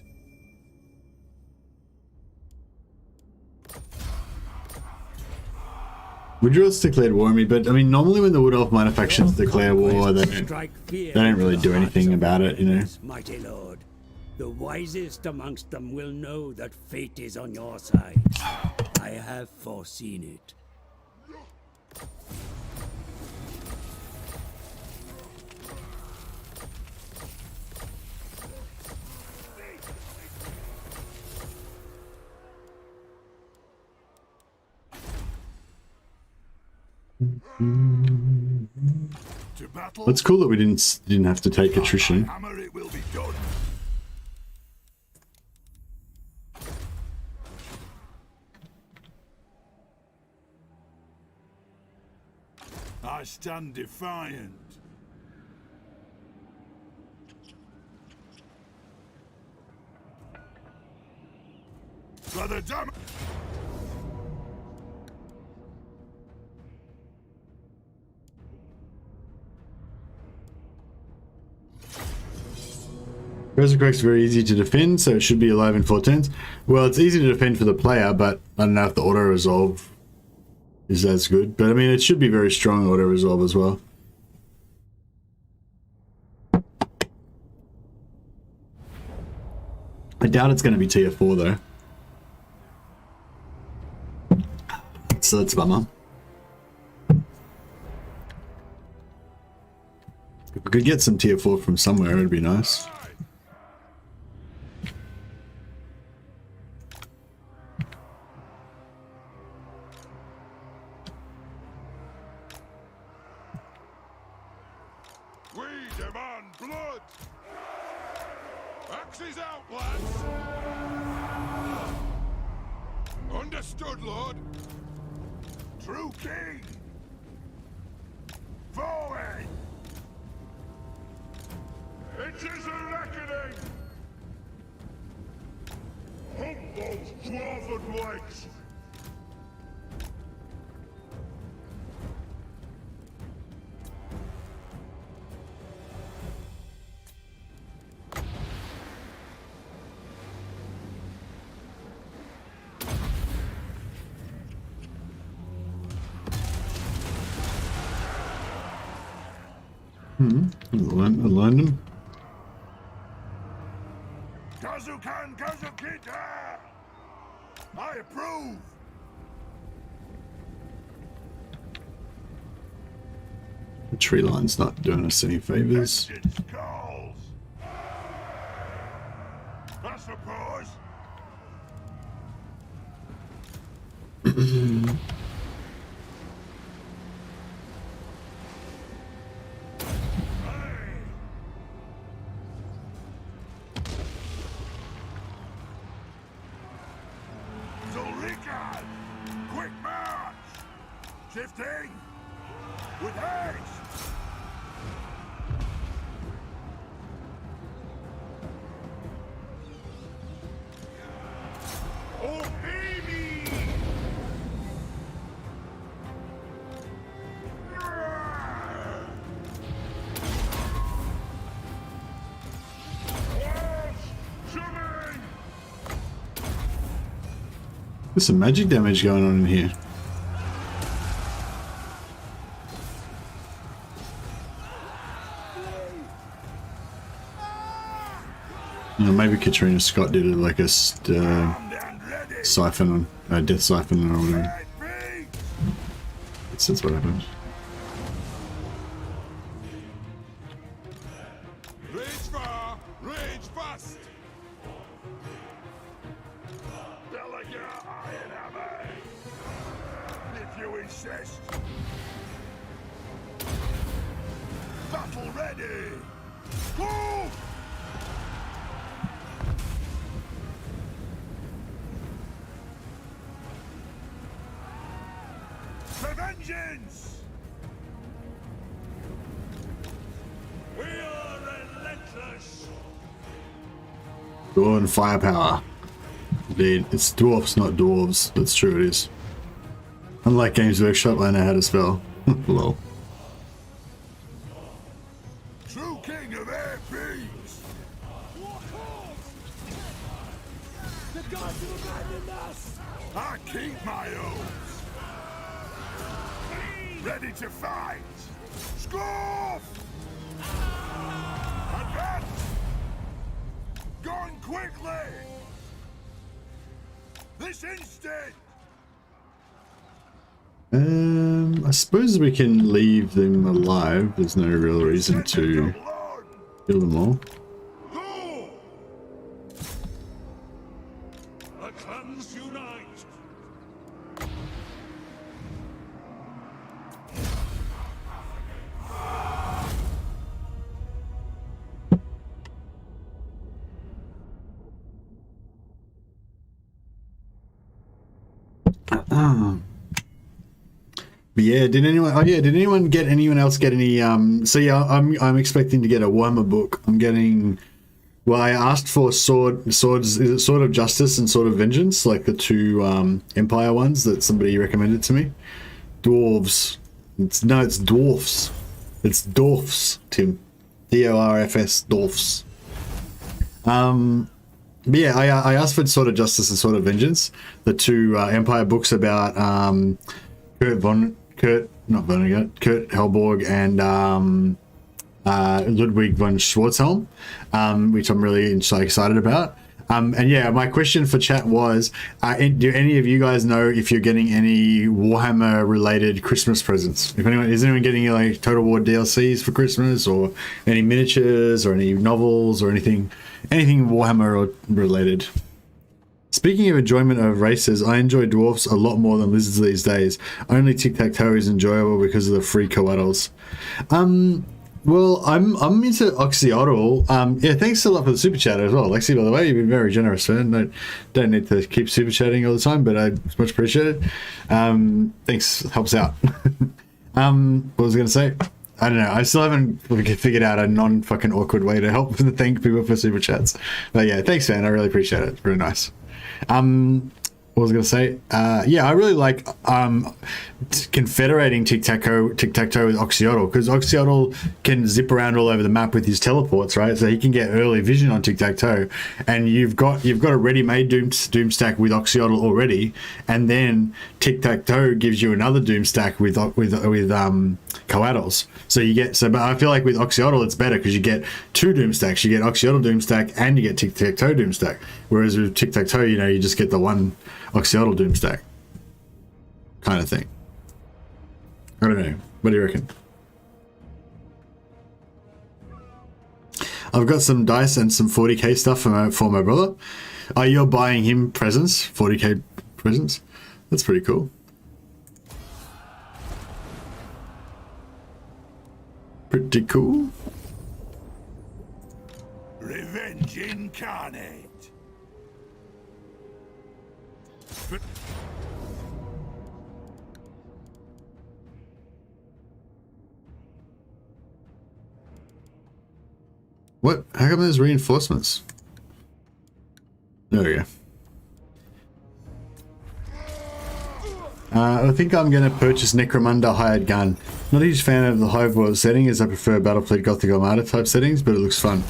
Wood Elves declared war on me, but I mean, normally when the Wood Elf minor factions declare war, they don't really do anything about it, you know. Mighty Lord, the wisest amongst them will know that fate is on your side. I have foreseen it. It's cool that we didn't have to take attrition. stand defiant. For the dumb. Resurrect's very easy to defend, so it should be alive in 4 turns. Well, it's easy to defend for the player, but I don't know if the auto-resolve is as good. But I mean, it should be very strong auto-resolve as well. I doubt it's going to be tier 4 though. So that's a bummer. If we could get some tier 4 from somewhere, it'd be nice. We demand blood! Axes out, lads! Understood, Lord! True King! Forward! It is a reckoning! Hump those dwarven legs! Align them. Kazukan Kazukita! I approve! The tree line's not doing us any favors. Calls. I suppose. Zulrika! Quick march! Shifting! With haste! Oh, baby! There's some magic damage going on in here. You know, maybe Katrina Scott did it like a siphon, death siphon or whatever. That's what happened. Rage far, rage fast! Belegar Iron Hammer! If you insist! Battle ready! Move! For vengeance! We are relentless! Dwarven firepower. Indeed, it's dwarfs, not dwarves. That's true, it is. Unlike Games Workshop, I know how to spell. Lol. True king of air beings! The gods have abandoned us! I keep my oaths! Ready to fight! Scorf! Advance! Gone quickly! This instant! I suppose we can leave them alive. There's no real reason to kill them all. The clans unite! But yeah, did anyone? Oh yeah, did anyone else get any? So yeah, I'm expecting to get a Warhammer book. I'm getting. Well, I asked for swords. Is it Sword of Justice and Sword of Vengeance, like the two Empire ones that somebody recommended to me? Dwarves. It's dwarfs. It's dwarfs, Tim. DORFS, dwarfs. But yeah, I asked for Sword of Justice and Sword of Vengeance, the two Empire books about Kurt Hellborg and Ludwig von Schwarzhelm, which I'm really excited about. And yeah, my question for chat was, do any of you guys know if you're getting any Warhammer related Christmas presents? Is anyone getting any like Total War DLCs for Christmas, or any miniatures or any novels or anything Warhammer related? Speaking of enjoyment of races, I enjoy dwarfs a lot more than lizards these days. Only tic-tac-toe is enjoyable because of the free coattles. Well, I'm into Oxyotl. Yeah, thanks a lot for the super chat as well, Lexi. By the way, you've been very generous, man. Don't need to keep super chatting all the time, but I much appreciate it. Thanks, helps out. What was I going to say? I don't know. I still haven't figured out a non-fucking awkward way to help thank people for super chats. But yeah, thanks, man. I really appreciate it. It's really nice. What was I going to say? Yeah, I really like confederating tic-tac-toe with Oxyotl, because Oxyotl can zip around all over the map with his teleports, right? So he can get early vision on tic-tac-toe, and you've got a ready-made doom stack with Oxyotl already, and then tic-tac-toe gives you another doom stack with coattles. So you get but I feel like with Oxyotl it's better because you get two doom stacks. You get Oxyotl doom stack and you get tic-tac-toe doom stack. Whereas with tic-tac-toe, you just get the one Oxyotl doom stack kind of thing. I don't know. What do you reckon? I've got some dice and some 40k stuff for my brother. Oh, you're buying him presents? 40k presents? That's pretty cool. Pretty cool. Revenge incarnate. What? How come there's reinforcements? There we go. I think I'm going to purchase Necromunda hired gun. Not a huge fan of the Hive World setting, as I prefer Battlefleet Gothic Armada type settings, but it looks fun.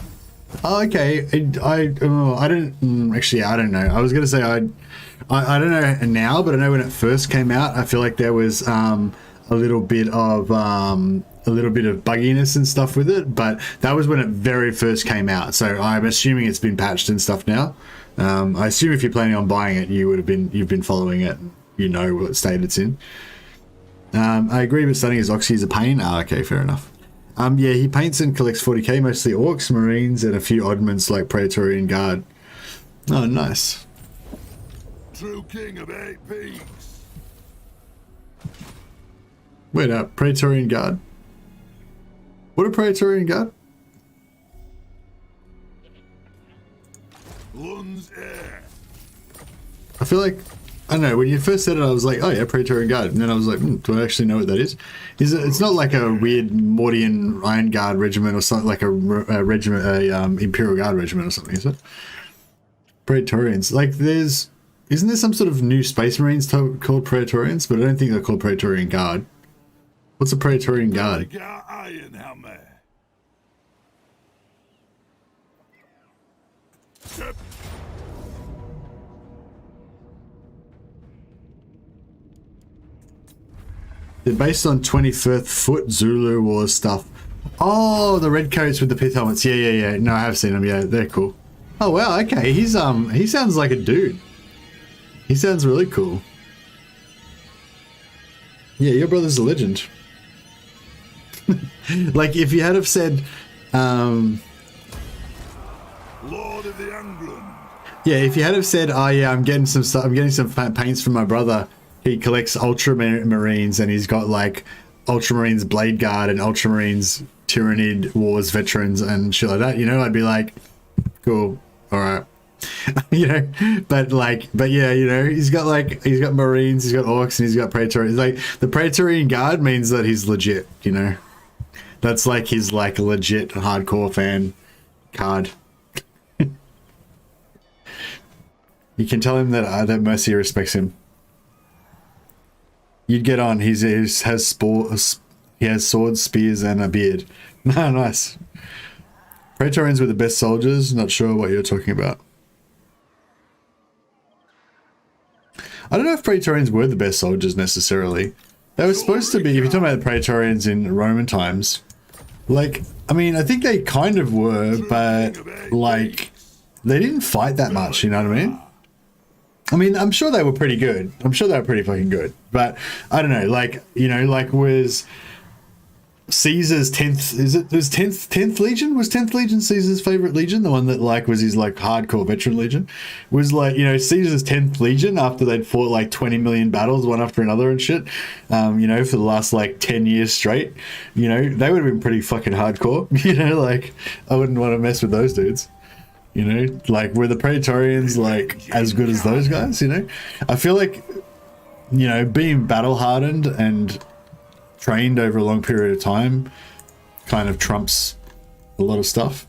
Oh, okay. I don't actually. I don't know. I was going to say I don't know now, but I know when it first came out, I feel like there was a little bit of bugginess and stuff with it, but that was when it very first came out. So I'm assuming it's been patched and stuff now. I assume if you're planning on buying it, you've been following it. You know what state it's in. I agree, but starting as Oxy is a pain. Okay, fair enough. Yeah, he paints and collects 40k, mostly Orcs, Marines, and a few oddments like Praetorian Guard. Oh, nice. True king of 8 peaks. Wait up, Praetorian Guard? What a Praetorian Guard? Lund's heir. I feel like, I don't know, when you first said it, I was like, oh yeah, Praetorian Guard. And then I was like, do I actually know what that is? It's not like a weird Mordian Iron Guard regiment or something, like a regiment, Imperial Guard regiment or something, is it? Praetorians. Like isn't there some sort of new Space Marines called Praetorians? But I don't think they're called Praetorian Guard. What's a Praetorian Guard? They're based on 25th Foot Zulu War stuff. Oh, the red coats with the pith helmets. Yeah. No, I have seen them. Yeah, they're cool. Oh wow, okay. He sounds like a dude. He sounds really cool. Yeah, your brother's a legend. Like if you had have said, Lord of the Angrund. Yeah, if you had have said, oh yeah, I'm getting some stuff. I'm getting some paints from my brother. He collects Ultramarines and he's got like Ultramarines Blade Guard and Ultramarines Tyrannid Wars veterans and shit like that. You know, I'd be like, cool, all right, You know, but yeah, you know, he's got Marines, he's got Orcs, and he's got Praetorians. Like, the Praetorian Guard means that he's legit, you know. That's like his like legit hardcore fan card. You can tell him that that Mercia respects him. You'd get on. He has swords, spears, and a beard. Nice. Praetorians were the best soldiers. Not sure what you're talking about. I don't know if Praetorians were the best soldiers necessarily. They were supposed to be, if you're talking about the Praetorians in Roman times, like, I mean, I think they kind of were, but like, they didn't fight that much, you know what I mean? I mean, I'm sure they were pretty good. I'm sure they were pretty fucking good. But I don't know, like, you know, like was Caesar's 10th Legion? Was 10th Legion Caesar's favorite legion? The one that like was his like hardcore veteran legion? Was like, you know, Caesar's 10th Legion after they'd fought like 20 million battles one after another and shit, you know, for the last like 10 years straight, you know, they would have been pretty fucking hardcore. You know, like, I wouldn't want to mess with those dudes. You know, like, were the Praetorians like as good as those guys? You know, I feel like, you know, being battle hardened and trained over a long period of time kind of trumps a lot of stuff.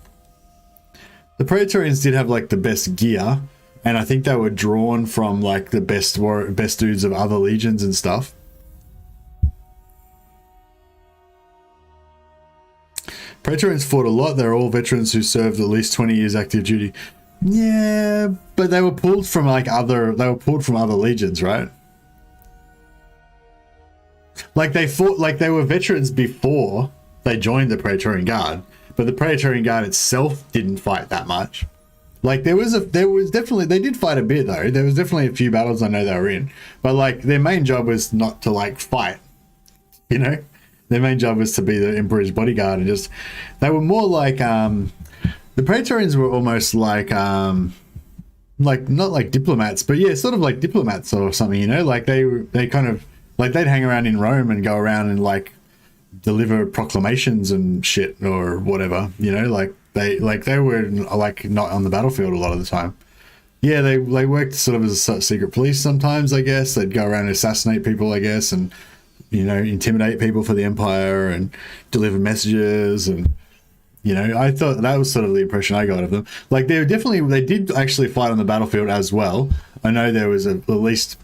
The Praetorians did have like the best gear, and I think they were drawn from like the best dudes of other legions and stuff. Praetorians fought a lot. They're all veterans who served at least 20 years active duty. Yeah, but they were pulled from like other legions, right? Like, they fought, like, they were veterans before they joined the Praetorian Guard, but the Praetorian Guard itself didn't fight that much. Like, there was definitely, they did fight a bit though. There was definitely a few battles I know they were in, but like, their main job was not to like fight, you know? Their main job was to be the Emperor's bodyguard, and just, they were more like, the Praetorians were almost like not like diplomats, but yeah, sort of like diplomats or something, you know? Like, they kind of, like, they'd hang around in Rome and go around and like deliver proclamations and shit or whatever, you know? Like, they were like not on the battlefield a lot of the time. Yeah, they worked sort of as a secret police sometimes, I guess. They'd go around and assassinate people, I guess, and, you know, intimidate people for the Empire and deliver messages. And, you know, I thought that was sort of the impression I got of them. Like, they did actually fight on the battlefield as well. I know there was at least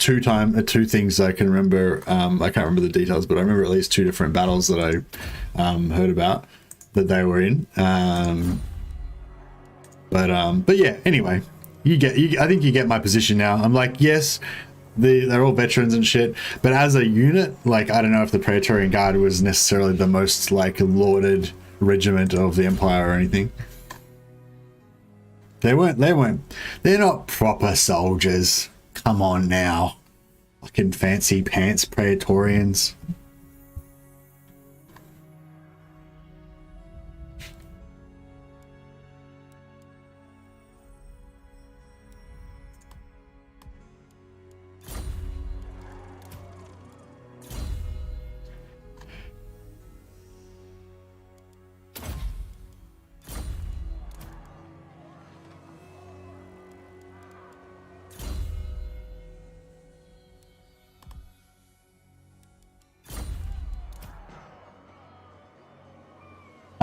two things I can remember. I can't remember the details, but I remember at least two different battles that I heard about that they were in. But yeah, anyway, I think you get my position now. I'm like, yes, they're all veterans and shit, but as a unit, like, I don't know if the Praetorian Guard was necessarily the most like lauded regiment of the Empire or anything. They're not proper soldiers. Come on now. Fucking fancy pants Praetorians.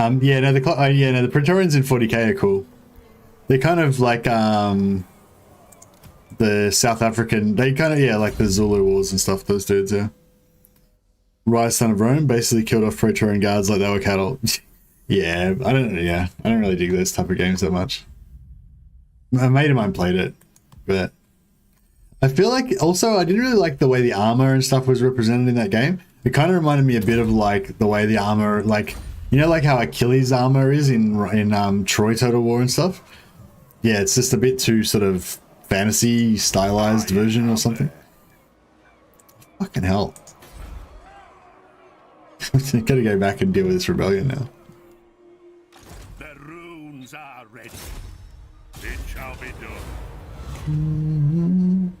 The Praetorians in 40k are cool. They're kind of like the South African, they kind of, yeah, like the Zulu Wars and stuff, those dudes, yeah. Rise, son of Rome, basically killed off Praetorian guards like they were cattle. Yeah, I don't really dig those type of games that much. A mate of mine played it, but I feel like also I didn't really like the way the armor and stuff was represented in that game. It kind of reminded me a bit of like the way the armor, like, you know, like how Achilles' armor is in Troy Total War and stuff? Yeah, it's just a bit too sort of fantasy stylized version or something. Fucking hell. Gotta go back and deal with this rebellion now. The runes are ready. It shall be done.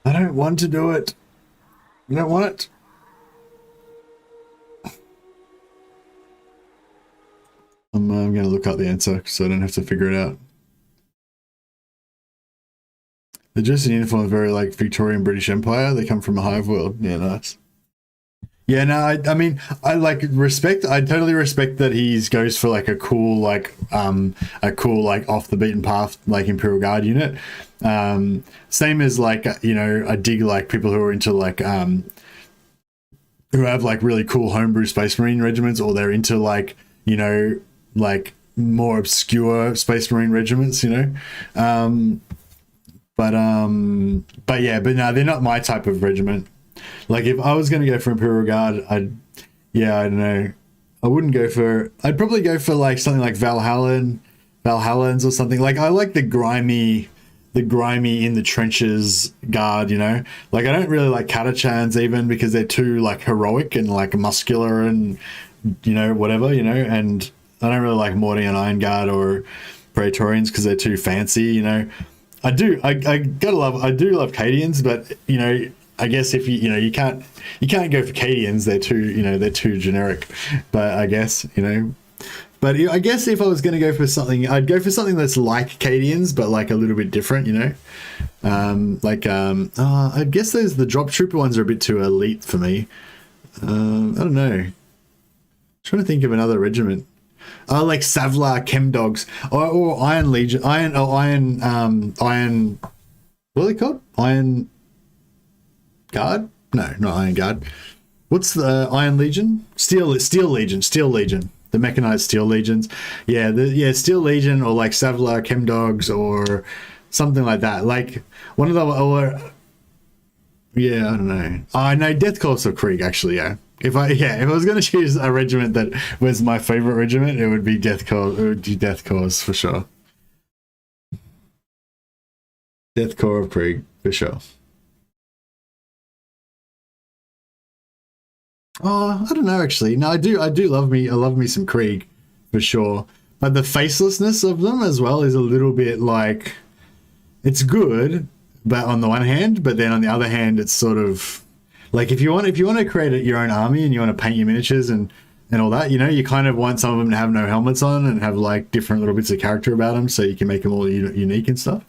I don't want to do it. I don't want it. I'm going to look up the answer so I don't have to figure it out. They're just in uniform, very like Victorian British Empire. They come from a hive world. Yeah, nice. Yeah, no, I mean, I like respect. I totally respect that he goes for like a cool like off the beaten path like Imperial Guard unit. Same as like I dig like people who are into like who have like really cool homebrew Space Marine regiments, or they're into like like more obscure Space Marine regiments. But no, they're not my type of regiment. Like if I was going to go for Imperial Guard, I don't know. I wouldn't go for, I'd probably go for like something like Valhallans or something. Like I like the grimy in the trenches guard, like I don't really like Catachans even because they're too like heroic and like muscular and whatever, and I don't really like Mordian Iron Guard or Praetorians because they're too fancy, I do love Cadians, but I guess if you can't go for Cadians, they're too generic. But I guess but I guess if I was going to go for something, I'd go for something that's like Cadians, but like a little bit different. I guess the drop trooper ones are a bit too elite for me. I don't know. I'm trying to think of another regiment. Like Savlar Chemdogs or Iron Legion, Iron. What are they called? Iron Guard? No, not Iron Guard. What's the Iron Legion? Steel Legion. The mechanized Steel Legions. Yeah, Steel Legion or like Savlar Chemdogs or something like that. Like one of the I don't know. I know Death Corps of Krieg actually. Yeah. If I was going to choose a regiment that was my favorite regiment, it would be Death Corps. It would be Death Corps for sure. Death Corps of Krieg for sure. Oh, I don't know actually. No, I love me some Krieg for sure. But the facelessness of them as well is a little bit like, it's good, but on the one hand, but then on the other hand, it's sort of like if you want to create your own army and you want to paint your miniatures and all that, you kind of want some of them to have no helmets on and have like different little bits of character about them, so you can make them all unique and stuff.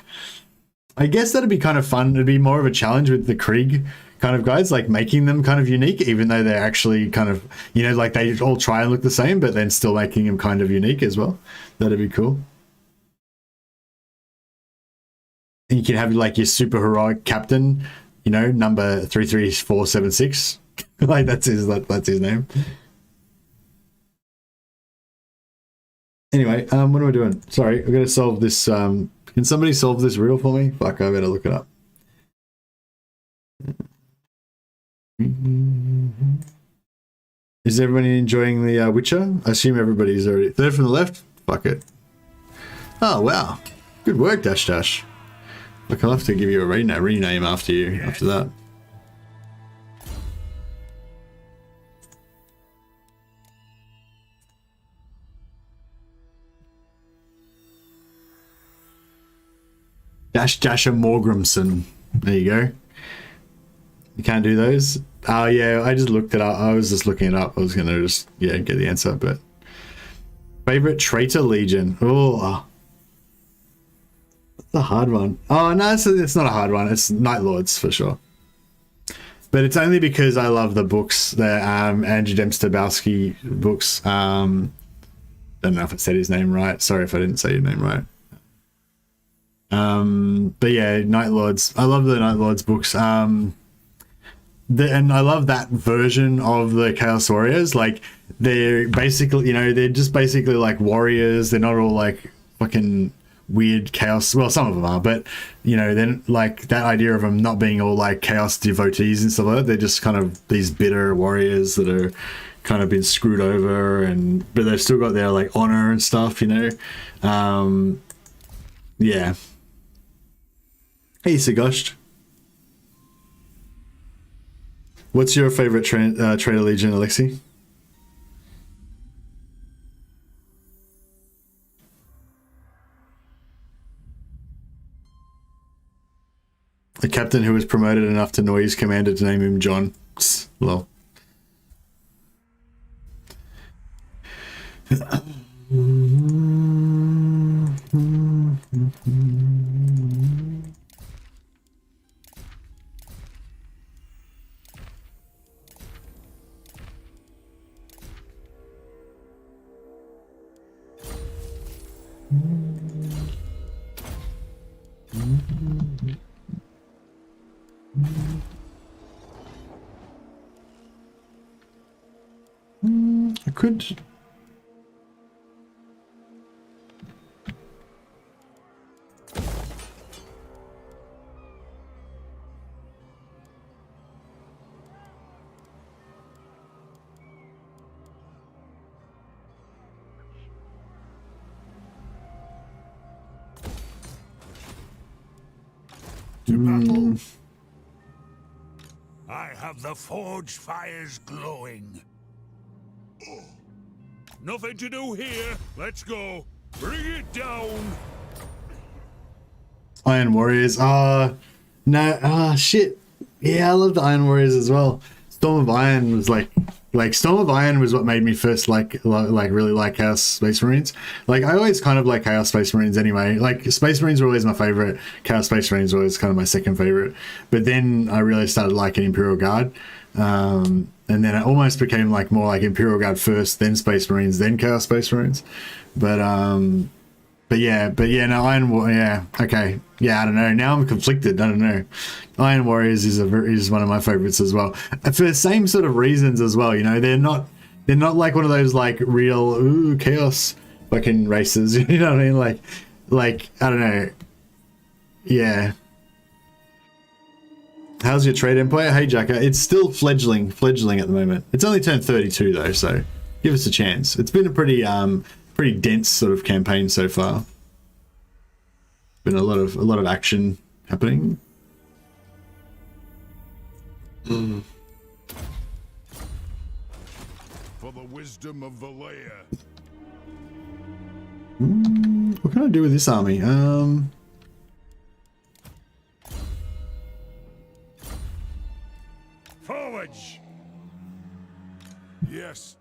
I guess that'd be kind of fun. It'd be more of a challenge with the Krieg kind of guys, like making them kind of unique, even though they're actually kind of, like they all try and look the same, but then still making them kind of unique as well. That'd be cool. And you can have like your super heroic captain, number 33476. Like that's his name. Anyway, what am I doing? Sorry, I've got to solve this. Can somebody solve this riddle for me? Fuck, I better look it up. Is everybody enjoying the Witcher? I assume everybody's already. Third from the left? Fuck it. Oh, wow. Good work, Dash Dash. Look, I'll have to give you a rename after you, after that. Dash Dasher Morgrimson. There you go. You can't do those? Oh, yeah, I just looked it up. I was just looking it up. I was going to just, get the answer, but... Favorite Traitor Legion? Oh, that's a hard one. Oh, no, it's not a hard one. It's Night Lords, for sure. But it's only because I love the books, the Andrew Dempster-Bowski books. Don't know if I said his name right. Sorry if I didn't say your name right. But yeah, Night Lords. I love the Night Lords books. And I love that version of the Chaos Warriors. Like, they're basically, they're just basically like warriors. They're not all like fucking weird chaos. Well, some of them are, but then like that idea of them not being all like chaos devotees and stuff like that. They're just kind of these bitter warriors that are kind of been screwed over, but they've still got their like honor and stuff. Yeah. Hey, Sigosh. What's your favorite Traitor Legion, Alexi? A captain who was promoted enough to annoy his commander to name him John. Lol. I could. I have the forge fires glowing. Nothing to do here. Let's go. Bring it down. Iron Warriors. No. Shit. Yeah, I love the Iron Warriors as well. Storm of Iron was like Storm of Iron was what made me first like really like Chaos Space Marines. Like I always kind of like Chaos Space Marines anyway. Like Space Marines were always my favorite. Chaos Space Marines were always kind of my second favorite. But then I really started liking Imperial Guard. And then it almost became like more like Imperial Guard first, then Space Marines, then Chaos Space Marines. But yeah, no, Iron War, yeah, okay. Yeah, I don't know. Now I'm conflicted. I don't know. Iron Warriors is one of my favorites as well. For the same sort of reasons as well, you know, they're not like one of those like real chaos fucking races, you know what I mean? Like I don't know. Yeah. How's your trade empire? Hey Jacka, it's still fledgling at the moment. It's only turned 32 though, so give us a chance. It's been a pretty dense sort of campaign so far. Been a lot of action happening. For the wisdom of Valea. What can I do with this army? Forwards. Yes.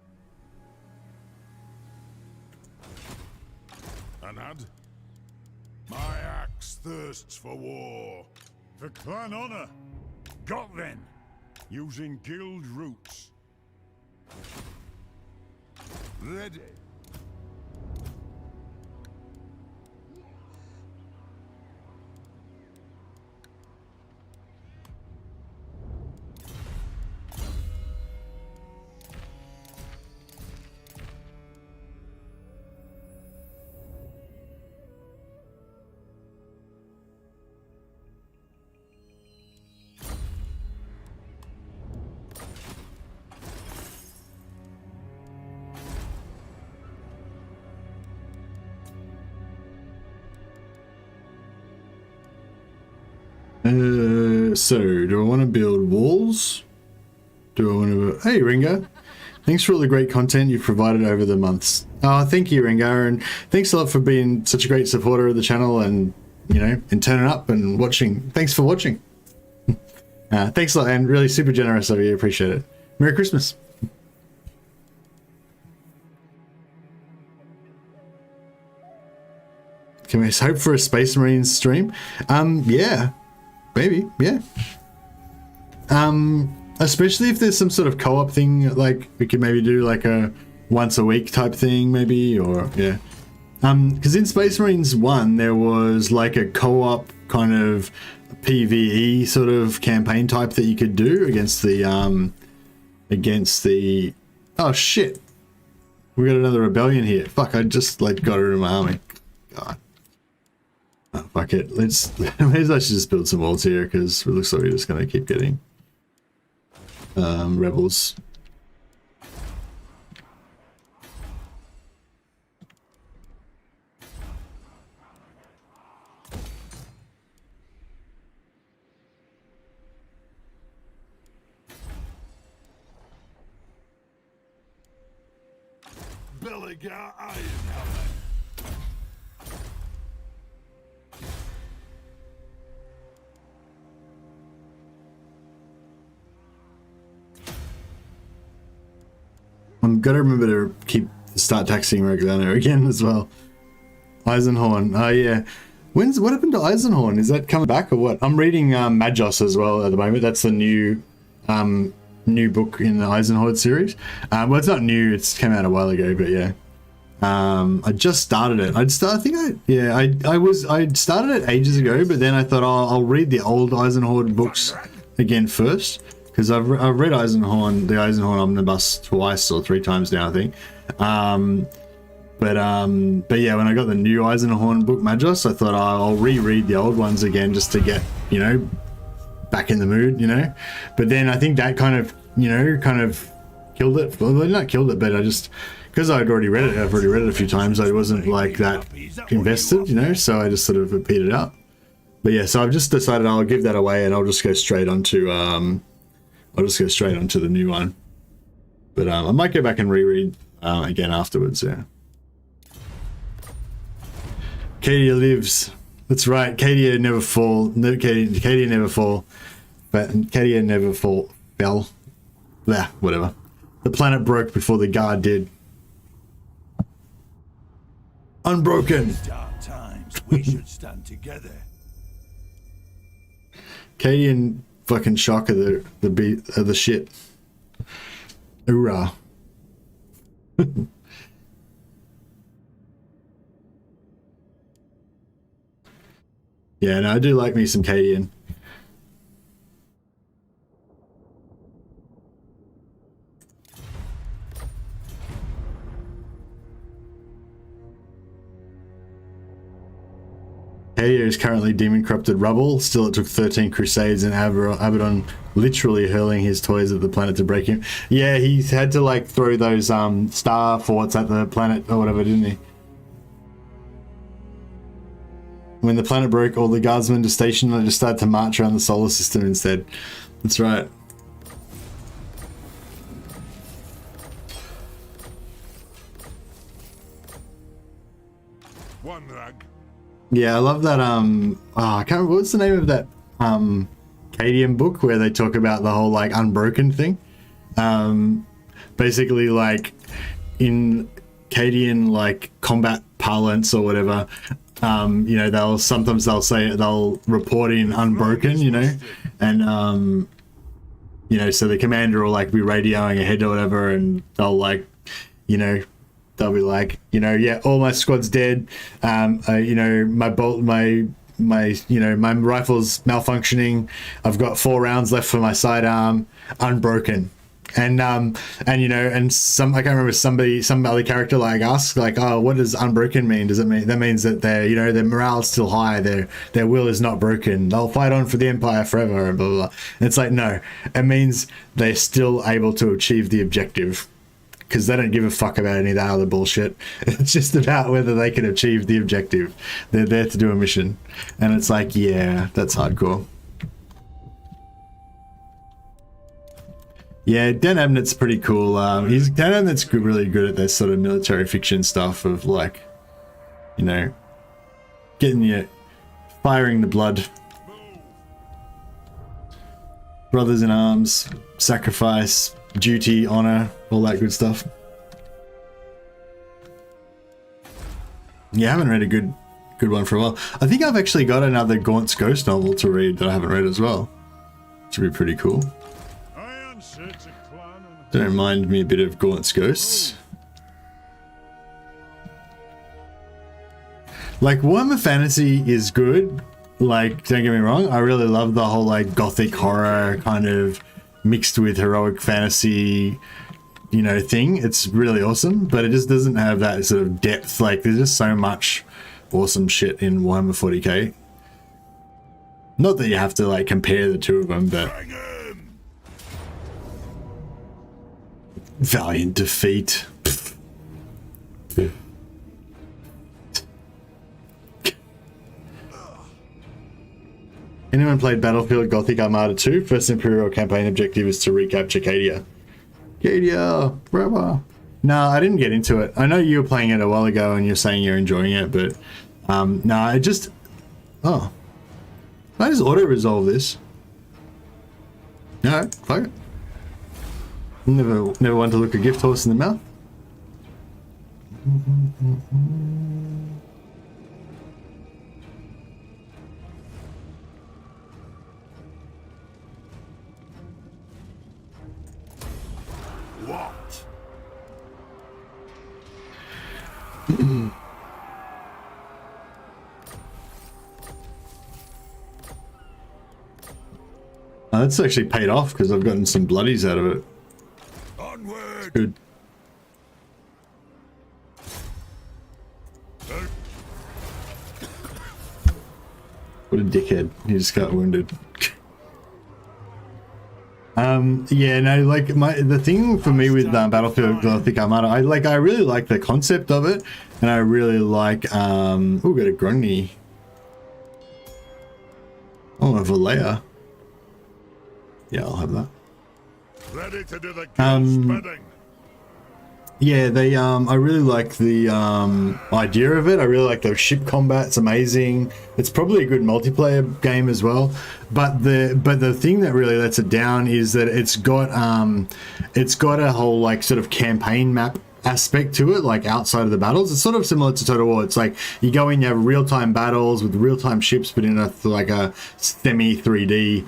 Anad? My axe thirsts for war. For clan honor. Got then. Using guild roots. Ready. So do I want to build walls? Do I want to... Hey, Ringo. Thanks for all the great content you've provided over the months. Oh, thank you, Ringo, and thanks a lot for being such a great supporter of the channel and, you know, and turning up and watching. Thanks for watching. Thanks a lot, and really super generous of you. Appreciate it. Merry Christmas. Can we hope for a Space Marines stream? Yeah. Maybe, yeah. Especially if there's some sort of co-op thing, like we could maybe do like a once a week type thing, maybe, or yeah. Because in Space Marines 1 there was like a co-op kind of PvE sort of campaign type that you could do against the oh shit, we got another rebellion here. Fuck, I just like got rid of my army. God. Oh, fuck it. Maybe I should just build some walls here because it looks like we're just gonna keep getting rebels. Belegar Ironhammer. I'm gonna remember to start taxing Miragliano again as well. Eisenhorn. Oh yeah. What happened to Eisenhorn? Is that coming back or what? I'm reading Magos as well at the moment. That's the new book in the Eisenhorn series. Well, it's not new. It's came out a while ago, but yeah. I just started it. I started it ages ago, but then I thought, oh, I'll read the old Eisenhorn books again first, because I've read the Eisenhorn Omnibus twice or 3 times now, I think. But yeah, when I got the new Eisenhorn book Magos, I thought, oh, I'll reread the old ones again just to get, you know, back in the mood, you know. But then I think that kind of killed it. Well, not killed it, but I just, because I've already read it a few times, I wasn't like that invested, you know, so I just sort of repeated it out. But yeah, so I've just decided I'll give that away and I'll just go straight onto the new one. But I might go back and reread again afterwards, yeah. Cadia lives. That's right. Cadia never fall. No, Cadia never fall. But Cadia never fell. Blah, whatever. The planet broke before the guard did. Unbroken. Dark times. We should stand together. Cadian fucking shock of the shit. Hoorah. Yeah, no, I do like me some Cadian. Cadia is currently demon-corrupted rubble. Still, it took 13 crusades and Abaddon literally hurling his toys at the planet to break him. Yeah, he had to like throw those star forts at the planet or whatever, didn't he? When the planet broke, all the guardsmen to station and just started to march around the solar system instead. That's right. One rag. Yeah, I love that. I can't remember, what's the name of that Cadian book where they talk about the whole like unbroken thing. Basically, like in Cadian like combat parlance or whatever. You know, they'll report in unbroken, you know, and you know, so the commander will like be radioing ahead or whatever, and they'll like, you know, they'll be like, you know, yeah, all my squad's dead. You know, my rifle's malfunctioning. I've got 4 rounds left for my sidearm, unbroken. And you know, and I can't remember, some other character like asks like, oh, what does unbroken mean? Does it mean that means that their, you know, their morale's still high, their will is not broken, they'll fight on for the Empire forever, and blah blah blah. And it's like, no, it means they're still able to achieve the objective, because they don't give a fuck about any of that other bullshit. It's just about whether they can achieve the objective. They're there to do a mission, and it's like, yeah, that's hardcore. Yeah, Dan Abnett's pretty cool. Dan Abnett's really good at this sort of military fiction stuff of like, you know, getting you firing the blood. Brothers in arms, sacrifice, duty, honor, all that good stuff. Yeah, I haven't read a good one for a while. I think I've actually got another Gaunt's Ghost novel to read that I haven't read as well. Should be pretty cool. Don't mind me a bit of Gaunt's Ghosts. Like, Warhammer Fantasy is good. Like, don't get me wrong, I really love the whole like gothic horror kind of mixed with heroic fantasy, you know, thing. It's really awesome, but it just doesn't have that sort of depth. Like, there's just so much awesome shit in Warhammer 40k. Not that you have to like compare the two of them, but valiant defeat. Anyone played Battlefield Gothic Armada 2? First Imperial campaign objective is to recapture Cadia. Cadia, brother. No, I didn't get into it. I know you were playing it a while ago and you're saying you're enjoying it, but no, I just... Oh. Can I just auto-resolve this? No, fuck it. Never want to look a gift horse in the mouth. What? That's actually paid off because I've gotten some bloodies out of it. Onward. Good. What a dickhead. He just got wounded. Yeah, no, like the thing for me with Battlefield Gothic Armada, I really like the concept of it, and I really like oh, we got a Grundy. Oh, a Valleya. Yeah, I'll have that. Ready to do the spreading. Yeah, they I really like the idea of it. I really like the ship combat. It's amazing. It's probably a good multiplayer game as well. But the thing that really lets it down is that it's got a whole like sort of campaign map aspect to it, like outside of the battles. It's sort of similar to Total War. It's like you go in, you have real-time battles with real-time ships, but in a semi 3D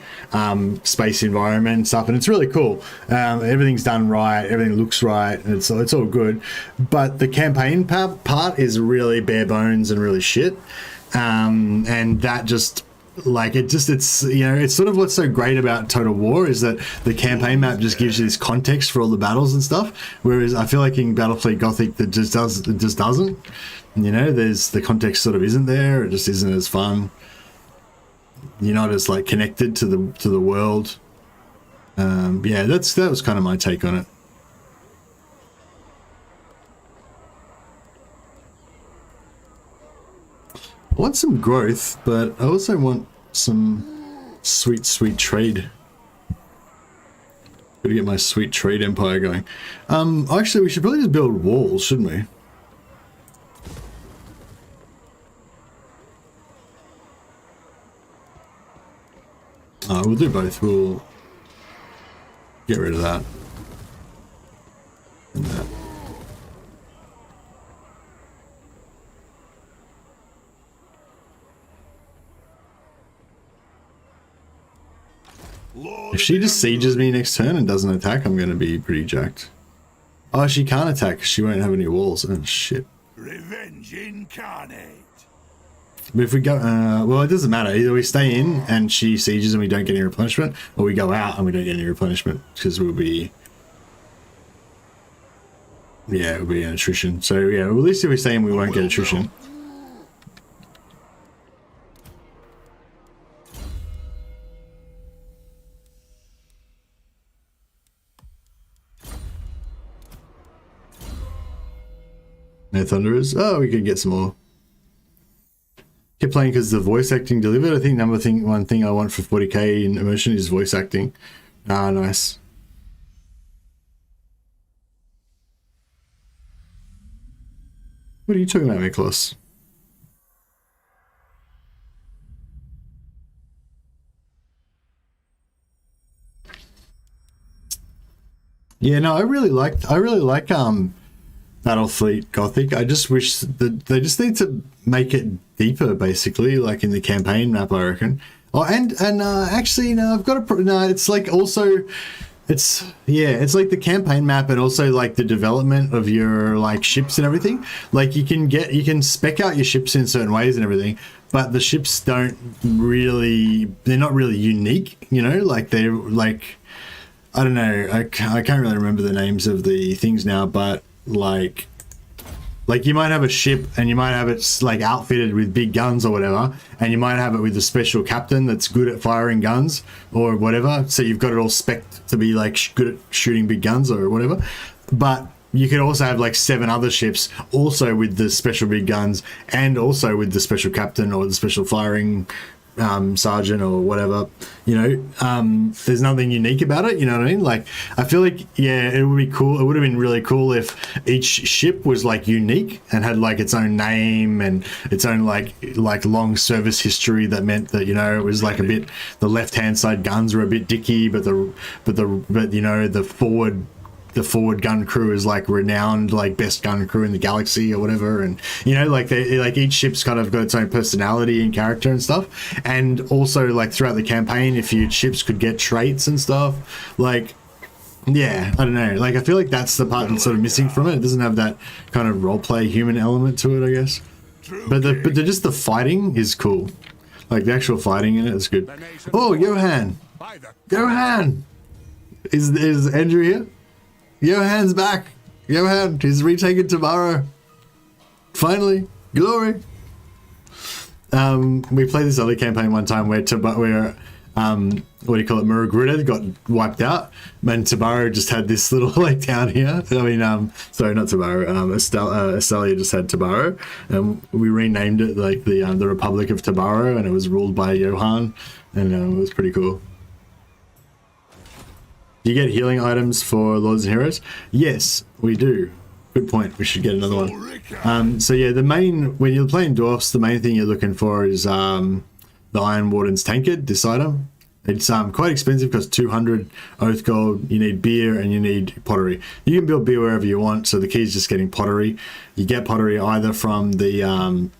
space environment and stuff, and it's really cool. Everything's done right, everything looks right, and it's all good. But the campaign part is really bare bones and really shit, and that just it's you know, it's sort of what's so great about Total War is that the campaign map just gives you this context for all the battles and stuff, whereas I feel like in Battlefield Gothic it just doesn't, you know, there's the context sort of isn't there. It just isn't as fun. You're not as like connected to the world. Yeah, that was kind of my take on it. I want some growth, but I also want some sweet trade. Gotta get my sweet trade empire going. Actually, we should probably just build walls, shouldn't we? We'll do both. We'll get rid of that and that. If she just sieges me next turn and doesn't attack, I'm going to be pretty jacked. Oh, she can't attack. She won't have any walls. Oh, shit. Revenge incarnate. But if we go... well, it doesn't matter. Either we stay in and she sieges and we don't get any replenishment, or we go out and we don't get any replenishment, because we'll be... Yeah, it'll be an attrition. So, yeah, well, at least if we stay in, we won't get attrition. No Thunderers. Oh, we could get some more. Keep playing because the voice acting delivered. I think one thing I want for 40k in immersion is voice acting. Ah, nice. What are you talking about, Miklos? Yeah, no, I really like Battlefleet Gothic. I just wish that they just need to make it deeper, basically, like in the campaign map, I reckon. Oh, and actually, no, I've got a no. It's like also, it's like the campaign map and also like the development of your like ships and everything. Like you can spec out your ships in certain ways and everything, but the ships they're not really unique. You know, like they're like, I don't know. I can't really remember the names of the things now, but like you might have a ship and you might have it like outfitted with big guns or whatever, and you might have it with a special captain that's good at firing guns or whatever, so you've got it all spec'd to be like good at shooting big guns or whatever. But you could also have like 7 other ships also with the special big guns and also with the special captain or the special firing sergeant or whatever, you know. There's nothing unique about it, you know what I mean? Like I feel like, yeah, it would be cool. It would have been really cool if each ship was like unique and had like its own name and its own like long service history that meant that, you know, it was like a bit, the left hand side guns were a bit dicky, but you know, the forward gun crew is like renowned, like best gun crew in the galaxy or whatever, and you know, like each ship's kind of got its own personality and character and stuff. And also like throughout the campaign, if your ships could get traits and stuff, like Yeah, I don't know. Like, I feel like that's the part that's sort of missing from it. It doesn't have that kind of roleplay human element to it, I guess. But just the fighting is cool. Like, the actual fighting in it is good. Oh, Johan! Johan! Is Andrew here? Johan's back! Johan, he's retaken tomorrow. Finally, glory! We played this other campaign one time where what do you call it? Miragliano got wiped out, and Tabaro just had this little like town here. I mean, sorry, not Tabaro. Estelia just had Tabaro, and we renamed it like the Republic of Tabaro, and it was ruled by Johan, and it was pretty cool. Do you get healing items for Lords and Heroes? Yes, we do. Good point. We should get another one. So yeah, when you're playing dwarfs, the main thing you're looking for is the Iron Warden's Tankard. This item. It's quite expensive because 200 oath gold. You need beer and you need pottery. You can build beer wherever you want. So the key is just getting pottery. You get pottery either from the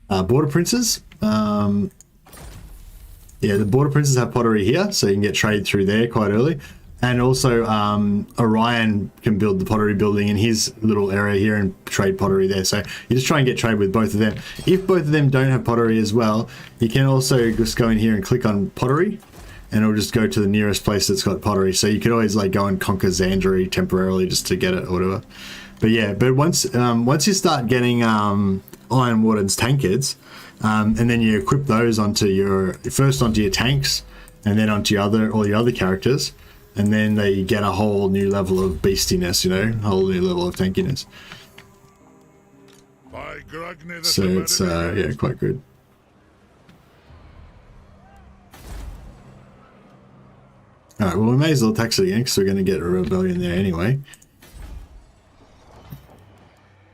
Border Princes. Yeah, the Border Princes have pottery here, so you can get trade through there quite early. And also, Orion can build the pottery building in his little area here and trade pottery there. So you just try and get trade with both of them. If both of them don't have pottery as well, you can also just go in here and click on pottery, and it'll just go to the nearest place that's got pottery. So you could always like go and conquer Xandri temporarily just to get it or whatever. But yeah, once you start getting Iron Warden's tankards, and then you equip those onto your tanks, and then onto all your other characters. And then they get a whole new level of beastiness, you know, a whole new level of tankiness. So it's, yeah, quite good. Alright, well, we may as well tax it again because we're going to get a rebellion there anyway.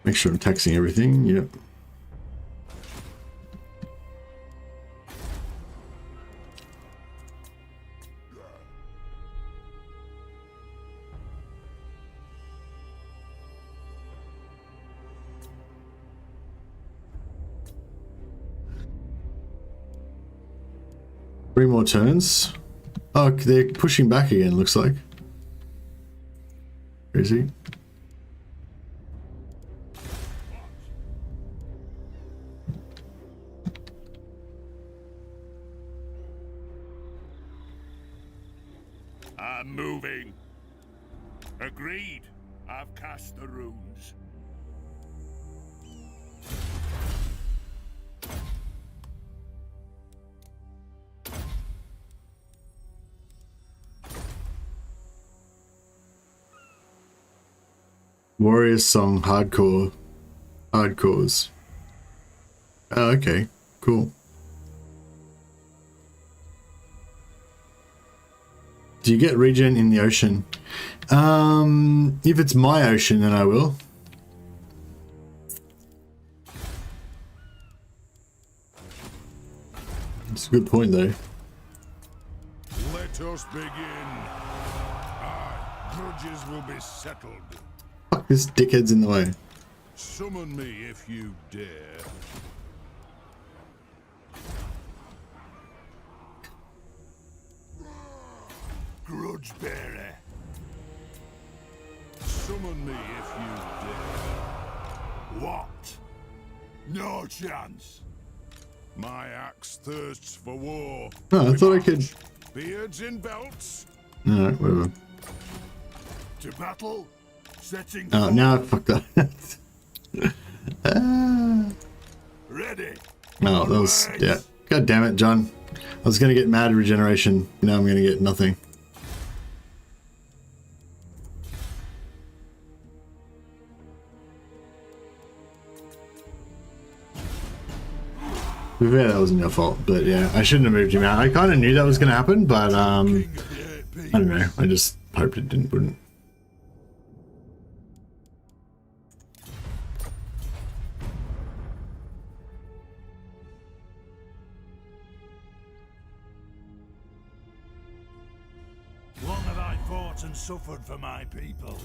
Make sure I'm taxing everything, yep. Three more turns. Oh, they're pushing back again, looks like. Crazy. I'm moving. Agreed. I've cast the runes. Warriors Song Hardcores. Oh, okay, cool. Do you get regen in the ocean? If it's my ocean, then I will. It's a good point, though. Let us begin. Grudges will be settled. Fuck, this dickhead's in the way. Summon me if you dare. Grudge bearer. Summon me if you dare. What? No chance. My axe thirsts for war. Oh, I thought I could. Beards in belts. No, whatever. To battle. Setting. Oh, now I fucked up. Ready. No, that was, yeah. God damn it, John. I was gonna get mad regeneration. Now I'm gonna get nothing. Yeah, that wasn't your fault, but yeah, I shouldn't have moved him out. I kind of knew that was gonna happen, but I don't know. I just hoped it wouldn't. Long have I fought and suffered for my people.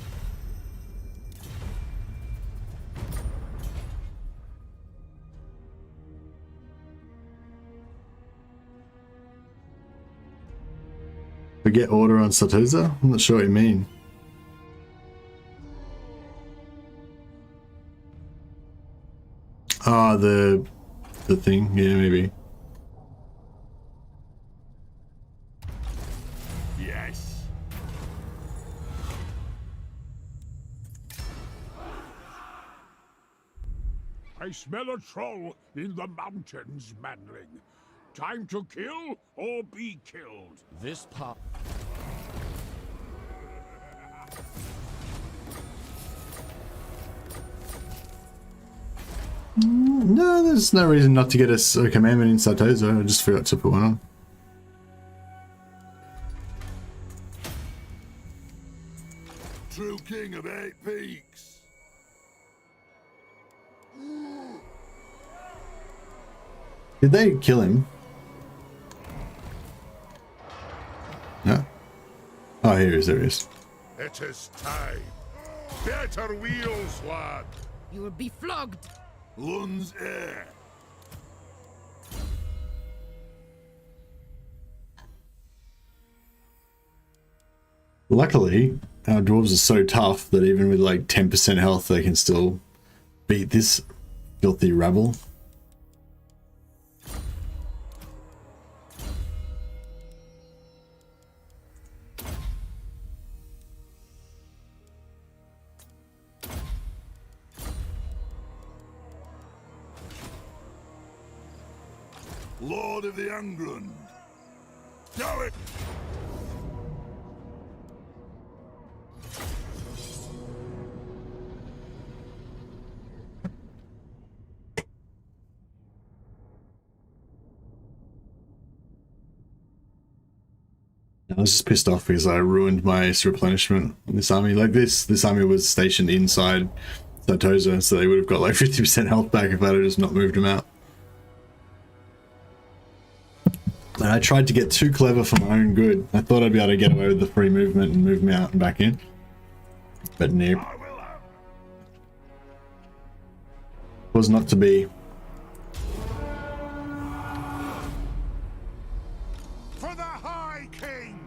Forget order on Satoza? I'm not sure what you mean. Ah, the thing. Yeah, maybe. Yes. I smell a troll in the mountains, manling. Time to kill or be killed. This part. No, there's no reason not to get a commandment in Satoza. I just forgot to put one on. True king of 8 peaks. Did they kill him? No. Oh, here he is. There he is. It is time. Better wheels, lad. You will be flogged. Lun's air. Luckily, our dwarves are so tough that even with like 10% health, they can still beat this filthy rabble. Lord of the Angrund. Do it! I was just pissed off because I ruined my replenishment on this army. Like this army was stationed inside Satoza, so they would have got like 50% health back if I had just not moved them out. And I tried to get too clever for my own good. I thought I'd be able to get away with the free movement and move me out and back in. But nope. Was not to be. For the High King!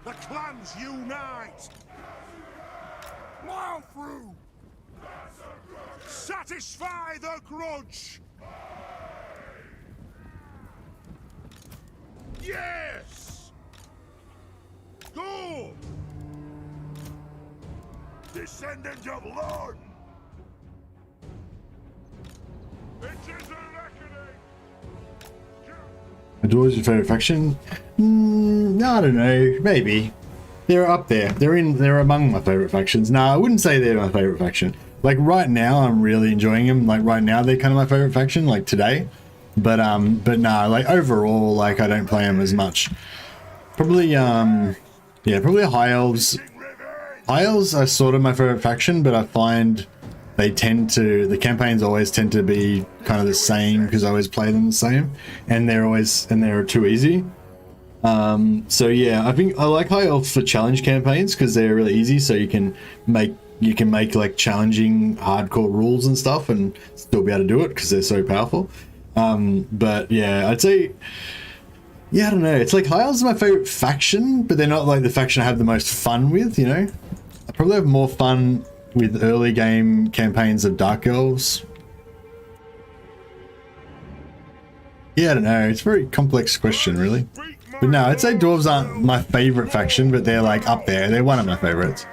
The clans unite! Plow through! Satisfy the grudge! Yes! Go! Descendant of Lorne! It is a reckoning! Dwarves your favorite faction? I don't know. Maybe. They're up there. They're among my favorite factions. No, I wouldn't say they're my favorite faction. Like right now, I'm really enjoying them. Like right now, they're kind of my favorite faction. Like today. But nah, like overall, like I don't play them as much. Probably, yeah, probably High Elves. High Elves are sort of my favorite faction, but I find they tend to, the campaigns always tend to be kind of the same because I always play them the same, and they're too easy. So yeah, I think I like High Elves for challenge campaigns because they're really easy, so you can make like challenging hardcore rules and stuff and still be able to do it because they're so powerful. But yeah, I'd say, yeah, I don't know. It's like High Elves is my favorite faction, but they're not like the faction I have the most fun with, you know? I probably have more fun with early game campaigns of Dark Elves. Yeah, I don't know. It's a very complex question, really. But no, I'd say Dwarves aren't my favorite faction, but they're like up there. They're one of my favorites.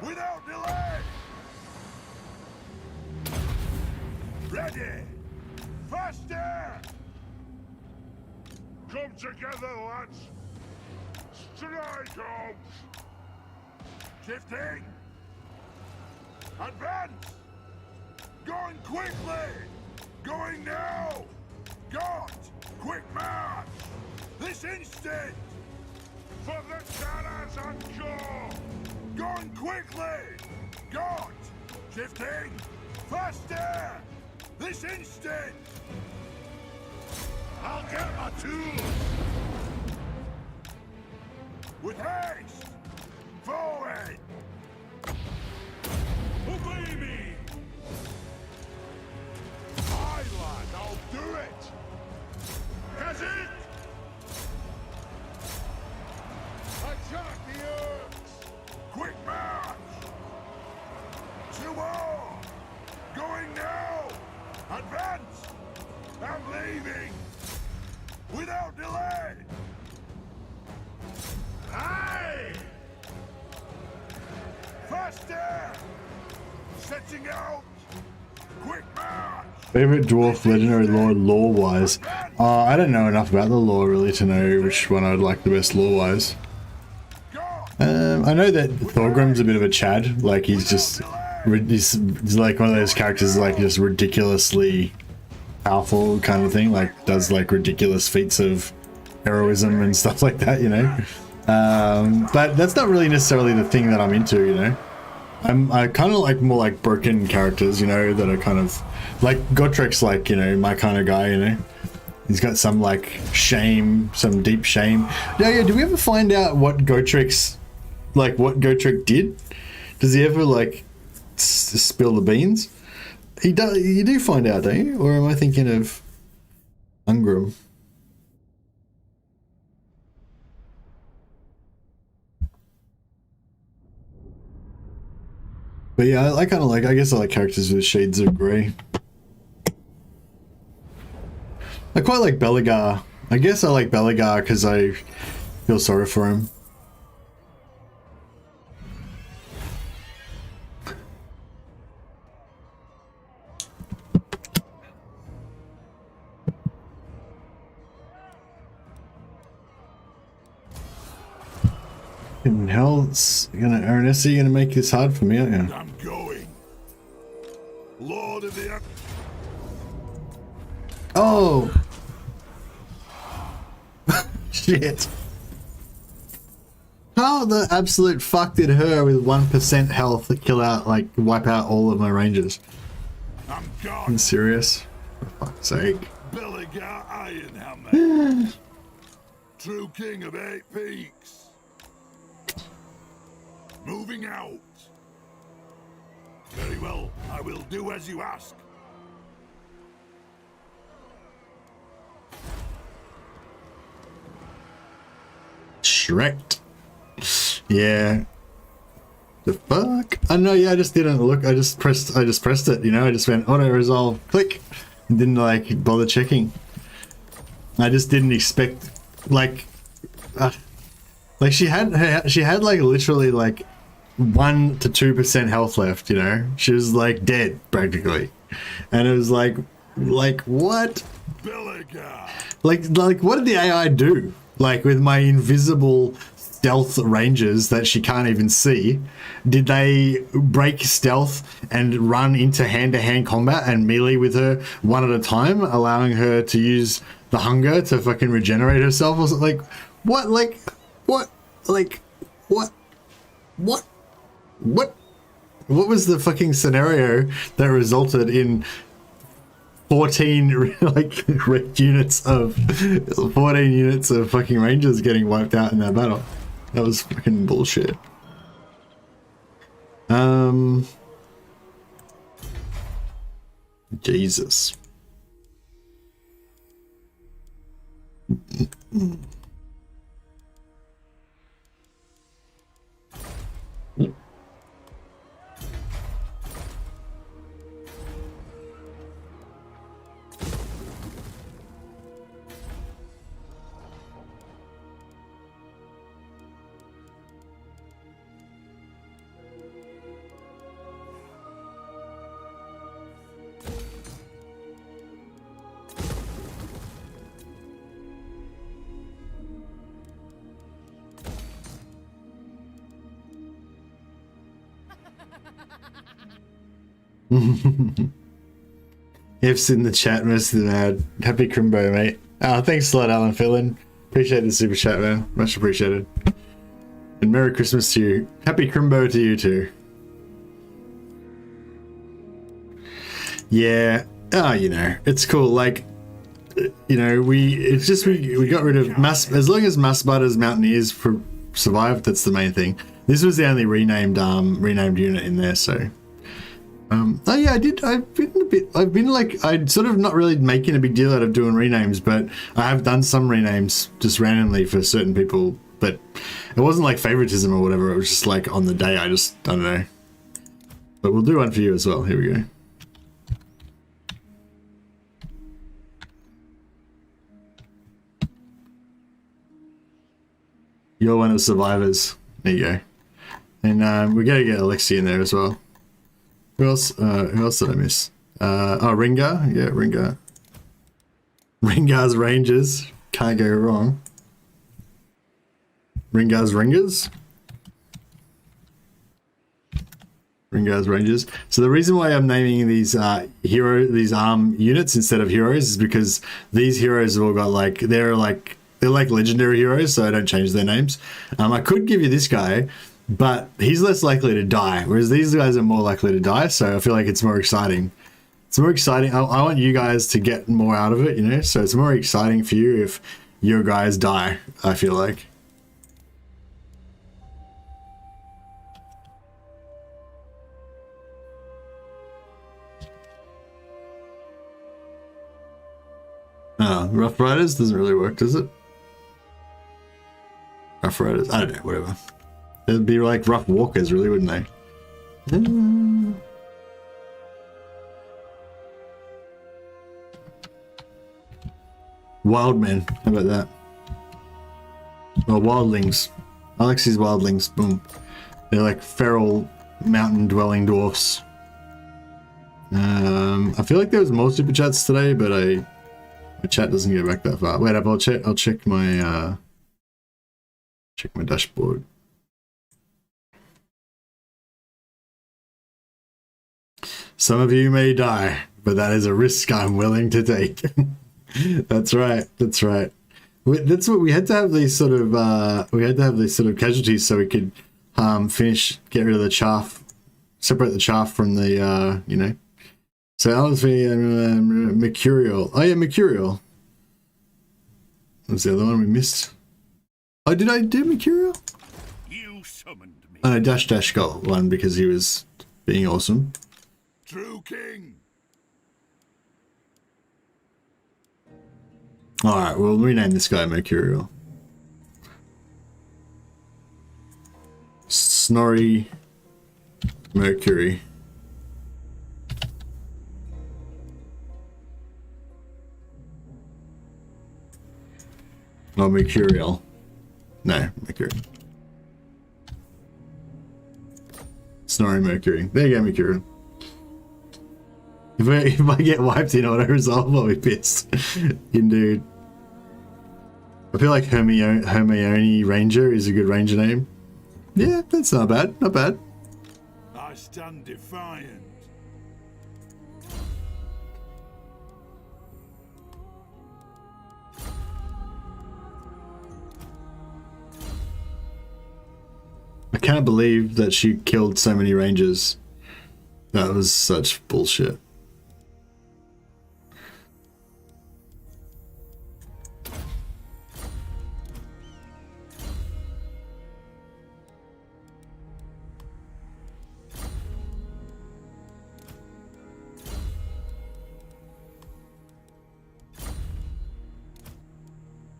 Without delay! Ready! Faster! Come together, lads! Strike out! Shifting! Advance! Going quickly! Going now! Got! Quick march! This instant! For the Taras and Jaw! Going quickly! Got! Shifting! Faster! This instant! I'll get my tools! With haste! Forward! Aye, lad, I'll do it. Has it? Attack the Urks! Quick march! To war! Going now! Advance! I'm leaving! Without delay! Aye! Faster! Setting out! Quick march! Favorite dwarf legendary lore wise? I don't know enough about the lore really to know which one I'd like the best lore wise. I know that Thorgrim's a bit of a Chad, like he's like one of those characters like just ridiculously powerful kind of thing, like does like ridiculous feats of heroism and stuff like that, you know. But that's not really necessarily the thing that I'm into, you know. I kind of like more like broken characters, you know, that are kind of like Gotrek's like, you know, my kind of guy, you know. He's got some like shame, some deep shame. Yeah, do we ever find out what Gotrek's like what Gotrek did? Does he ever like spill the beans? He does. You do find out, don't you? Or am I thinking of Angrund? But yeah, I kind of like. I guess I like characters with shades of grey. I quite like Belegar. I guess I like Belegar because I feel sorry for him. In hell, it's gonna Ernest, you're gonna make this hard for me, aren't you? I'm going. Lord of the... Oh! Shit. How the absolute fuck did her with 1% health kill out, like, wipe out all of my rangers? I'm gone. I'm serious? For fuck's sake. Belegar Ironhammer. True king of 8 peaks. Moving out. Very well, I will do as you ask. Shrek. Yeah. The fuck? I know, yeah, I just didn't look. I just pressed it, you know, I just went auto resolve, click, and didn't like bother checking. I just didn't expect like she had like literally like 1 to 2% health left, you know. She was like dead practically, and it was like what? Like what did the AI do? Like with my invisible stealth rangers that she can't even see, did they break stealth and run into hand-to-hand combat and melee with her one at a time, allowing her to use the hunger to fucking regenerate herself? Or something? Like what? Like what? Like what? What? What? What was the fucking scenario that resulted in 14 like units of 14 units of fucking rangers getting wiped out in that battle? That was fucking bullshit. Jesus. If's in the chat, most of the mad. Happy Crimbo, mate. Oh, thanks a lot, Alan Phelan. Appreciate the super chat, man. Much appreciated. And Merry Christmas to you. Happy Crimbo to you too. Yeah. Oh, you know, it's cool. Like, you know, we got rid of as long as Masbutter's Mountaineers survived, that's the main thing. This was the only renamed unit in there, so Oh yeah, I did. I've been like, I'd sort of not really making a big deal out of doing renames, but I have done some renames just randomly for certain people. But it wasn't like favoritism or whatever. It was just like on the day. I don't know. But we'll do one for you as well. Here we go. You're one of the survivors. There you go. And we gotta get Alexi in there as well. Who else did I miss? Oh, Ringar. Yeah, Ringar. Ringar's Rangers. Can't go wrong. Ringar's Ringers. Ringar's Rangers. So the reason why I'm naming these these arm units instead of heroes is because these heroes have all got like they're like legendary heroes, so I don't change their names. I could give you this guy, but he's less likely to die, whereas these guys are more likely to die, so I feel like it's more exciting. It's more exciting. I want you guys to get more out of it, you know, so it's more exciting for you if your guys die, I feel like. Rough Riders doesn't really work, does it? Rough Riders, I don't know, whatever. It'd be like Rough Walkers, really, wouldn't they? Wildmen, how about that? Or Wildlings. Alexi's Wildlings, boom. They're like feral mountain-dwelling dwarfs. I feel like there was more super chats today, but my chat doesn't go back that far. Wait up, I'll check my dashboard. Some of you may die, but that is a risk I'm willing to take. That's right. That's right. That's what we had to have these sort of casualties so we could get rid of the chaff, separate the chaff from the you know. So that was Mercurial. Oh yeah, Mercurial. What was the other one we missed? Oh, did I do Mercurial? You summoned me. Oh no, Dash got one because he was being awesome. True King. Alright, we'll rename this guy Mercurial. Snorri Mercury. Oh, Mercurial. No, Mercury. Snorri Mercury. There you go, Mercurial. If I get wiped in auto resolve, I'll be pissed. Indeed. I feel like Hermione Ranger is a good ranger name. Yeah, that's not bad. Not bad. I stand defiant. I can't believe that she killed so many rangers. That was such bullshit.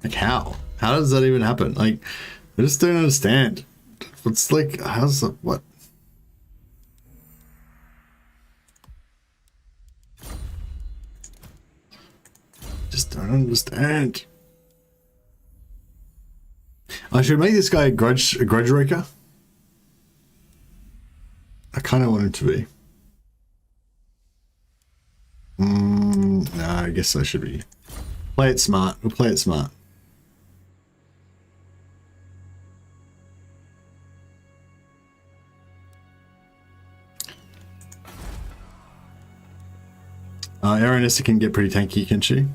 Like how? How does that even happen? Like, I just don't understand. It's like, how's the, what? Just don't understand. I should make this guy a grudge raker. I kind of want him to be. No, I guess I should be. Play it smart. We'll play it smart. Aranessa can get pretty tanky, can she?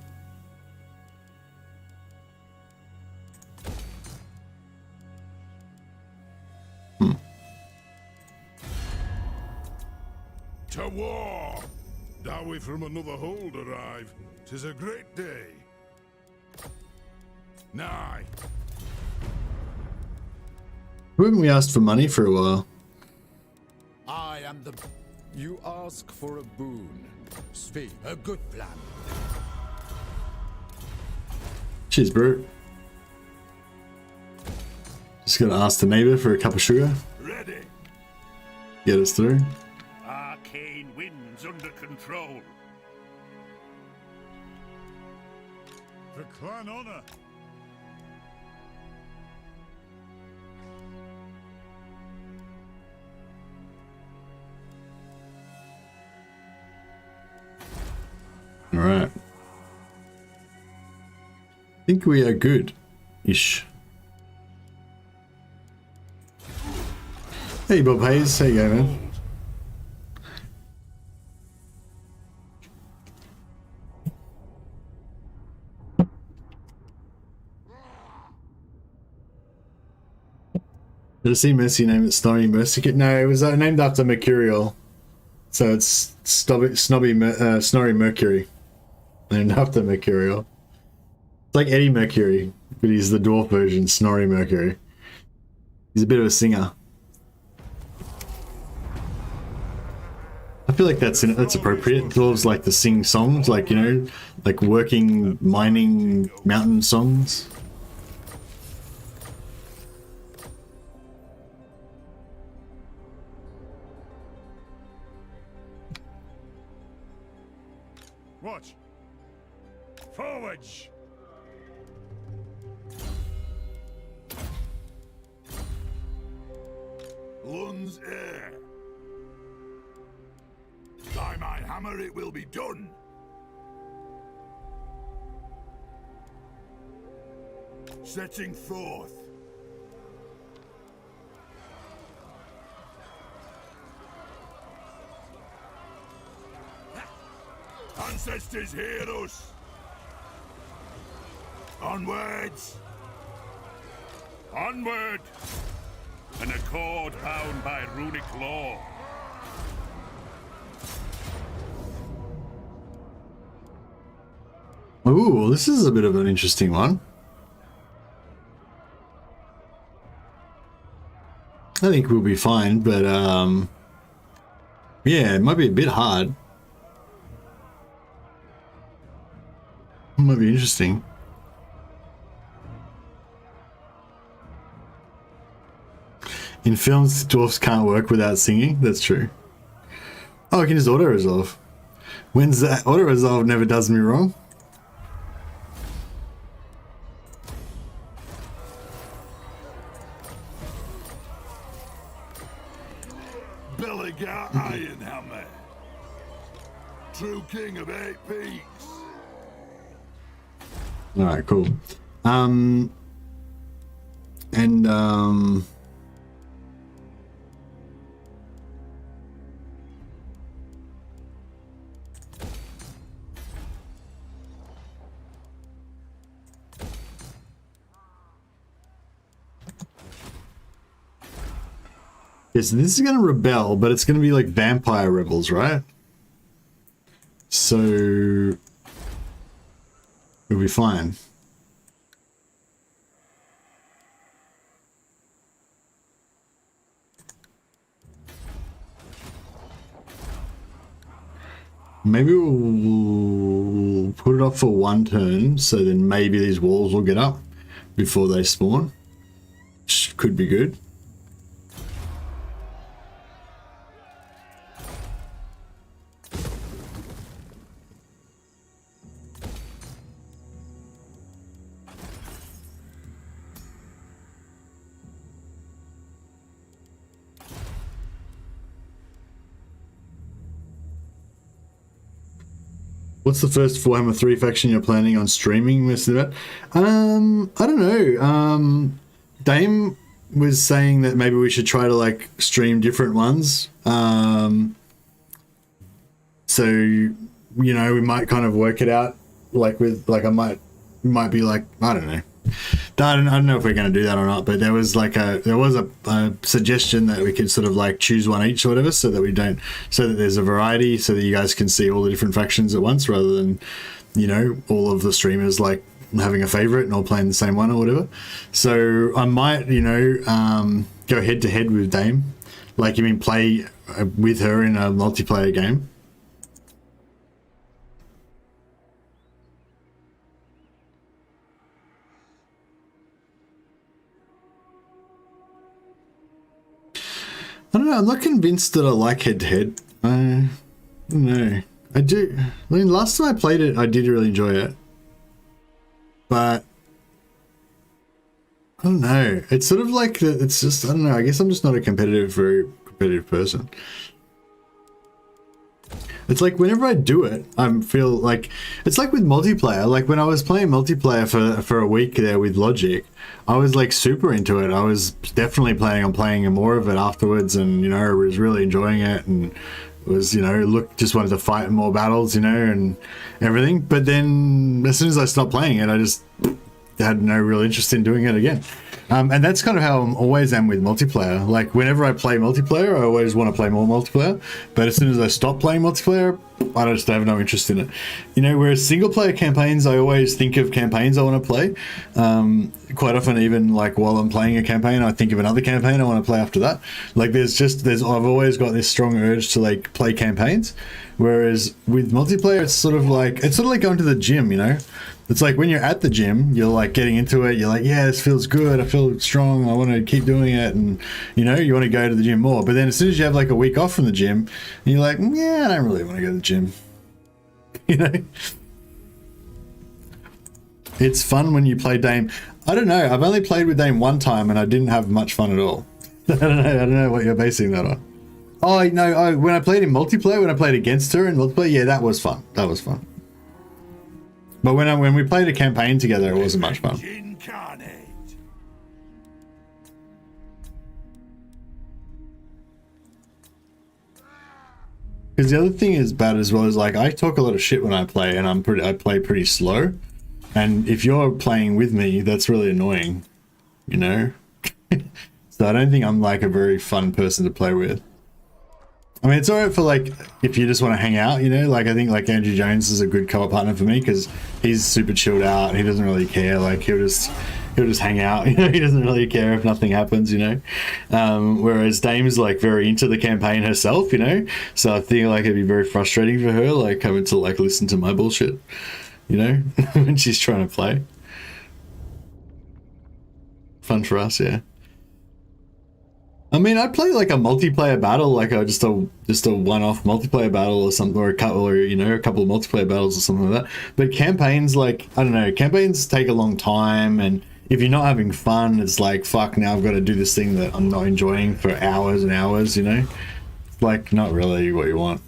To war! Now we from another hold arrive. 'Tis a great day. Nigh. Who haven't we asked for money for a while? I am the... You ask for a boon. Speak. A good plan. Cheers, bro. Just gonna ask the neighbor for a cup of sugar. Ready. Get us through. Arcane winds under control. For clan honor. All right. I think we are good-ish. Hey, Bob Hayes. How you going, man? Did I see Mercy name it Snobby Mercy? No, it was named after Mercurial. So it's Snorri Mercury. Named after Mercurial. It's like Eddie Mercury, but he's the dwarf version, Snorri Mercury. He's a bit of a singer. I feel like that's appropriate. Dwarves like to sing songs, like, you know, like working, mining, mountain songs. Watch. Forwards. Lund's air. By my hammer it will be done. Setting forth. Ancestors hear us. Onwards. Onward. An accord bound by runic law. Ooh, this is a bit of an interesting one. I think we'll be fine, but yeah, it might be a bit hard. It might be interesting. In films, dwarfs can't work without singing. That's true. Oh, I can just auto-resolve. When's that? Auto-resolve never does me wrong. Belegar Ironhammer. True king of 8 peaks. Alright, cool. Yes, this is gonna rebel, but it's gonna be like vampire rebels, right? So we'll be fine. Maybe we'll put it off for one turn, so then maybe these walls will get up before they spawn, which could be good. What's the first Warhammer 3 faction you're planning on streaming, Mr. Bat? I don't know. Dame was saying that maybe we should try to like stream different ones. So, you know, we might kind of work it out like with like we might be like, I don't know. I don't know if we're going to do that or not, but there was like a suggestion that we could sort of like choose one each or whatever, so that there's a variety, so that you guys can see all the different factions at once, rather than, you know, all of the streamers like having a favorite and all playing the same one or whatever. So I might, you know, go head to head with Dame. Like, you mean play with her in a multiplayer game. I don't know. I'm not convinced that I like head-to-head. I don't know. I do. I mean, last time I played it, I did really enjoy it. But I don't know. It's sort of like it's just, I don't know. I guess I'm just not a very competitive person. It's like whenever I do it, I feel like it's like with multiplayer. Like when I was playing multiplayer for a week there with Logic, I was like super into it. I was definitely planning on playing more of it afterwards, and you know, I was really enjoying it, and was, you know, just wanted to fight more battles, you know, and everything. But then as soon as I stopped playing it, I just had no real interest in doing it again. And that's kind of how I always am with multiplayer. Like whenever I play multiplayer, I always want to play more multiplayer. But as soon as I stop playing multiplayer, I just have no interest in it. You know, whereas single player campaigns, I always think of campaigns I want to play. Quite often, even like while I'm playing a campaign, I think of another campaign I want to play after that. Like I've always got this strong urge to like play campaigns. Whereas with multiplayer, it's sort of like going to the gym, you know? It's like when you're at the gym, you're like getting into it. You're like, yeah, this feels good. I feel strong. I want to keep doing it. And, you know, you want to go to the gym more. But then as soon as you have like a week off from the gym, you're like, yeah, I don't really want to go to the gym. You know? It's fun when you play Dame. I don't know. I've only played with Dame one time and I didn't have much fun at all. I don't know what you're basing that on. Oh, no. When I played in multiplayer, when I played against her in multiplayer, yeah, that was fun. That was fun. But when we played a campaign together, it wasn't much fun. Because the other thing is bad as well is like I talk a lot of shit when I play, and I play pretty slow. And if you're playing with me, that's really annoying, you know. So I don't think I'm like a very fun person to play with. I mean, it's alright for like if you just want to hang out, you know. Like I think like Andrew Jones is a good co-op partner for me because he's super chilled out. He doesn't really care. Like he'll just hang out. You know, he doesn't really care if nothing happens. You know, whereas Dame's like very into the campaign herself. You know, so I think like it'd be very frustrating for her, like having to like listen to my bullshit. You know, when she's trying to play. Fun for us, yeah. I mean, I'd play like a multiplayer battle, like just a one-off multiplayer battle or something, or a couple of multiplayer battles or something like that. But campaigns, like, I don't know, campaigns take a long time, and if you're not having fun, it's like, fuck, now I've got to do this thing that I'm not enjoying for hours and hours, you know? It's like not really what you want.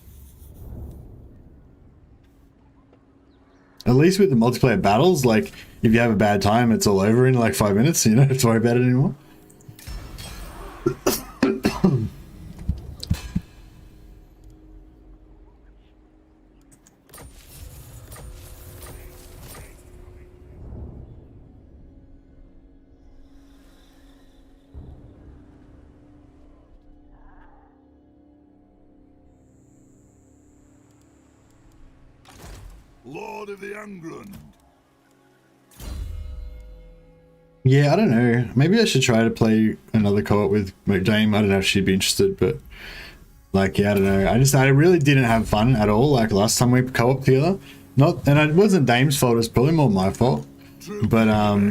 At least with the multiplayer battles, like, if you have a bad time, it's all over in like 5 minutes, so you don't have to worry about it anymore. Lord of the Angrund. Yeah, I don't know. Maybe I should try to play another co-op with Dame. I don't know if she'd be interested, but like, yeah, I don't know. I really didn't have fun at all. Like last time we co-op together, and it wasn't Dame's fault. It was probably more my fault. But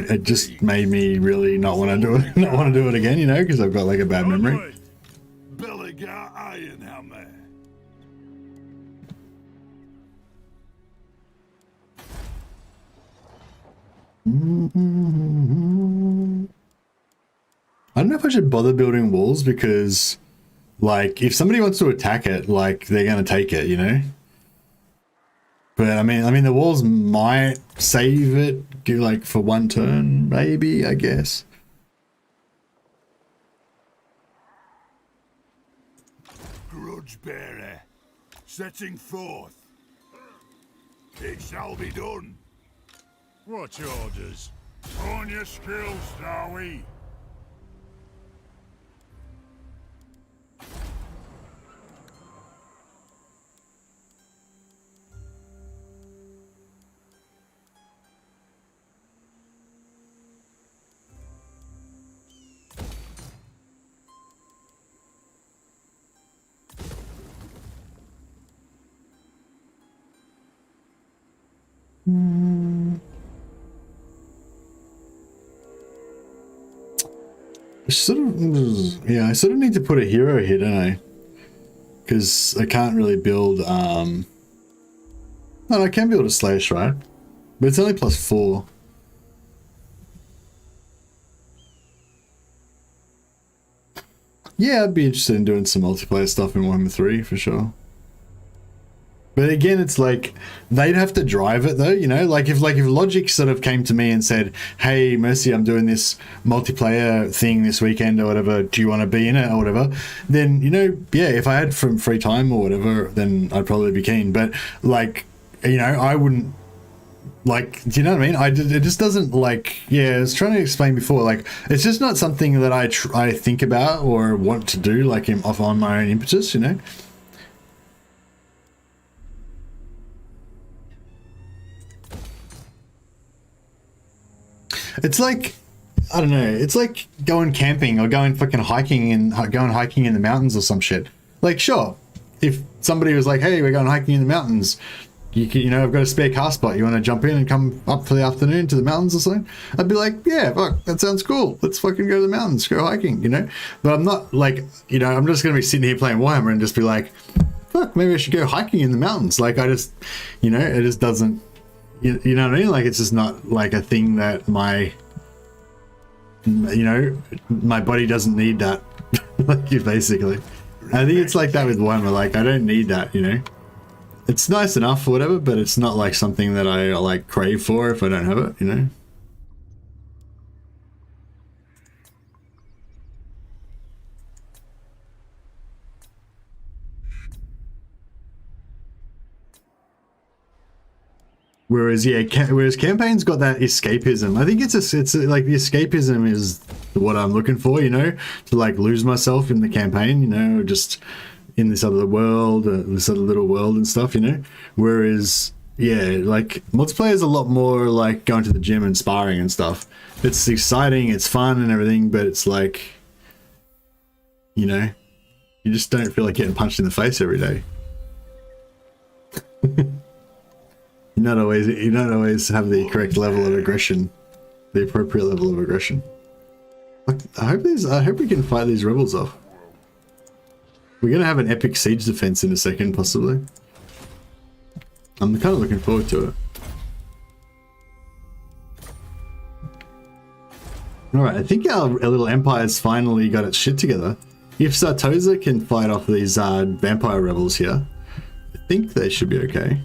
it just made me really not want to do it. Not want to do it again, you know, because I've got like a bad memory. Belegar Ironhammer. I don't know if I should bother building walls because, like, if somebody wants to attack it, like, they're gonna take it, you know. But I mean, the walls might save it, do like for one turn, maybe. I guess. Grudge bearer, setting forth. It shall be done. What's your orders? On your skills, Starwy. Yeah, I sort of need to put a hero here, don't I? Because I can't really build, no, I can build a slash, right? But it's only +4. Yeah, I'd be interested in doing some multiplayer stuff in Warhammer 3 for sure. But again, it's like they'd have to drive it though, you know, like if Logic sort of came to me and said, "Hey, Mercy, I'm doing this multiplayer thing this weekend or whatever. Do you want to be in it or whatever?" Then, you know, yeah, if I had some free time or whatever, then I'd probably be keen. But like, you know, I wouldn't like, do you know what I mean? It just doesn't like, yeah, I was trying to explain before, like, it's just not something that I think about or want to do, like, off on my own impetus, you know? It's like, I don't know, it's like going camping or going fucking hiking and going hiking in the mountains or some shit. Like, sure, if somebody was like, "Hey, we're going hiking in the mountains, you know, I've got a spare car spot, you want to jump in and come up for the afternoon to the mountains or something?" I'd be like, "Yeah, fuck, that sounds cool. Let's fucking go to the mountains, go hiking," you know? But I'm not like, you know, I'm just going to be sitting here playing Warhammer and just be like, "Fuck, maybe I should go hiking in the mountains." Like, I just, you know, it just doesn't, you know what I mean? Like, it's just not like a thing that my, you know, my body doesn't need that. Like, you basically. I think it's like that with Warhammer. Like, I don't need that, you know? It's nice enough or whatever, but it's not like something that I like crave for if I don't have it, you know? Whereas, yeah, whereas campaign's got that escapism. I think it's like the escapism is what I'm looking for, you know, to like lose myself in the campaign, you know, just in this other world, this other little world and stuff, you know. Whereas, yeah, like multiplayer is a lot more like going to the gym and sparring and stuff. It's exciting, it's fun and everything, but it's like, you know, you just don't feel like getting punched in the face every day. You don't always have the correct level of aggression, the appropriate level of aggression. I hope we can fight these rebels off. We're gonna have an epic siege defense in a second, possibly. I'm kind of looking forward to it. Alright, I think our little empire's finally got its shit together. If Sartosa can fight off these vampire rebels here, I think they should be okay.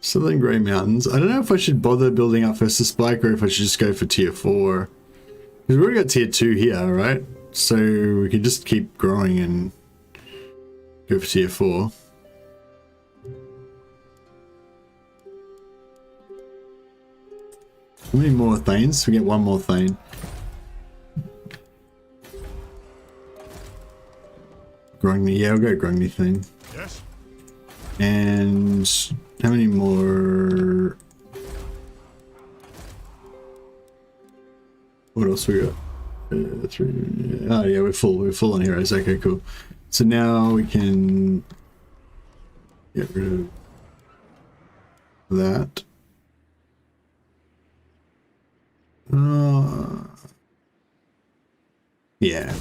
Southern Grey Mountains. I don't know if I should bother building up Festus Spike or if I should just go for tier 4. Because we've already got tier 2 here, right? So we can just keep growing and go for tier 4. How many more Thanes? We get one more Thane. Grungni, yeah, I'll go Grungni Thane. Yes. And how many more? What else we got? 3. Oh yeah, we're full on heroes. Okay, cool. So now we can get rid of that. Yeah.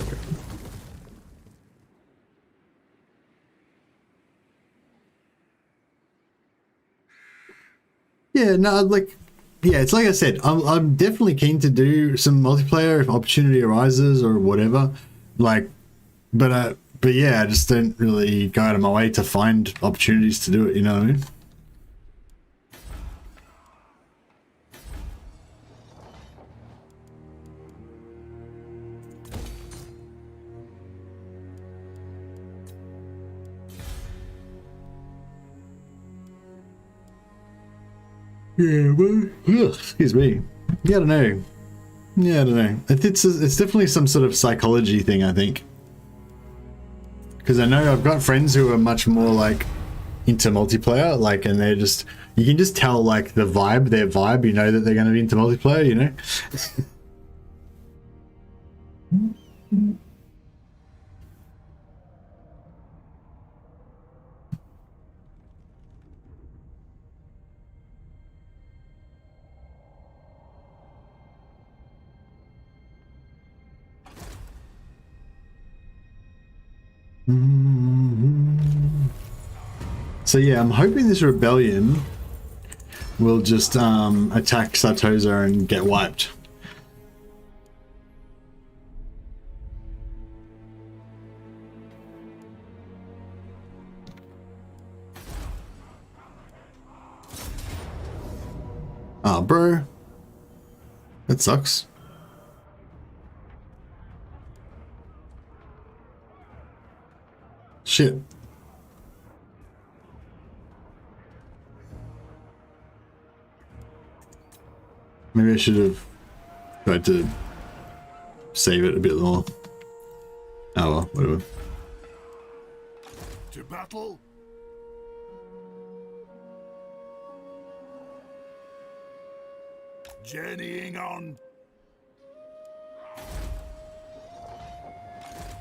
Yeah, no, like, yeah, it's like I said, I'm definitely keen to do some multiplayer if opportunity arises or whatever. Like, but yeah, I just don't really go out of my way to find opportunities to do it. You know what I mean? Yeah, well, excuse me. Yeah, I don't know. Yeah, I don't know. It's definitely some sort of psychology thing, I think. Because I know I've got friends who are much more like into multiplayer, like, and they're just, you can just tell like the vibe, their vibe, you know that they're going to be into multiplayer, you know? So yeah, I'm hoping this rebellion will just attack Sartosa and get wiped. Oh, bro. That sucks. Shit. Maybe I should have tried to save it a bit more. Oh well, whatever. To battle? Journeying on.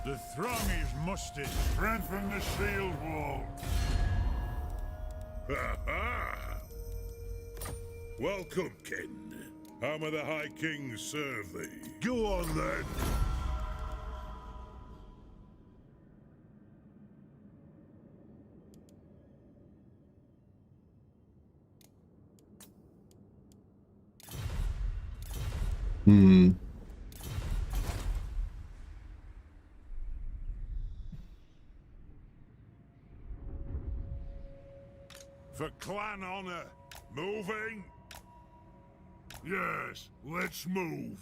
The throng is mustered. Strengthen the shield wall. Ha ha! Welcome, kin. How may the High King serve thee? Go on then. For clan honor. Moving? Yes, let's move.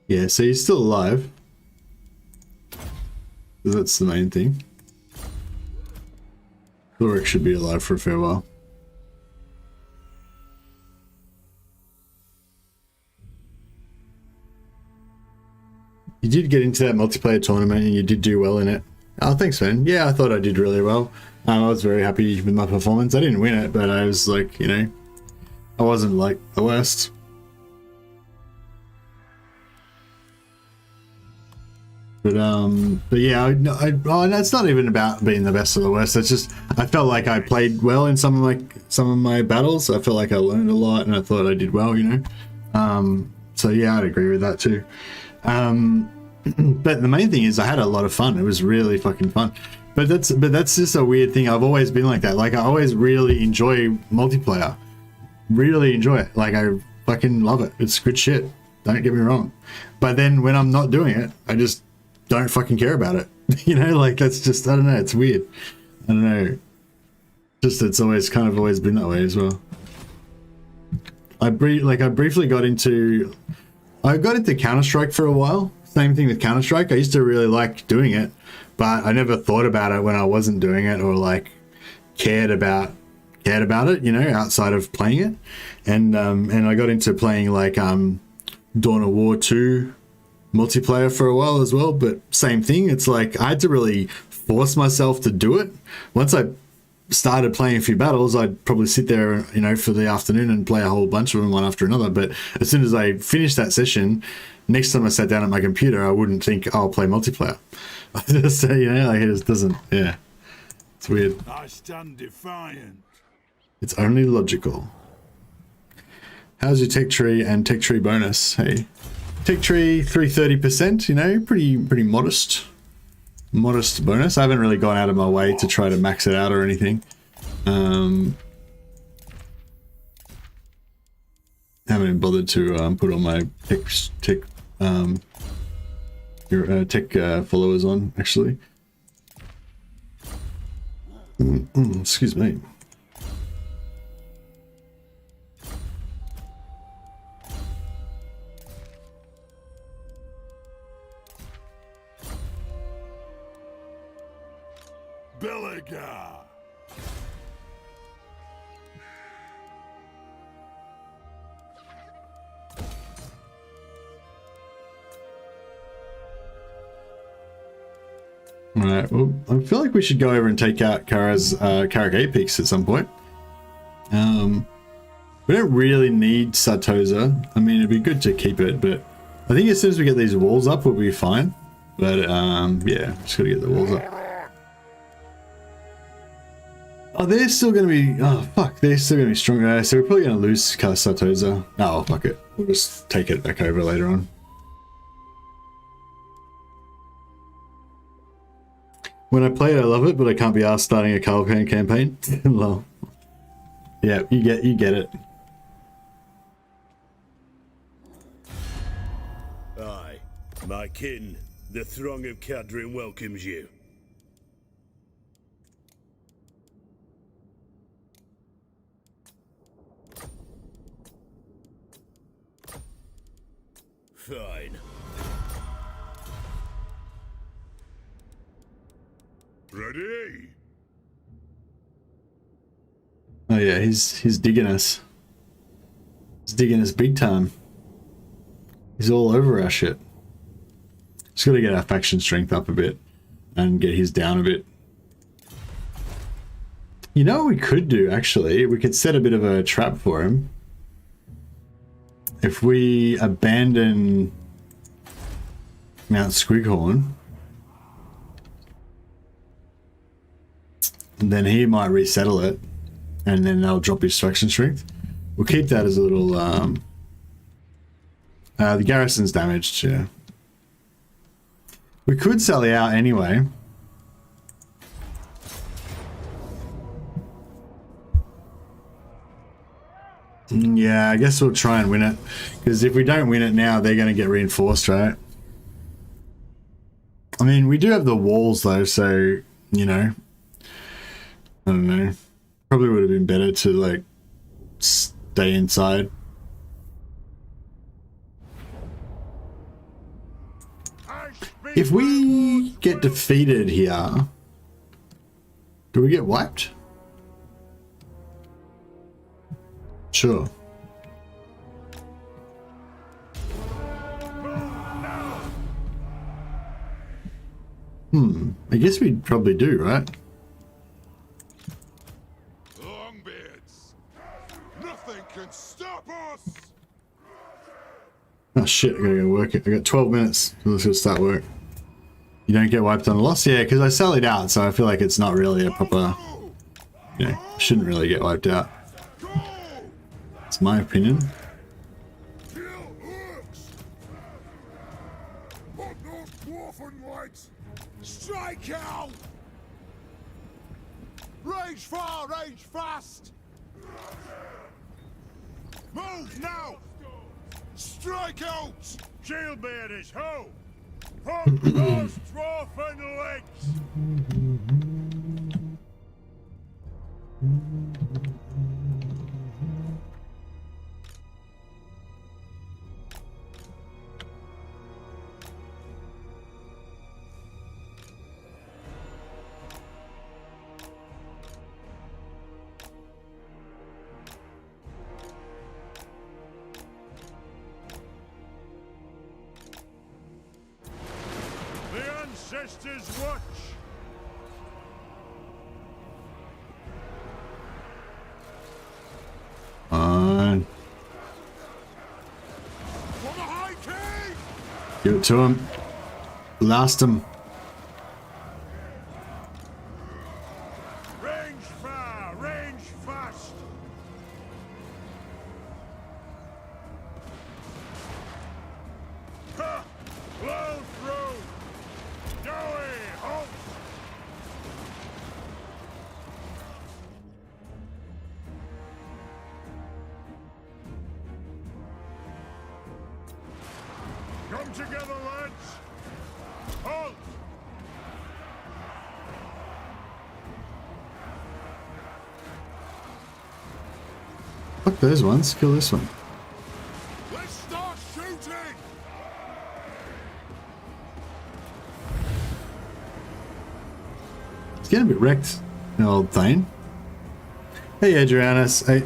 Yeah, so he's still alive. That's the main thing. Ulrich should be alive for a fair while. You did get into that multiplayer tournament and you did do well in it. Oh, thanks, man. Yeah, I thought I did really well. I was very happy with my performance. I didn't win it, but I was like, you know, I wasn't like the worst. But yeah, it's not even about being the best or the worst. It's just I felt like I played well in some of my battles. I felt like I learned a lot, and I thought I did well, you know. So yeah, I'd agree with that too. But the main thing is I had a lot of fun. It was really fucking fun. But that's just a weird thing. I've always been like that. Like I always really enjoy multiplayer. Really enjoy it. Like I fucking love it. It's good shit. Don't get me wrong. But then when I'm not doing it, I just don't fucking care about it. You know, like that's just, I don't know, it's weird. I don't know. Just it's always kind of always been that way as well. I briefly got into Counter-Strike for a while. Same thing with Counter-Strike. I used to really like doing it, but I never thought about it when I wasn't doing it or like cared about it, you know, outside of playing it. And I got into playing like Dawn of War 2 multiplayer for a while as well, but same thing. It's like I had to really force myself to do it. Once I started playing a few battles, I'd probably sit there, you know, for the afternoon and play a whole bunch of them one after another. But as soon as I finished that session, next time I sat down at my computer, I wouldn't think, oh, I'll play multiplayer. I just, you know, like it just doesn't, yeah. It's weird. I stand defiant. It's only logical. How's your tech tree and tech tree bonus? Hey, tech tree 330%, you know, pretty modest bonus. I haven't really gone out of my way to try to max it out or anything. Haven't even bothered to put all my tech followers on, actually. Excuse me. Belegar. Alright, well, I feel like we should go over and take out Kara's Karak Apex at some point. We don't really need Sartosa. I mean, it'd be good to keep it, but I think as soon as we get these walls up, we'll be fine. But yeah, just gotta get the walls up. Oh, they're still going to be... Oh, fuck. They're still going to be stronger. So we're probably going to lose Satoza. Oh, fuck it. We'll just take it back over later on. When I play it, I love it, but I can't be asked starting a Caliban campaign. Lol. Yeah, you get it. Aye, my kin, the throng of Cadrin welcomes you. Fine. Ready? Oh yeah, he's digging us. He's digging us big time. He's all over our shit. Just got to get our faction strength up a bit and get his down a bit. You know what we could do, actually? We could set a bit of a trap for him. If we abandon Mount Squighorn, then he might resettle it, and then they'll drop his faction strength. We'll keep that as a little... the garrison's damaged, yeah. We could sally out anyway. Yeah, I guess we'll try and win it. Because if we don't win it now, they're going to get reinforced, right? I mean, we do have the walls, though, so, you know. I don't know. Probably would have been better to, like, stay inside. If we get defeated here, do we get wiped? Sure. I guess we probably do, right? Longbeards, nothing can stop us. Oh shit, I gotta go work it. I got 12 minutes. So let's go start work. You don't get wiped on a loss? Yeah, because I sallied out, so I feel like it's not really a proper... You know, shouldn't really get wiped out. That's my opinion. Strike out! Range far, range fast! Move now! Strike out! Shield bearers, ho! Pump those dwarfen legs! Ancestors watch! On. Give it to him. Blast him. Range far, range fast! Ha! Blow through! Doe! Halt! Come together, lads! Halt! Fuck those ones. Kill this one. Let's start shooting! It's getting a bit wrecked, old Thane. Hey, Adrianus. Hey,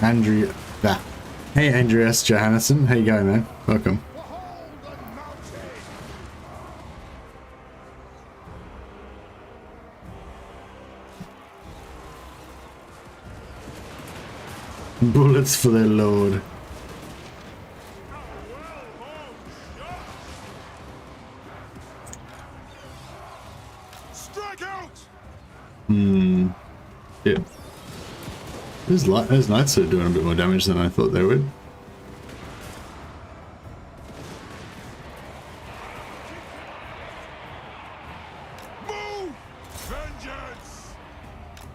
Andrea. Hey, Andreas Johannesson. How you going, man? Welcome. Bullets for their lord. Strike out! shit. Those knights are doing a bit more damage than I thought they would. Move! Vengeance!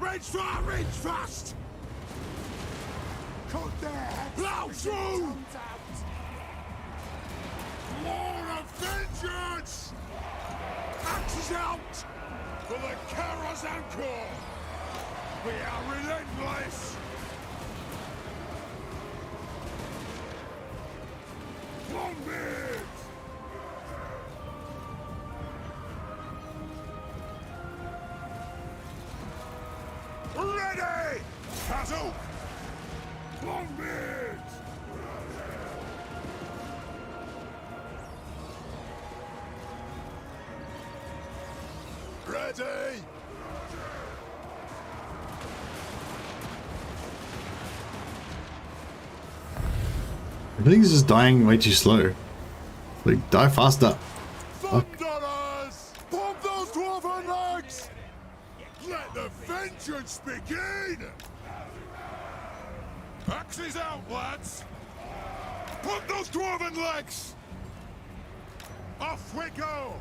Reach far, reach fast! Cut their heads! Plow through! More of vengeance! Axes out! For the Karas Anchor! We are relentless! Longbeard! Ready! Castle! Longbeard! Ready! Everything's just dying way too slow. Like, die faster. Fuck. Thunderers! Pump those dwarven legs! Let the vengeance begin! Axes out, lads! Pump those dwarven legs! Off we go!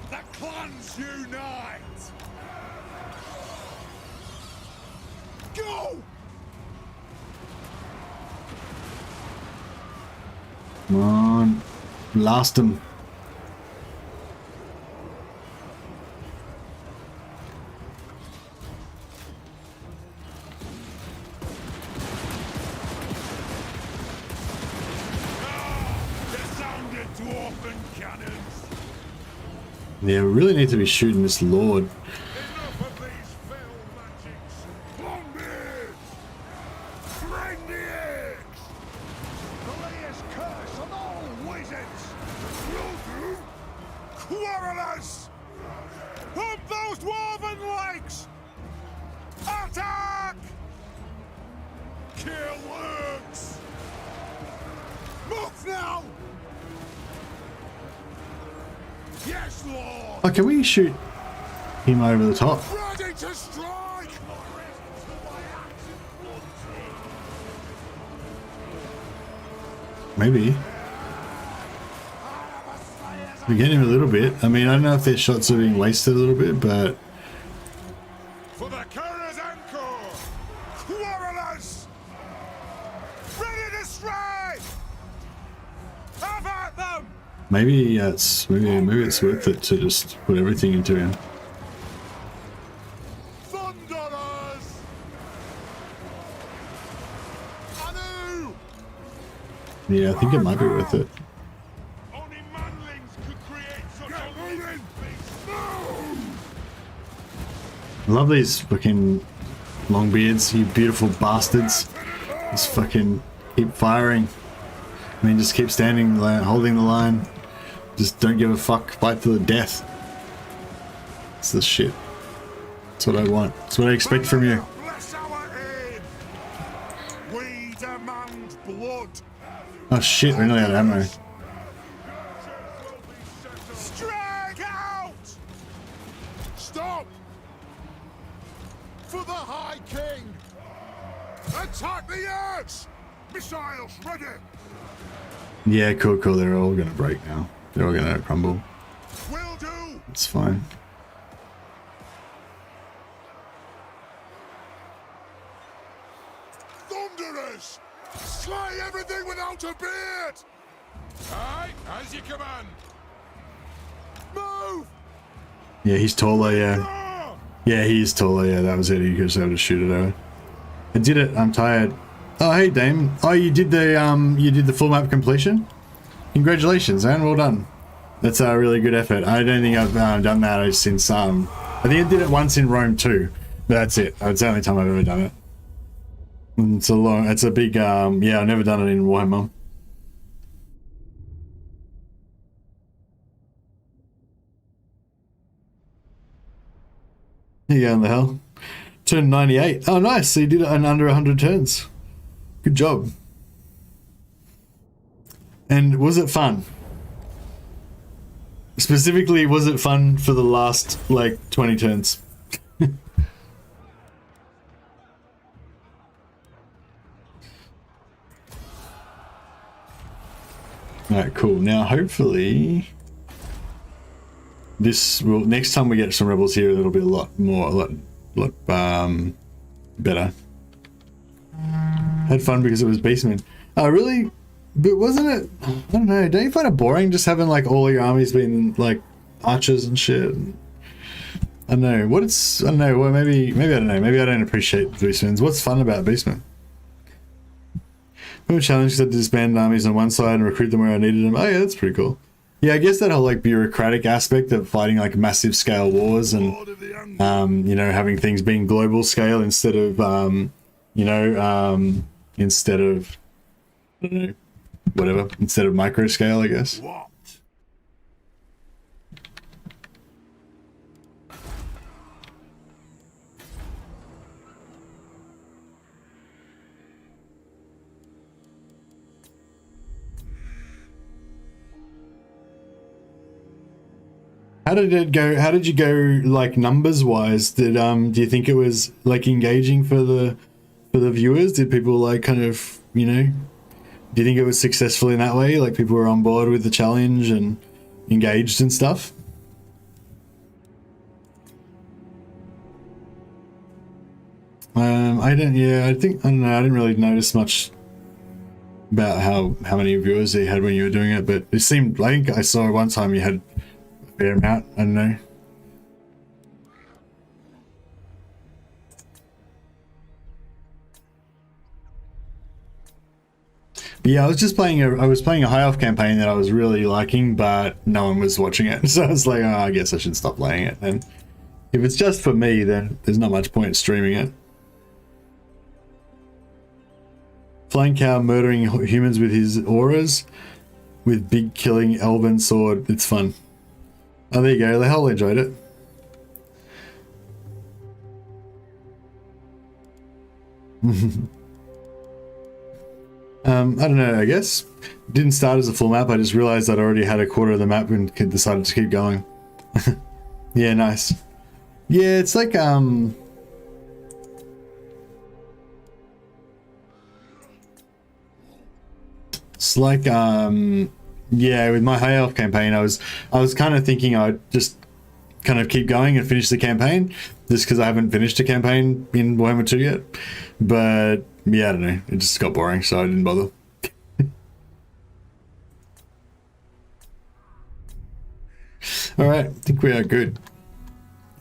The clans unite! Go! Come on. Blast him. Disarmed dwarven cannons! Yeah, we really need to be shooting this lord. Enough of these fell magics! Longbeards! Bring the eggs! The latest curse on all wizards! Will do! Quarrelers! Pump those dwarven legs! Attack! Kill works! Move now! Yes, Lord! Oh, can we shoot him over the top? Ready to strike! Maybe. We get him a little bit. I mean, I don't know if their shots are being wasted a little bit, but For the Karas Anchor! Quarrelers! Ready to strike! Have at them! maybe it's worth it to just put everything into him. Thunderers! Anu! Yeah, I think it might be worth it. Only manlings could create such a moving beast! I love these fucking long beards, you beautiful bastards. Just fucking keep firing. I mean, just keep standing, holding the line. Just don't give a fuck. Fight to the death. It's the shit. That's what I want. That's what I expect from you. Bless our aim! We demand blood! Oh shit, we're nearly out of ammo. Strike out! Stop! For the High King! Attack the Earth! Missiles ready! Yeah, cool. They're all gonna break now. They're all gonna crumble. Will do! It's fine. Thunderers! Slay everything without a beard! Aye, as you command! Move! Yeah, he's taller, yeah. Yeah, he is taller, yeah, that was it. He was able to shoot it over. I did it, I'm tired. Oh, hey, Dame. Oh, you did the full map completion? Congratulations, man. Well done. That's a really good effort. I don't think I've done that since, I think I did it once in Rome too. But that's it. It's the only time I've ever done it. It's a big, yeah, I've never done it in Warhammer. Here you go in the hell. Turn 98. Oh, nice. So you did it in under 100 turns. Good job. And was it fun? Specifically, was it fun for the last, like, 20 turns? Alright, cool. Now, hopefully, this will, next time we get some rebels here, it'll be a lot better. Had fun because it was Beastman. Oh, really? But wasn't it, I don't know, don't you find it boring just having like all your armies being like archers and shit? I don't know, I don't know, well maybe I don't know, maybe I don't appreciate Beastmans. What's fun about Beastman? Remember challenge to disband armies on one side and recruit them where I needed them? Oh yeah, that's pretty cool. Yeah, I guess that whole like bureaucratic aspect of fighting like massive scale wars and you know, having things being global scale instead of you know, instead of, I don't know, whatever, instead of micro scale, I guess. How did it go? How did you go, like, numbers wise? Did do you think it was like engaging for the viewers? Did people like kind of, you know, do you think it was successful in that way? Like people were on board with the challenge and engaged and stuff? I don't know, I didn't really notice much about how many viewers you had when you were doing it, but it seemed, I think I saw one time you had a fair amount, I don't know. Yeah, I was playing a high elf campaign that I was really liking, but no one was watching it. So I was like, oh, I guess I should stop playing it. And if it's just for me, then there's not much point streaming it. Flying cow murdering humans with his auras with big killing elven sword. It's fun. Oh, there you go. The hell enjoyed it. I don't know, I guess. It didn't start as a full map, I just realized I'd already had a quarter of the map and decided to keep going. Yeah, nice. Yeah, it's like, it's like, yeah, with my high elf campaign, I was kind of thinking I'd just kind of keep going and finish the campaign, just because I haven't finished a campaign in Warhammer 2 yet. But yeah, I don't know, it just got boring, so I didn't bother. Alright, I think we are good.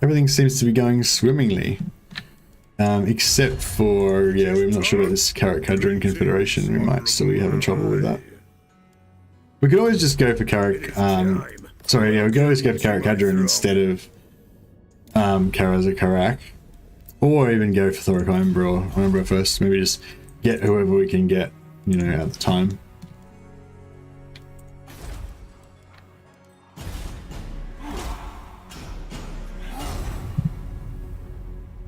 Everything seems to be going swimmingly. Except for, yeah, we're not sure about this Carrot Cadron Confederation. We might still be having trouble with that. We could always just go for Carrot, sorry, yeah, we could always go for Carrot Cadron instead of Karaza Karak. Or even go for Thoric Ironbro first. Maybe just get whoever we can get, you know, at the time.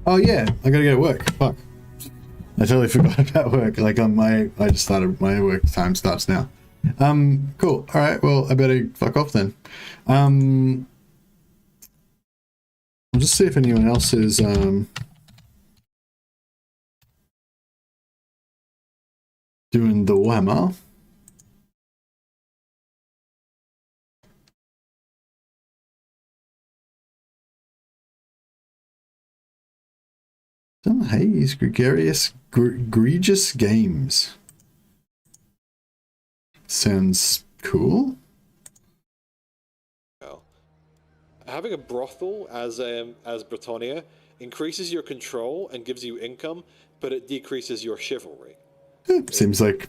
Oh yeah, I gotta go to work. Fuck. I totally forgot about work. Like I just started, my work time starts now. Cool. Alright, well, I better fuck off then. I'll just see if anyone else is, doing the Warhammer. Some haze, egregious games. Sounds cool. Having a brothel as Britannia increases your control and gives you income, but it decreases your chivalry. Seems like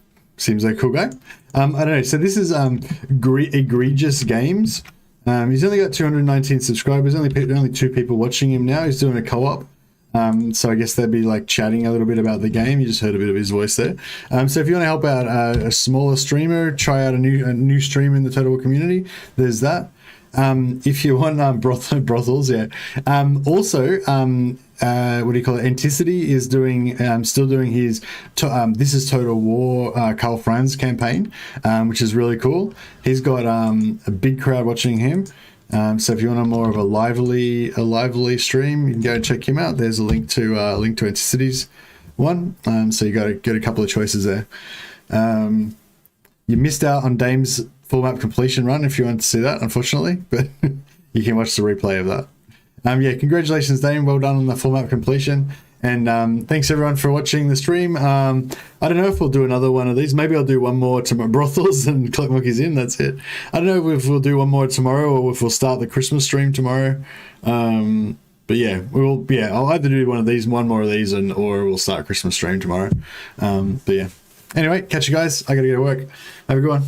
cool guy. I don't know. So this is egregious games. He's only got 219 subscribers. Only 2 people watching him now. He's doing a co-op. So I guess they'd be like chatting a little bit about the game. You just heard a bit of his voice there. So if you want to help out a smaller streamer, try out a new stream in the Total War community, there's that. If you want brothels, yeah. Also, what do you call it? Anticity is doing still doing his This is Total War Carl Franz campaign, which is really cool. He's got a big crowd watching him. So if you want a more of a lively stream, you can go check him out. There's a link to Anticity's one. So you got a couple of choices there. You missed out on Dame's full map completion run if you want to see that, unfortunately, but you can watch the replay of that. Yeah, congratulations, Dame. Well done on the full map completion. And thanks everyone for watching the stream. I don't know if we'll do another one of these. Maybe I'll do one more to my brothels and collect monkeys in. That's it. I don't know if we'll do one more tomorrow or if we'll start the Christmas stream tomorrow. But yeah, we'll. Yeah, I'll either do one of these, one more of these, or we'll start Christmas stream tomorrow. But yeah. Anyway, catch you guys. I gotta go to work. Have a good one.